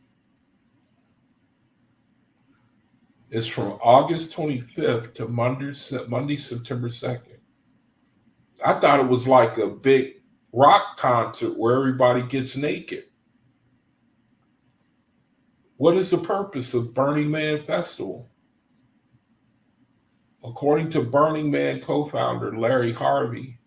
It's from August 25th to Monday, September 2nd. I thought it was like a big rock concert where everybody gets naked. What is the purpose of Burning Man Festival? According to Burning Man co-founder Larry Harvey,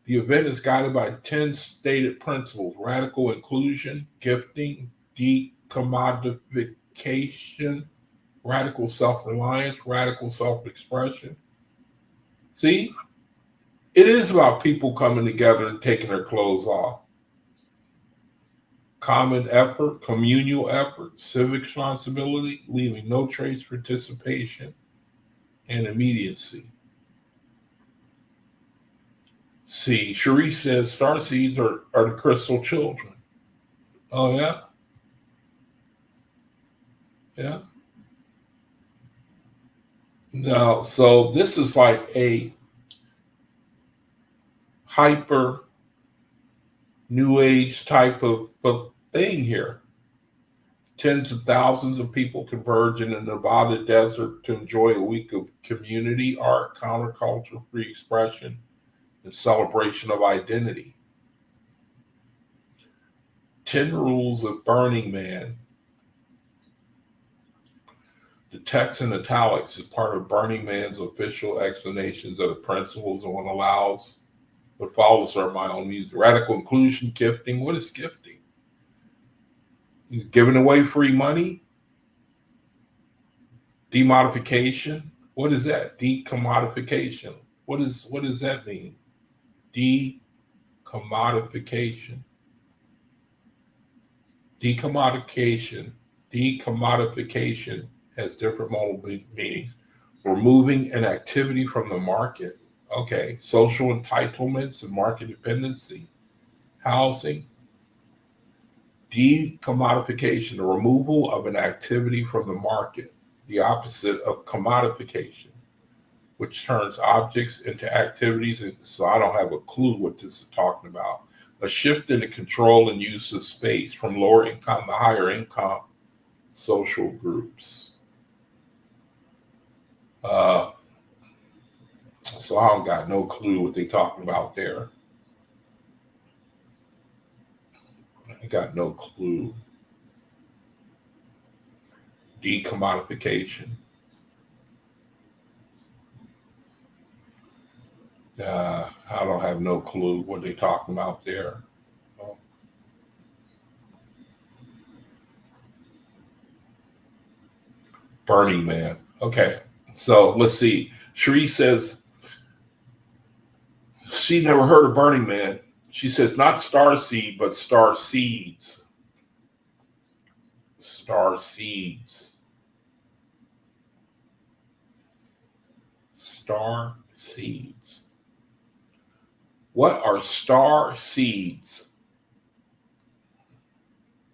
the event is guided by 10 stated principles: radical inclusion, gifting, decommodification, radical self-reliance, radical self-expression. See, it is about people coming together and taking their clothes off. Common effort, communal effort, civic responsibility, leaving no trace participation, and immediacy. See, Cherie says star seeds are the crystal children. Oh, yeah? Yeah. Now, so this is like a hyper new age type of thing here. Tens of thousands of people converge in the Nevada desert to enjoy a week of community, art, counterculture, free expression, and celebration of identity. 10 rules of Burning Man. The text in italics is part of Burning Man's official explanations of the principles, and what follows are my own music. Radical inclusion, gifting. What is gifting? He's giving away free money. Demodification. What is that? Decommodification. What does that mean? Decommodification. Decommodification has different multiple meanings. Removing an activity from the market. Okay. Social entitlements and market dependency. Housing. Decommodification, the removal of an activity from the market. The opposite of commodification, which turns objects into activities. And so I don't have a clue what this is talking about. A shift in the control and use of space from lower income to higher income social groups. Uh, so I don't got no clue what they talking about there. I got no clue. Decommodification. I don't have no clue what they talking about there. Burning Man. Okay, so let's see. Cherie says she never heard of Burning Man. She says not star seed, but star seeds. Star seeds. Star seeds. What are star seeds?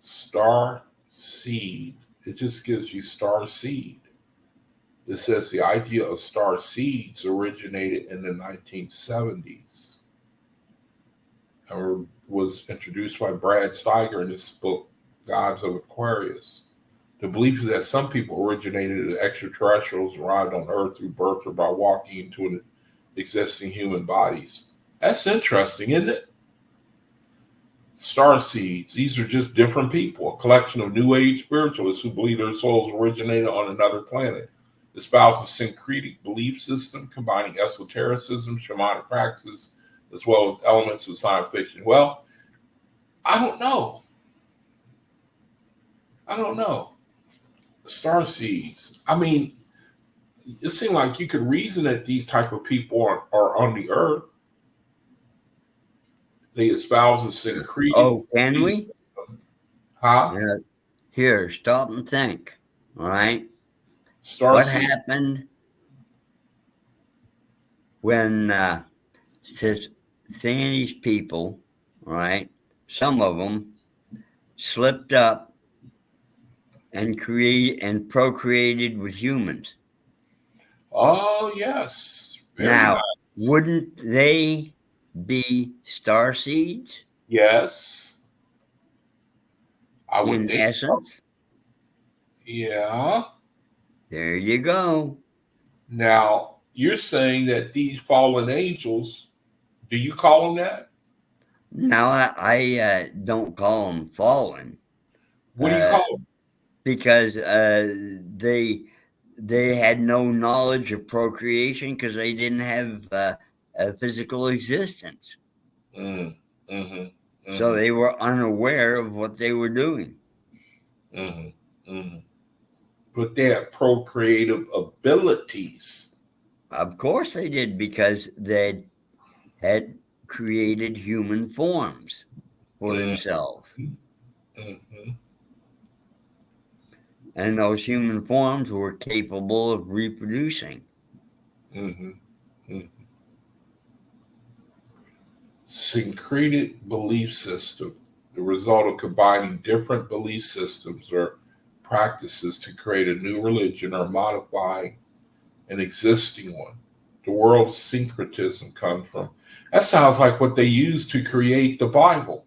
Star seed. It just gives you star seed. It says the idea of star seeds originated in the 1970s and was introduced by Brad Steiger in his book, Gods of Aquarius. The belief is that some people originated as extraterrestrials, arrived on Earth through birth or by walking into an existing human bodies. That's interesting, isn't it? Star seeds. These are just different people, a collection of New Age spiritualists who believe their souls originated on another planet. Espouse a syncretic belief system combining esotericism, shamanic practices, as well as elements of science fiction. Well, I don't know. Star seeds. I mean, it seems like you could reason that these type of people are on the earth. They espouse a syncretic. Oh, can we? System. Huh? Yeah. Here, stop and think. All right. Star What seeds. happened when these people, all right, some of them slipped up and procreated with humans? Oh yes. Very Now, nice. wouldn't they be star seeds Yes. I would in think so. essence? Yeah. There you go. Now, you're saying that these fallen angels, do you call them that? Now, I don't call them fallen What do you call them? because they had no knowledge of procreation because they didn't have a physical existence. Mm, mm-hmm, So mm-hmm, they were unaware of what they were doing. mm-hmm, mm-hmm. But they have procreative abilities. Of course they did, because they had created human forms for themselves. Mm-hmm, And those human forms were capable of reproducing. mm-hmm, mm-hmm. Syncretic belief system, the result of combining different belief systems or practices to create a new religion or modifying an existing one. The word syncretism comes from. That sounds like what they used to create the Bible.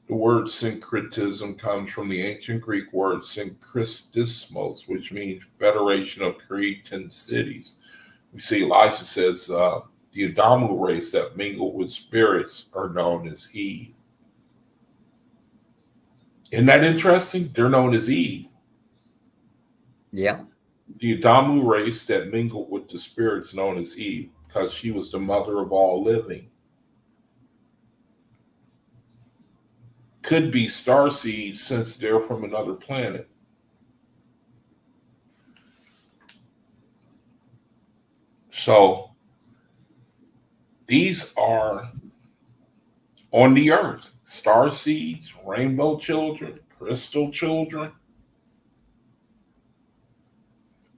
The word syncretism comes from the ancient Greek word synkristismos, which means federation of Cretan cities. We see Elijah says the Adamu race that mingled with spirits are known as Eve. Isn't that interesting? They're known as Eve. Yeah. The Adamu race that mingled with the spirits known as Eve, because she was the mother of all living. Could be star seeds since they're from another planet. So these are on the earth. Star seeds, rainbow children, crystal children.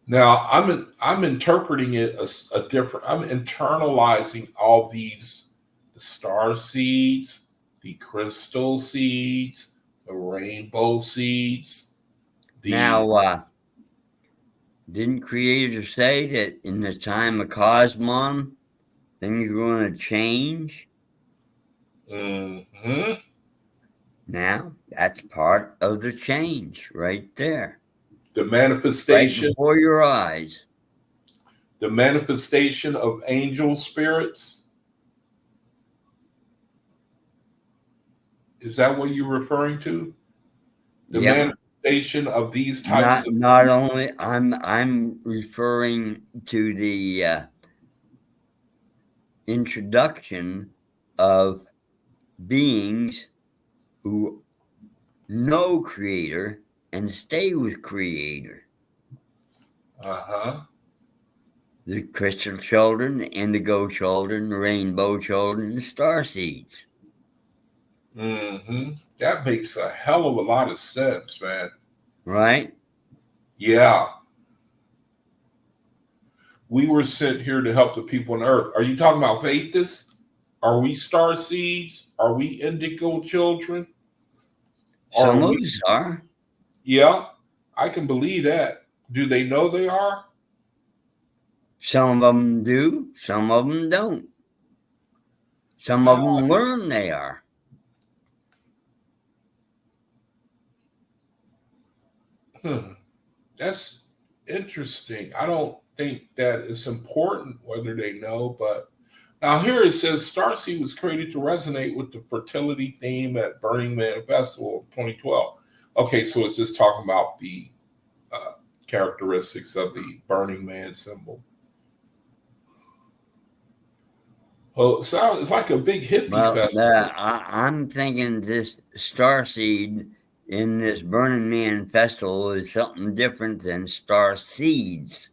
Now I'm interpreting it a different. I'm internalizing all these: the star seeds, the crystal seeds, the rainbow seeds. Now, didn't Creator say that in the time of Cosmon, things are going to change? Mm-hmm. Now, that's part of the change right there. The right manifestation, before your eyes. the manifestation of angel spirits. Is that what you're referring to? The Yep. manifestation of these types of Not only I'm referring to the introduction of beings who know Creator and stay with Creator. The crystal children, the indigo children, the rainbow children, the star seeds. That makes a hell of a lot of sense, man. Right? Yeah. We were sent here to help the people on earth. Are you talking about faithists? Are we star seeds? Are we indigo children? Some of us are. Yeah, I can believe that. Do they know they are? Some of them do. Some of them don't. Some of them learn they are. That's interesting. I don't think that it's important whether they know, but now here it says Starseed was created to resonate with the fertility theme at Burning Man Festival 2012. Okay, so it's just talking about the characteristics of the Burning Man symbol. Well, it's like a big hippie festival. I'm thinking this starseed in this Burning Man festival is something different than star seeds.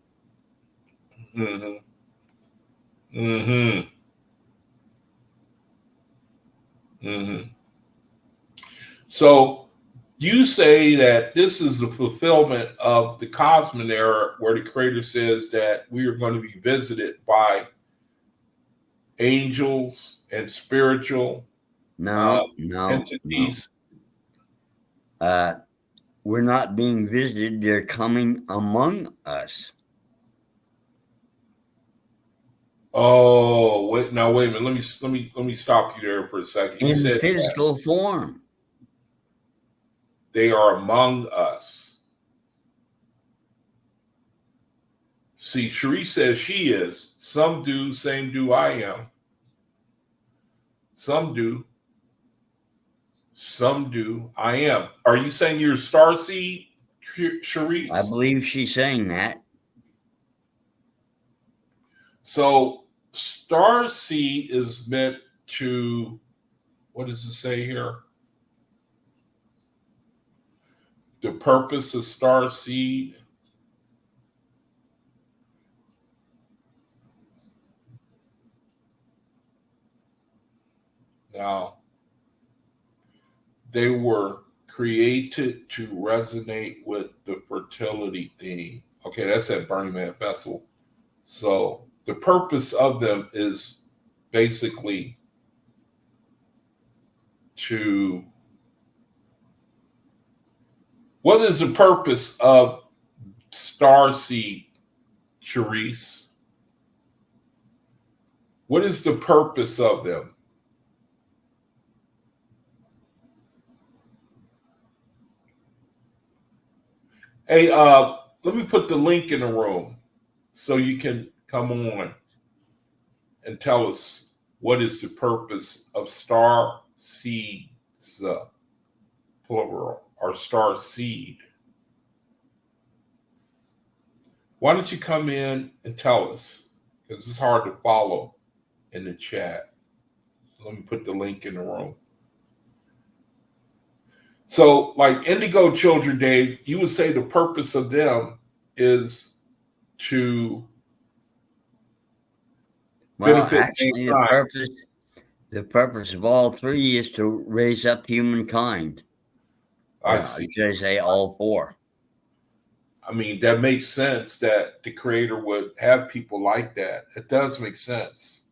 So you say that this is the fulfillment of the Cosmic Era, where the Creator says that we are going to be visited by angels and spiritual entities. No. We're not being visited; they're coming among us. Oh, wait! Now wait a minute. Let me stop you there for a second. You In said physical form. They are among us. See, Cherie says she is. Some do, same do I am. Some do. Some do. I am. Are you saying you're a star seed, Cherie? I believe she's saying that. So, star seed is meant to, what does it say here? The purpose of star seed. Now, they were created to resonate with the fertility theme. Okay, that's at Burning Man Festival. So the purpose of them is basically to, what is the purpose of starseed, Charisse? What is the purpose of them? Hey, let me put the link in the room so you can come on and tell us what is the purpose of star seeds, plural, or star seed. Why don't you come in and tell us? Because it's hard to follow in the chat. Let me put the link in the room. So, like Indigo Children, Dave, you would say the purpose of them is to benefit actually, the purpose of all three is to raise up humankind. I see. Should I say all four? I mean, that makes sense that the Creator would have people like that. It does make sense.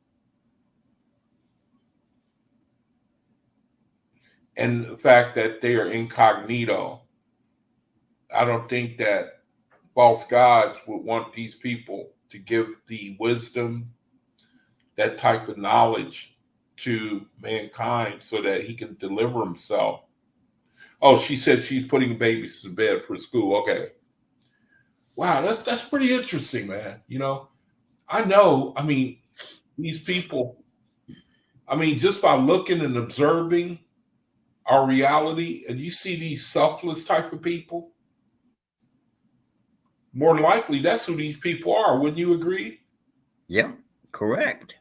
And the fact that they are incognito, I don't think that false gods would want these people to give the wisdom, that type of knowledge to mankind so that he can deliver himself. Oh, she said she's putting babies to bed for school. Okay. Wow, that's pretty interesting, man. I know, I mean, these people, I mean, just by looking and observing our reality, and you see these selfless type of people, more than likely that's who these people are. Wouldn't you agree? Yeah, correct.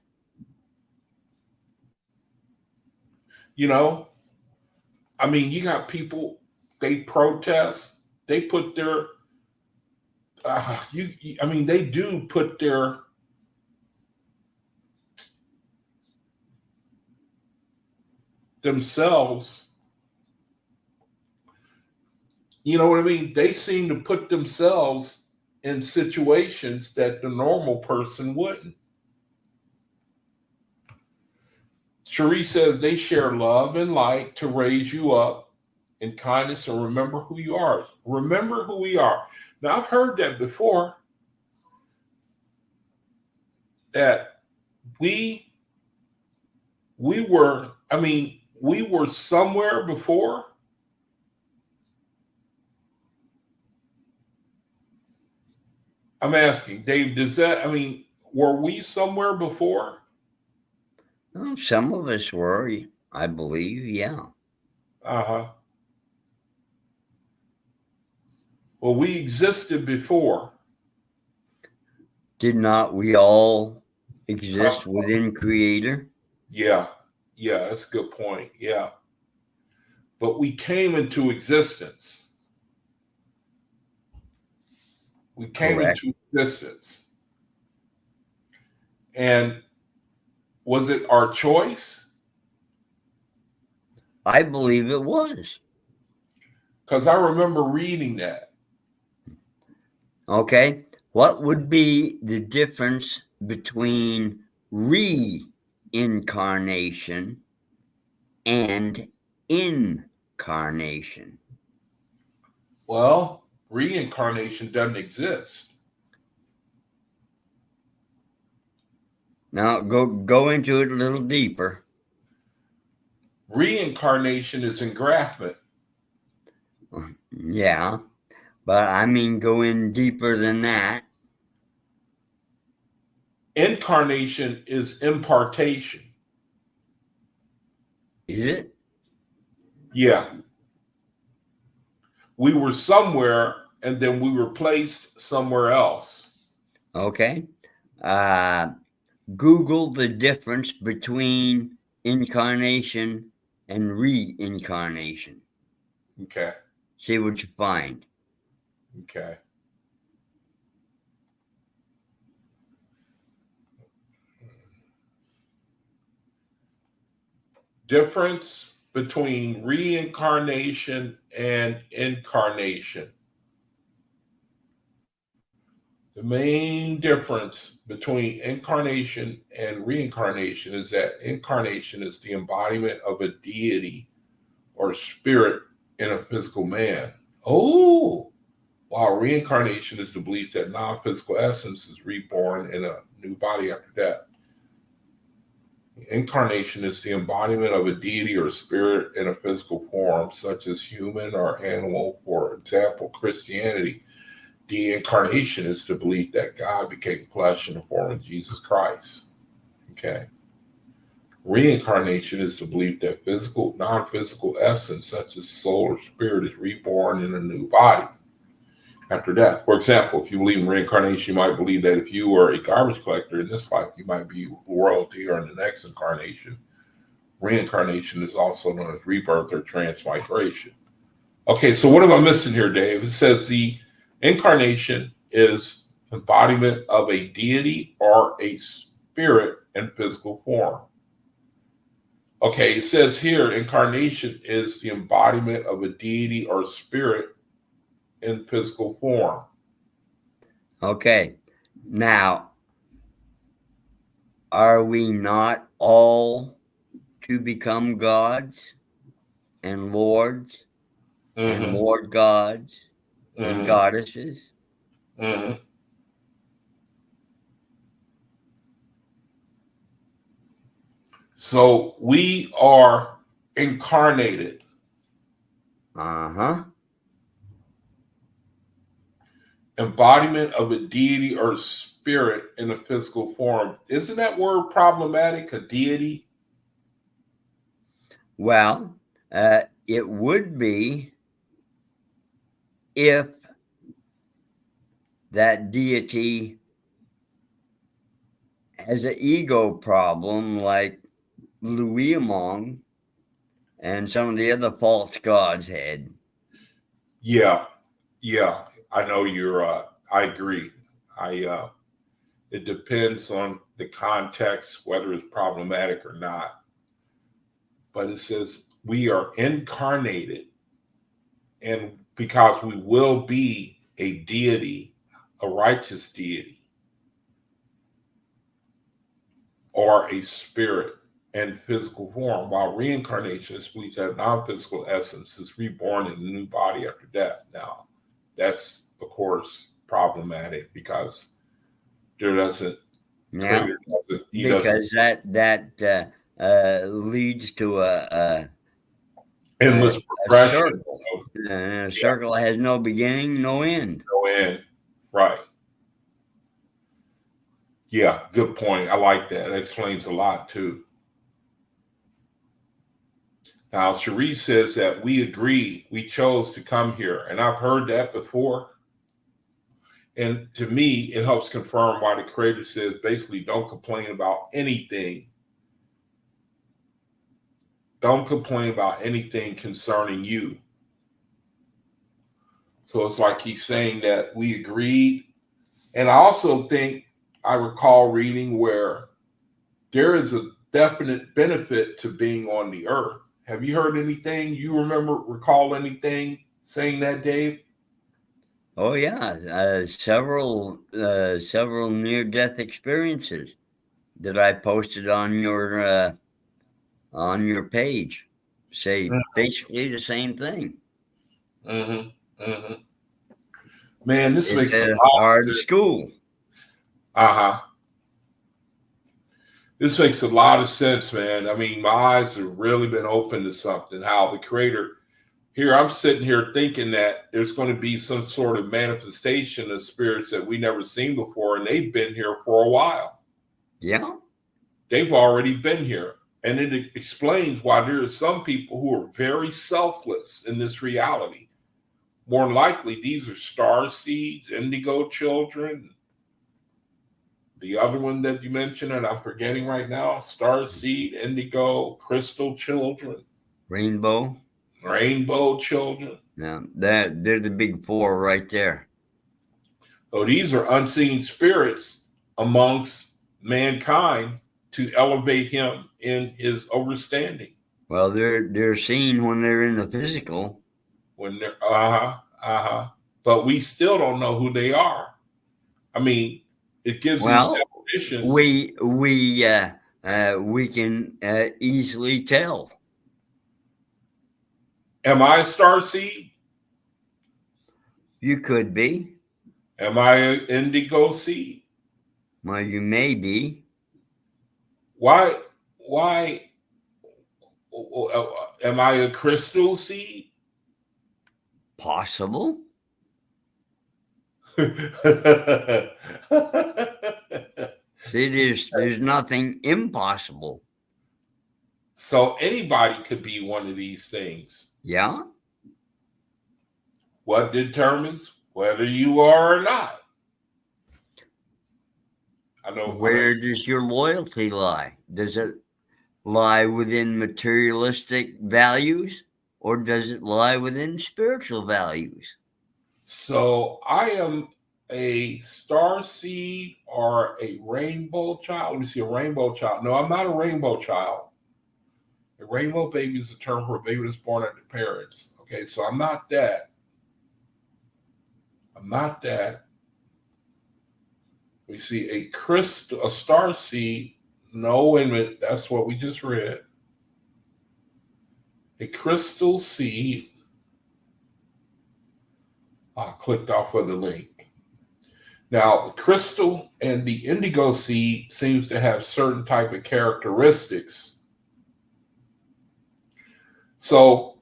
I mean, you got people, they protest, they put their, I mean, they do put their themselves, you know what I mean? They seem to put themselves in situations that the normal person wouldn't. Cherie says they share love and light to raise you up in kindness and remember who you are. Remember who we are. Now, I've heard that before, that we were, I mean, we were somewhere before. I'm asking, Dave, does that, I mean, were we somewhere before? Well, some of us were, I believe, yeah. Uh-huh. Well, we existed before. Did not we all exist within Creator? Yeah, that's a good point. Yeah. But we came into existence. We came Correct. into existence. And was it our choice? I believe it was. Because I remember reading that. Okay. What would be the difference between reincarnation and incarnation? Well, reincarnation doesn't exist. Now go into it a little deeper. Reincarnation is engraftment. Yeah, but I mean go in deeper than that. Incarnation is impartation. Is it? Yeah. We were somewhere and then we were placed somewhere else. Okay. Google the difference between incarnation and reincarnation. Okay. See what you find. Okay. Difference between reincarnation and incarnation. The main difference between incarnation and reincarnation is that incarnation is the embodiment of a deity or spirit in a physical man. Oh, while reincarnation is the belief that non-physical essence is reborn in a new body after death. Incarnation is the embodiment of a deity or spirit in a physical form, such as human or animal. For example, Christianity. The incarnation is the belief that God became flesh in the form of Jesus Christ. Okay. Reincarnation is the belief that physical, non-physical essence, such as soul or spirit, is reborn in a new body after death. For example, if you believe in reincarnation, you might believe that if you were a garbage collector in this life, you might be royalty or in the next incarnation. Reincarnation is also known as rebirth or transmigration. Okay, so what am I missing here, Dave? It says the incarnation is embodiment of a deity or a spirit in physical form. Okay, it says here incarnation is the embodiment of a deity or spirit in physical form. Okay. Now, are we not all to become gods and lords and Lord gods and goddesses? Mm-hmm. So we are incarnated. Uh-huh. embodiment of a deity or spirit in a physical form. Isn't that word problematic, a deity? Well, it would be if that deity has an ego problem like Louis Among and some of the other false gods had. Yeah, I know you're. I agree. It depends on the context whether it's problematic or not. But it says we are incarnated, and because we will be a deity, a righteous deity, or a spirit in physical form, while reincarnation is believed that non-physical essence is reborn in a new body after death. Now, that's of course problematic because there doesn't Yeah, because that leads to a endless progression. circle. A circle has no beginning, no end. No end. Right. Yeah, good point. I like that. That explains a lot too. Now, Cherie says that we agree, we chose to come here. And I've heard that before. And to me, it helps confirm why the creator says basically don't complain about anything. Don't complain about anything concerning you. So it's like he's saying that we agreed. And I also think I recall reading where there is a definite benefit to being on the earth. Have you heard anything? You recall anything saying that, Dave? Oh yeah, several near-death experiences that I posted on your page say basically the same thing. Mm-hmm. Mm-hmm. Man, this It's makes a hard school. Uh-huh. This makes a lot of sense, man. I mean, my eyes have really been open to something, how the creator here, I'm sitting here thinking that there's going to be some sort of manifestation of spirits that we never seen before, and they've been here for a while. Yeah. They've already been here. And it explains why there are some people who are very selfless in this reality. More than likely, these are star seeds, indigo children. The other one that you mentioned, and I'm forgetting right now, star seed, indigo, crystal children. Rainbow children. Yeah, they're the big four right there. So these are unseen spirits amongst mankind to elevate him in his understanding. Well, they're seen when they're in the physical. When they're but we still don't know who they are. I mean, it gives these definitions. We can easily tell. Am I a star seed? You could be. Am I an indigo seed? Well, you may be. Why am I a crystal seed? Possible. See, there's nothing impossible. So anybody could be one of these things. Yeah. What determines whether you are or not? I know. Where does your loyalty lie? Does it lie within materialistic values, or does it lie within spiritual values? So I am a star seed or a rainbow child. Let me see, a rainbow child. No, I'm not a rainbow child. A rainbow baby is a term for a baby that's born after parents. Okay, so I'm not that. We see a star seed. No, wait a minute. That's what we just read. A crystal seed. I clicked off of the link. Now, the crystal and the indigo seed seems to have certain type of characteristics. So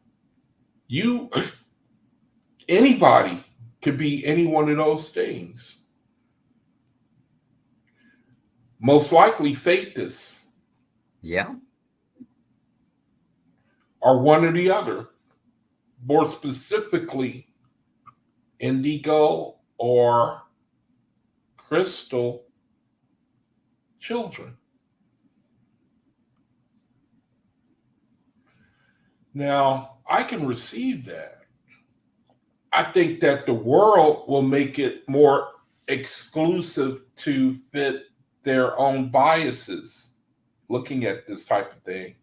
anybody Could be any one of those things. Most likely faithists. Yeah. Or one or the other. More specifically, indigo or crystal children. Now, I can receive that. I think that the world will make it more exclusive to fit their own biases looking at this type of thing.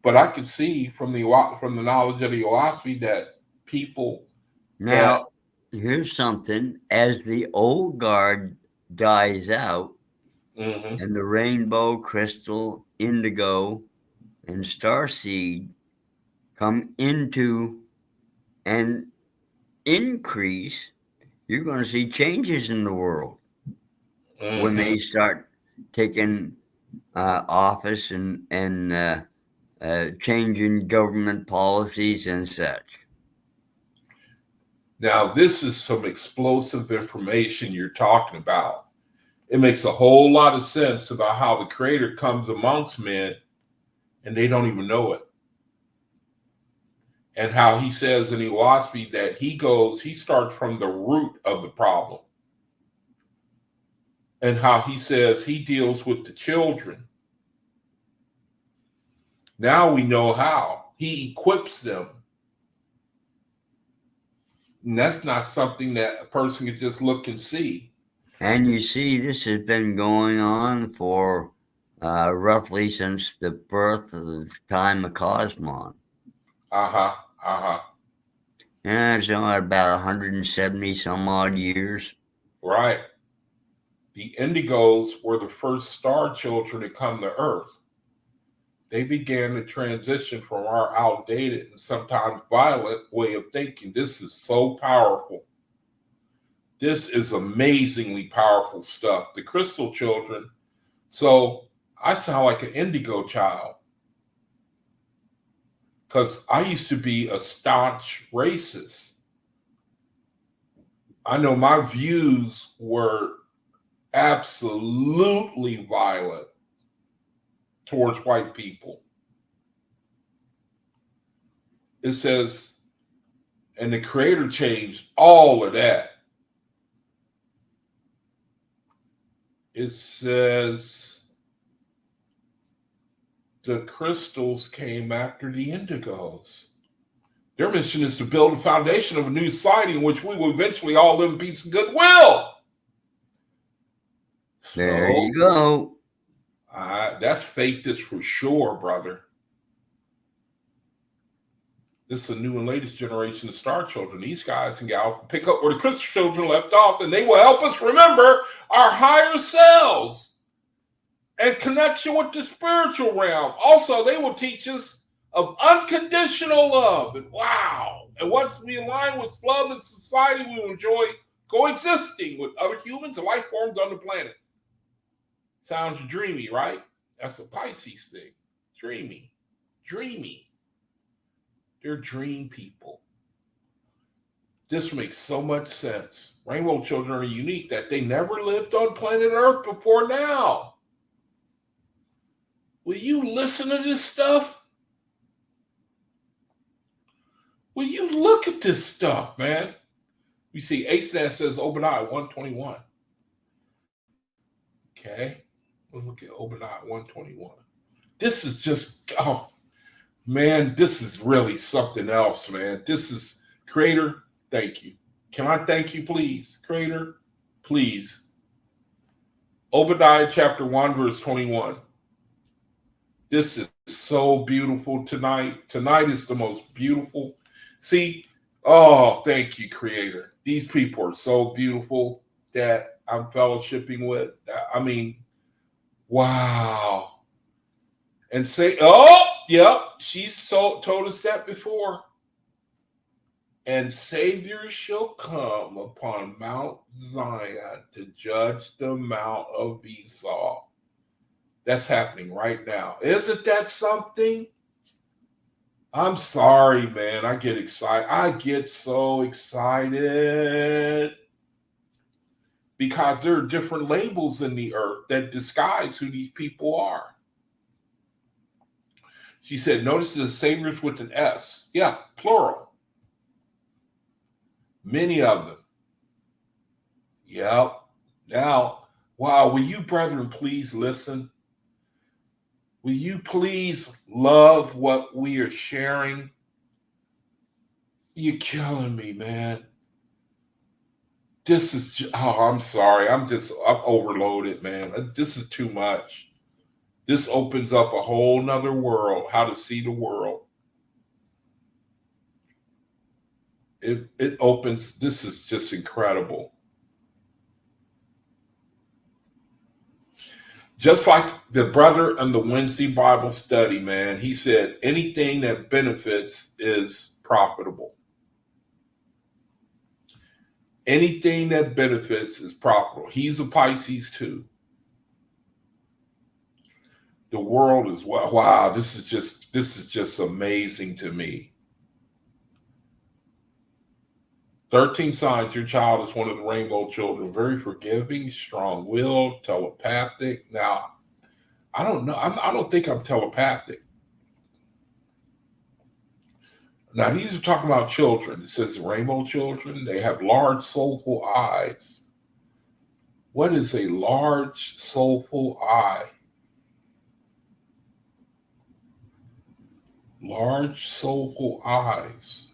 But I can see from the knowledge of the OAHSPE that people Now, here's something. As the old guard dies out, mm-hmm. and the rainbow, crystal, indigo, and starseed come into and increase, you're going to see changes in the world when they start taking office and changing government policies and such. Now, this is some explosive information you're talking about. It makes a whole lot of sense about how the Creator comes amongst men and they don't even know it. And how he says in the OAHSPE that he starts from the root of the problem. And how he says he deals with the children. Now we know how. He equips them. And that's not something that a person can just look and see. And you see, this has been going on for roughly since the birth of the time of Cosmon. And it's only about 170 some odd years. Right. The indigos were the first star children to come to Earth. They began to transition from our outdated and sometimes violent way of thinking. This is so powerful. This is amazingly powerful stuff. The crystal children. So I sound like an indigo child. Because I used to be a staunch racist. I know my views were absolutely violent towards white people. It says, and the Creator changed all of that. It says the crystals came after the indigos. Their mission is to build a foundation of a new society in which we will eventually all live in peace and goodwill. There you go. That's faith for sure, brother. This is a new and latest generation of star children. These guys and gals will pick up where the crystal children left off, and they will help us remember our higher selves and connection with the spiritual realm. Also, they will teach us of unconditional love. And wow. And once we align with love in society, we will enjoy coexisting with other humans and life forms on the planet. Sounds dreamy, right? That's a Pisces thing. Dreamy. They're dream people. This makes so much sense. Rainbow children are unique that they never lived on planet Earth before now. Will you listen to this stuff? Will you look at this stuff, man? You see, ASNAS says Obadiah 121. Okay. We'll look at Obadiah 121. This is just, oh, man, this is really something else, man. This is, Creator, thank you. Can I thank you, please? Creator, please. Obadiah chapter 1, verse 21. This is so beautiful tonight. Tonight is the most beautiful. See, oh, thank you, Creator. These people are so beautiful that I'm fellowshipping with. I mean, wow. And say, oh, yep, she's told us that before. And Savior shall come upon Mount Zion to judge the Mount of Esau. That's happening right now. Isn't that something? I'm sorry, man. I get excited. I get so excited because there are different labels in the earth that disguise who these people are. She said, notice the saviors with an S. Yeah, plural. Many of them. Yep. Now, wow, will you, brethren, please listen? Will you please love what we are sharing? You're killing me, man. This is, I'm sorry. I'm overloaded, man. This is too much. This opens up a whole nother world, how to see the world. It opens, this is just incredible. Just like the brother on the Wednesday Bible study, man, he said, anything that benefits is profitable. Anything that benefits is profitable. He's a Pisces too. The world is, wow, this is just amazing to me. 13 signs your child is one of the rainbow children. Very forgiving, strong-willed, telepathic. Now, I don't know. I don't think I'm telepathic. Now, these are talking about children. It says rainbow children. They have large, soulful eyes. What is a large, soulful eye? Large, soulful eyes.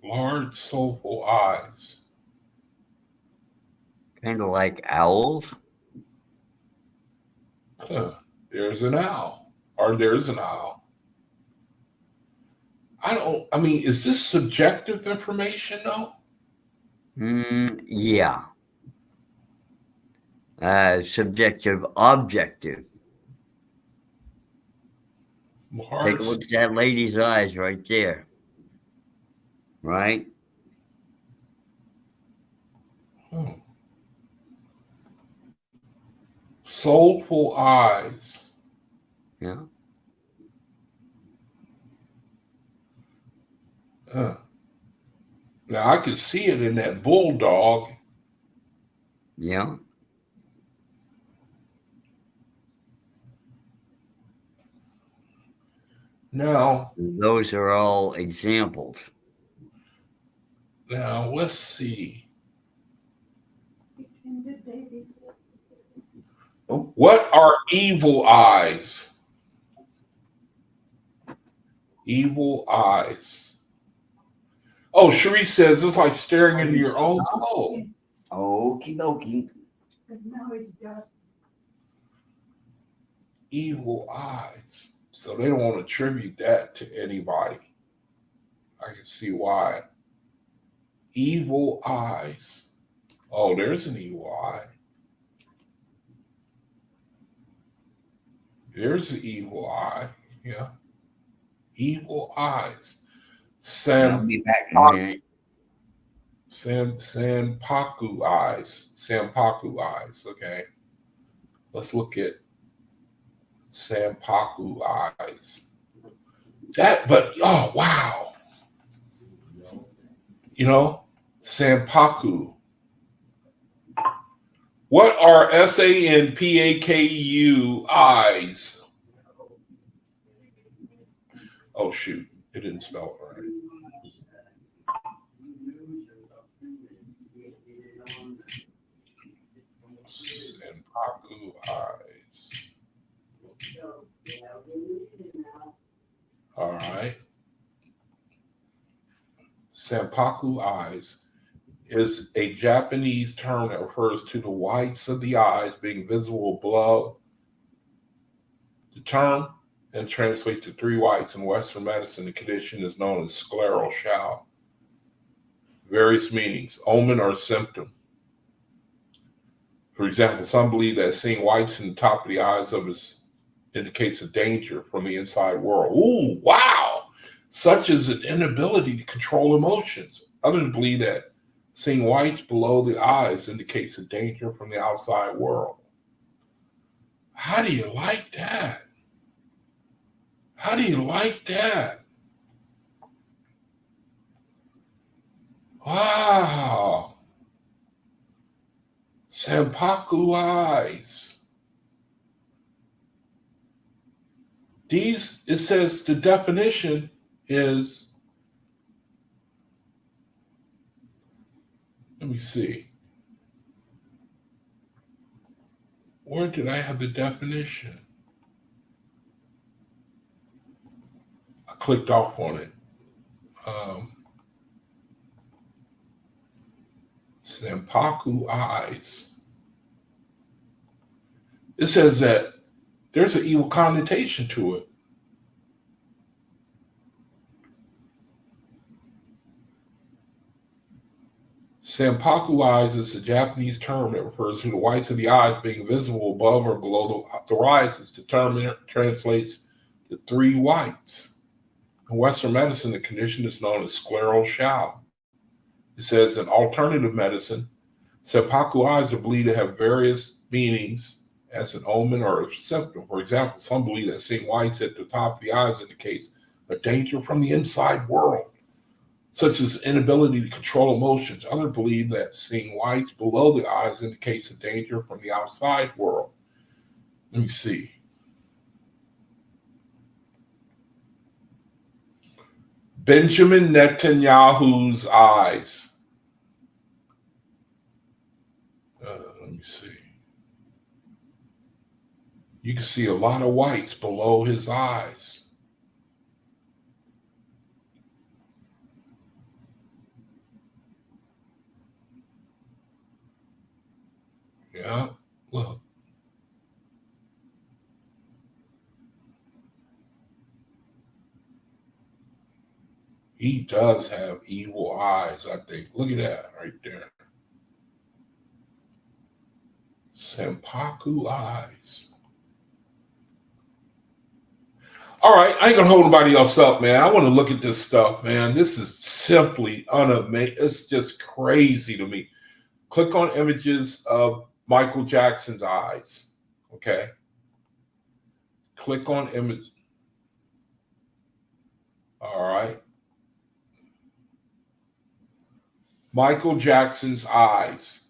Large, soulful eyes. Kind of like owls. There's an owl. Or there's an owl. I mean, is this subjective information though? Yeah. Subjective, objective. Take a look at that lady's eyes right there. Right? Soulful eyes. Yeah. Now I could see it in that bulldog. Yeah. Now, those are all examples. Now, let's see. What are evil eyes? Evil eyes. Oh, Cherie says it's like staring into your own soul. Okie dokie. Evil eyes. So they don't want to attribute that to anybody. I can see why. Evil eyes. Oh, there's an evil eye. There's an evil eye. Yeah. Evil eyes. I'll be back in a minute. Sampaku eyes. Sampaku eyes. Okay. Let's look at Sampaku eyes. Oh, wow. You know, Sampaku. What are Sampaku eyes? Oh, shoot. It didn't spell it right. Sampaku eyes. All right. Sampaku eyes is a Japanese term that refers to the whites of the eyes being visible below. The term and translates to three whites. In Western medicine, the condition is known as scleral shout. Various meanings: omen or symptom. For example, some believe that seeing whites in the top of the eyes indicates a danger from the inside world. Ooh, wow! Such as an inability to control emotions. Others believe that seeing whites below the eyes indicates a danger from the outside world. How do you like that? How do you like that? Wow. Senpaku eyes. These, it says the definition is, let me see. Where did I have the definition? I clicked off on it. Senpaku eyes. It says that there's an evil connotation to it. Senpaku eyes is a Japanese term that refers to the whites of the eyes being visible above or below the horizons. The term translates to three whites. In Western medicine, the condition is known as scleral show. It says in alternative medicine, senpaku eyes are believed to have various meanings as an omen or a symptom. For example, some believe that seeing whites at the top of the eyes indicates a danger from the inside world, such as inability to control emotions. Others believe that seeing whites below the eyes indicates a danger from the outside world. Let me see. Benjamin Netanyahu's eyes. Let me see. You can see a lot of whites below his eyes. Yeah, look. He does have evil eyes, I think. Look at that right there. Senpaku eyes. All right, I ain't gonna hold nobody else up, man. I want to look at this stuff, man. This is simply unamazing. It's just crazy to me. Click on images of Michael Jackson's eyes. Okay. Click on image. All right. Michael Jackson's eyes.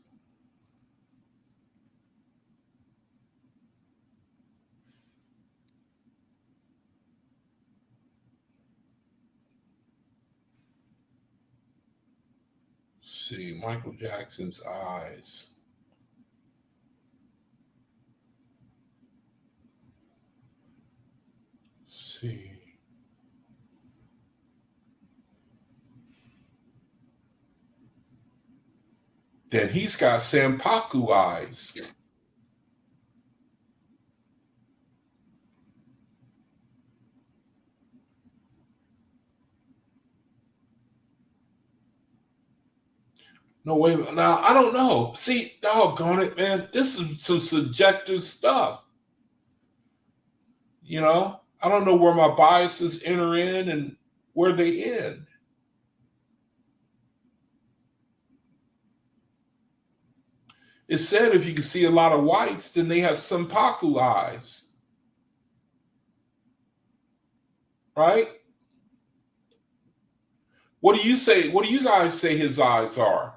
See, Michael Jackson's eyes. See. Then he's got senpaku eyes. No, wait. Now, I don't know. See, doggone it, man. This is some subjective stuff. You know, I don't know where my biases enter in and where they end. It said if you can see a lot of whites, then they have senpaku eyes. Right? What do you say? What do you guys say his eyes are?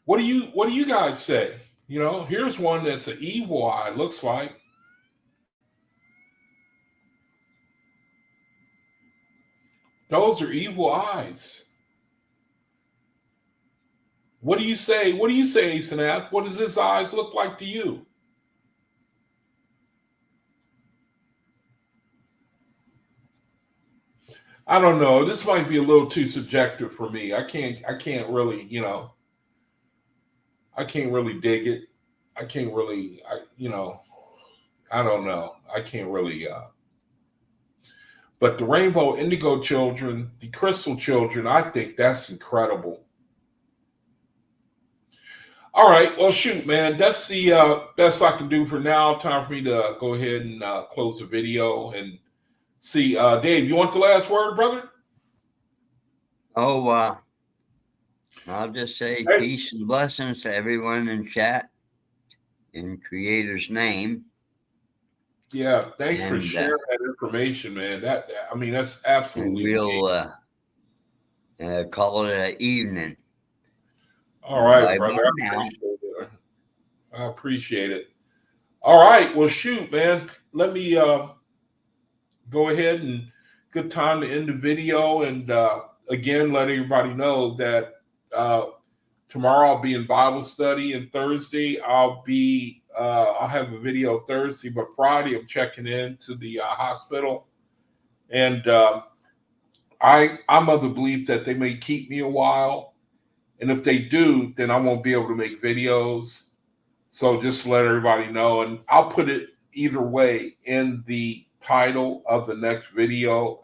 What do you guys say? You know, here's one that's an evil eye, looks like. Those are evil eyes. What do you say? What do you say, Sanath? What does his eyes look like to you? I don't know. This might be a little too subjective for me. I can't really, you know, I can't really dig it. I can't really, I don't know. I can't really, but the rainbow indigo children, the crystal children, I think that's incredible. All right. Well, shoot, man. That's the best I can do for now. Time for me to go ahead and close the video and see. Dave, you want the last word, brother? Oh, I'll just say Hey. peace and blessings to everyone in chat in Creator's name. Yeah. Thanks for sharing that information, man. That's absolutely and we'll call it an evening. All right, brother. I appreciate it. All right. Well, shoot, man. Let me go ahead and good time to end the video. And again, let everybody know that tomorrow I'll be in Bible study, and Thursday I'll have a video Thursday, but Friday I'm checking into the hospital. And I'm of the belief that they may keep me a while. And if they do, then I won't be able to make videos. So just let everybody know. And I'll put it either way in the title of the next video.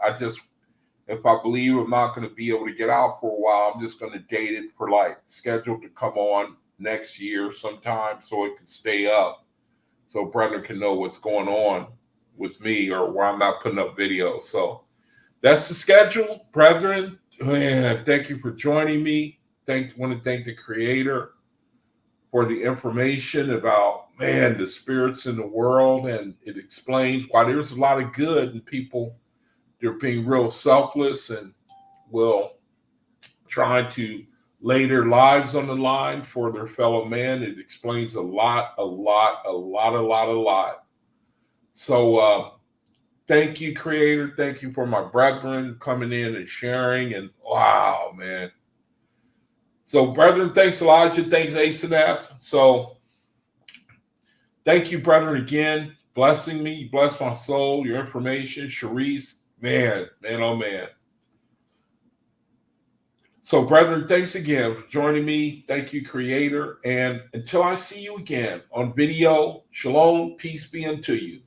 If I believe I'm not going to be able to get out for a while, I'm just going to date it for scheduled to come on next year sometime so it can stay up. So brethren can know what's going on with me or why I'm not putting up videos. So that's the schedule, brethren. Man, thank you for joining me. Want to thank the Creator for the information about, the spirits in the world. And it explains why there's a lot of good in people. They're being real selfless and will try to lay their lives on the line for their fellow man. It explains a lot. So thank you, Creator. Thank you for my brethren coming in and sharing. And wow, man. So, brethren, thanks, Elijah. Thanks, Asenath. So, thank you, brethren, again. Blessing me. You bless my soul, your information. Sharice, man, oh, man. So, brethren, thanks again for joining me. Thank you, Creator. And until I see you again on video, shalom, peace be unto you.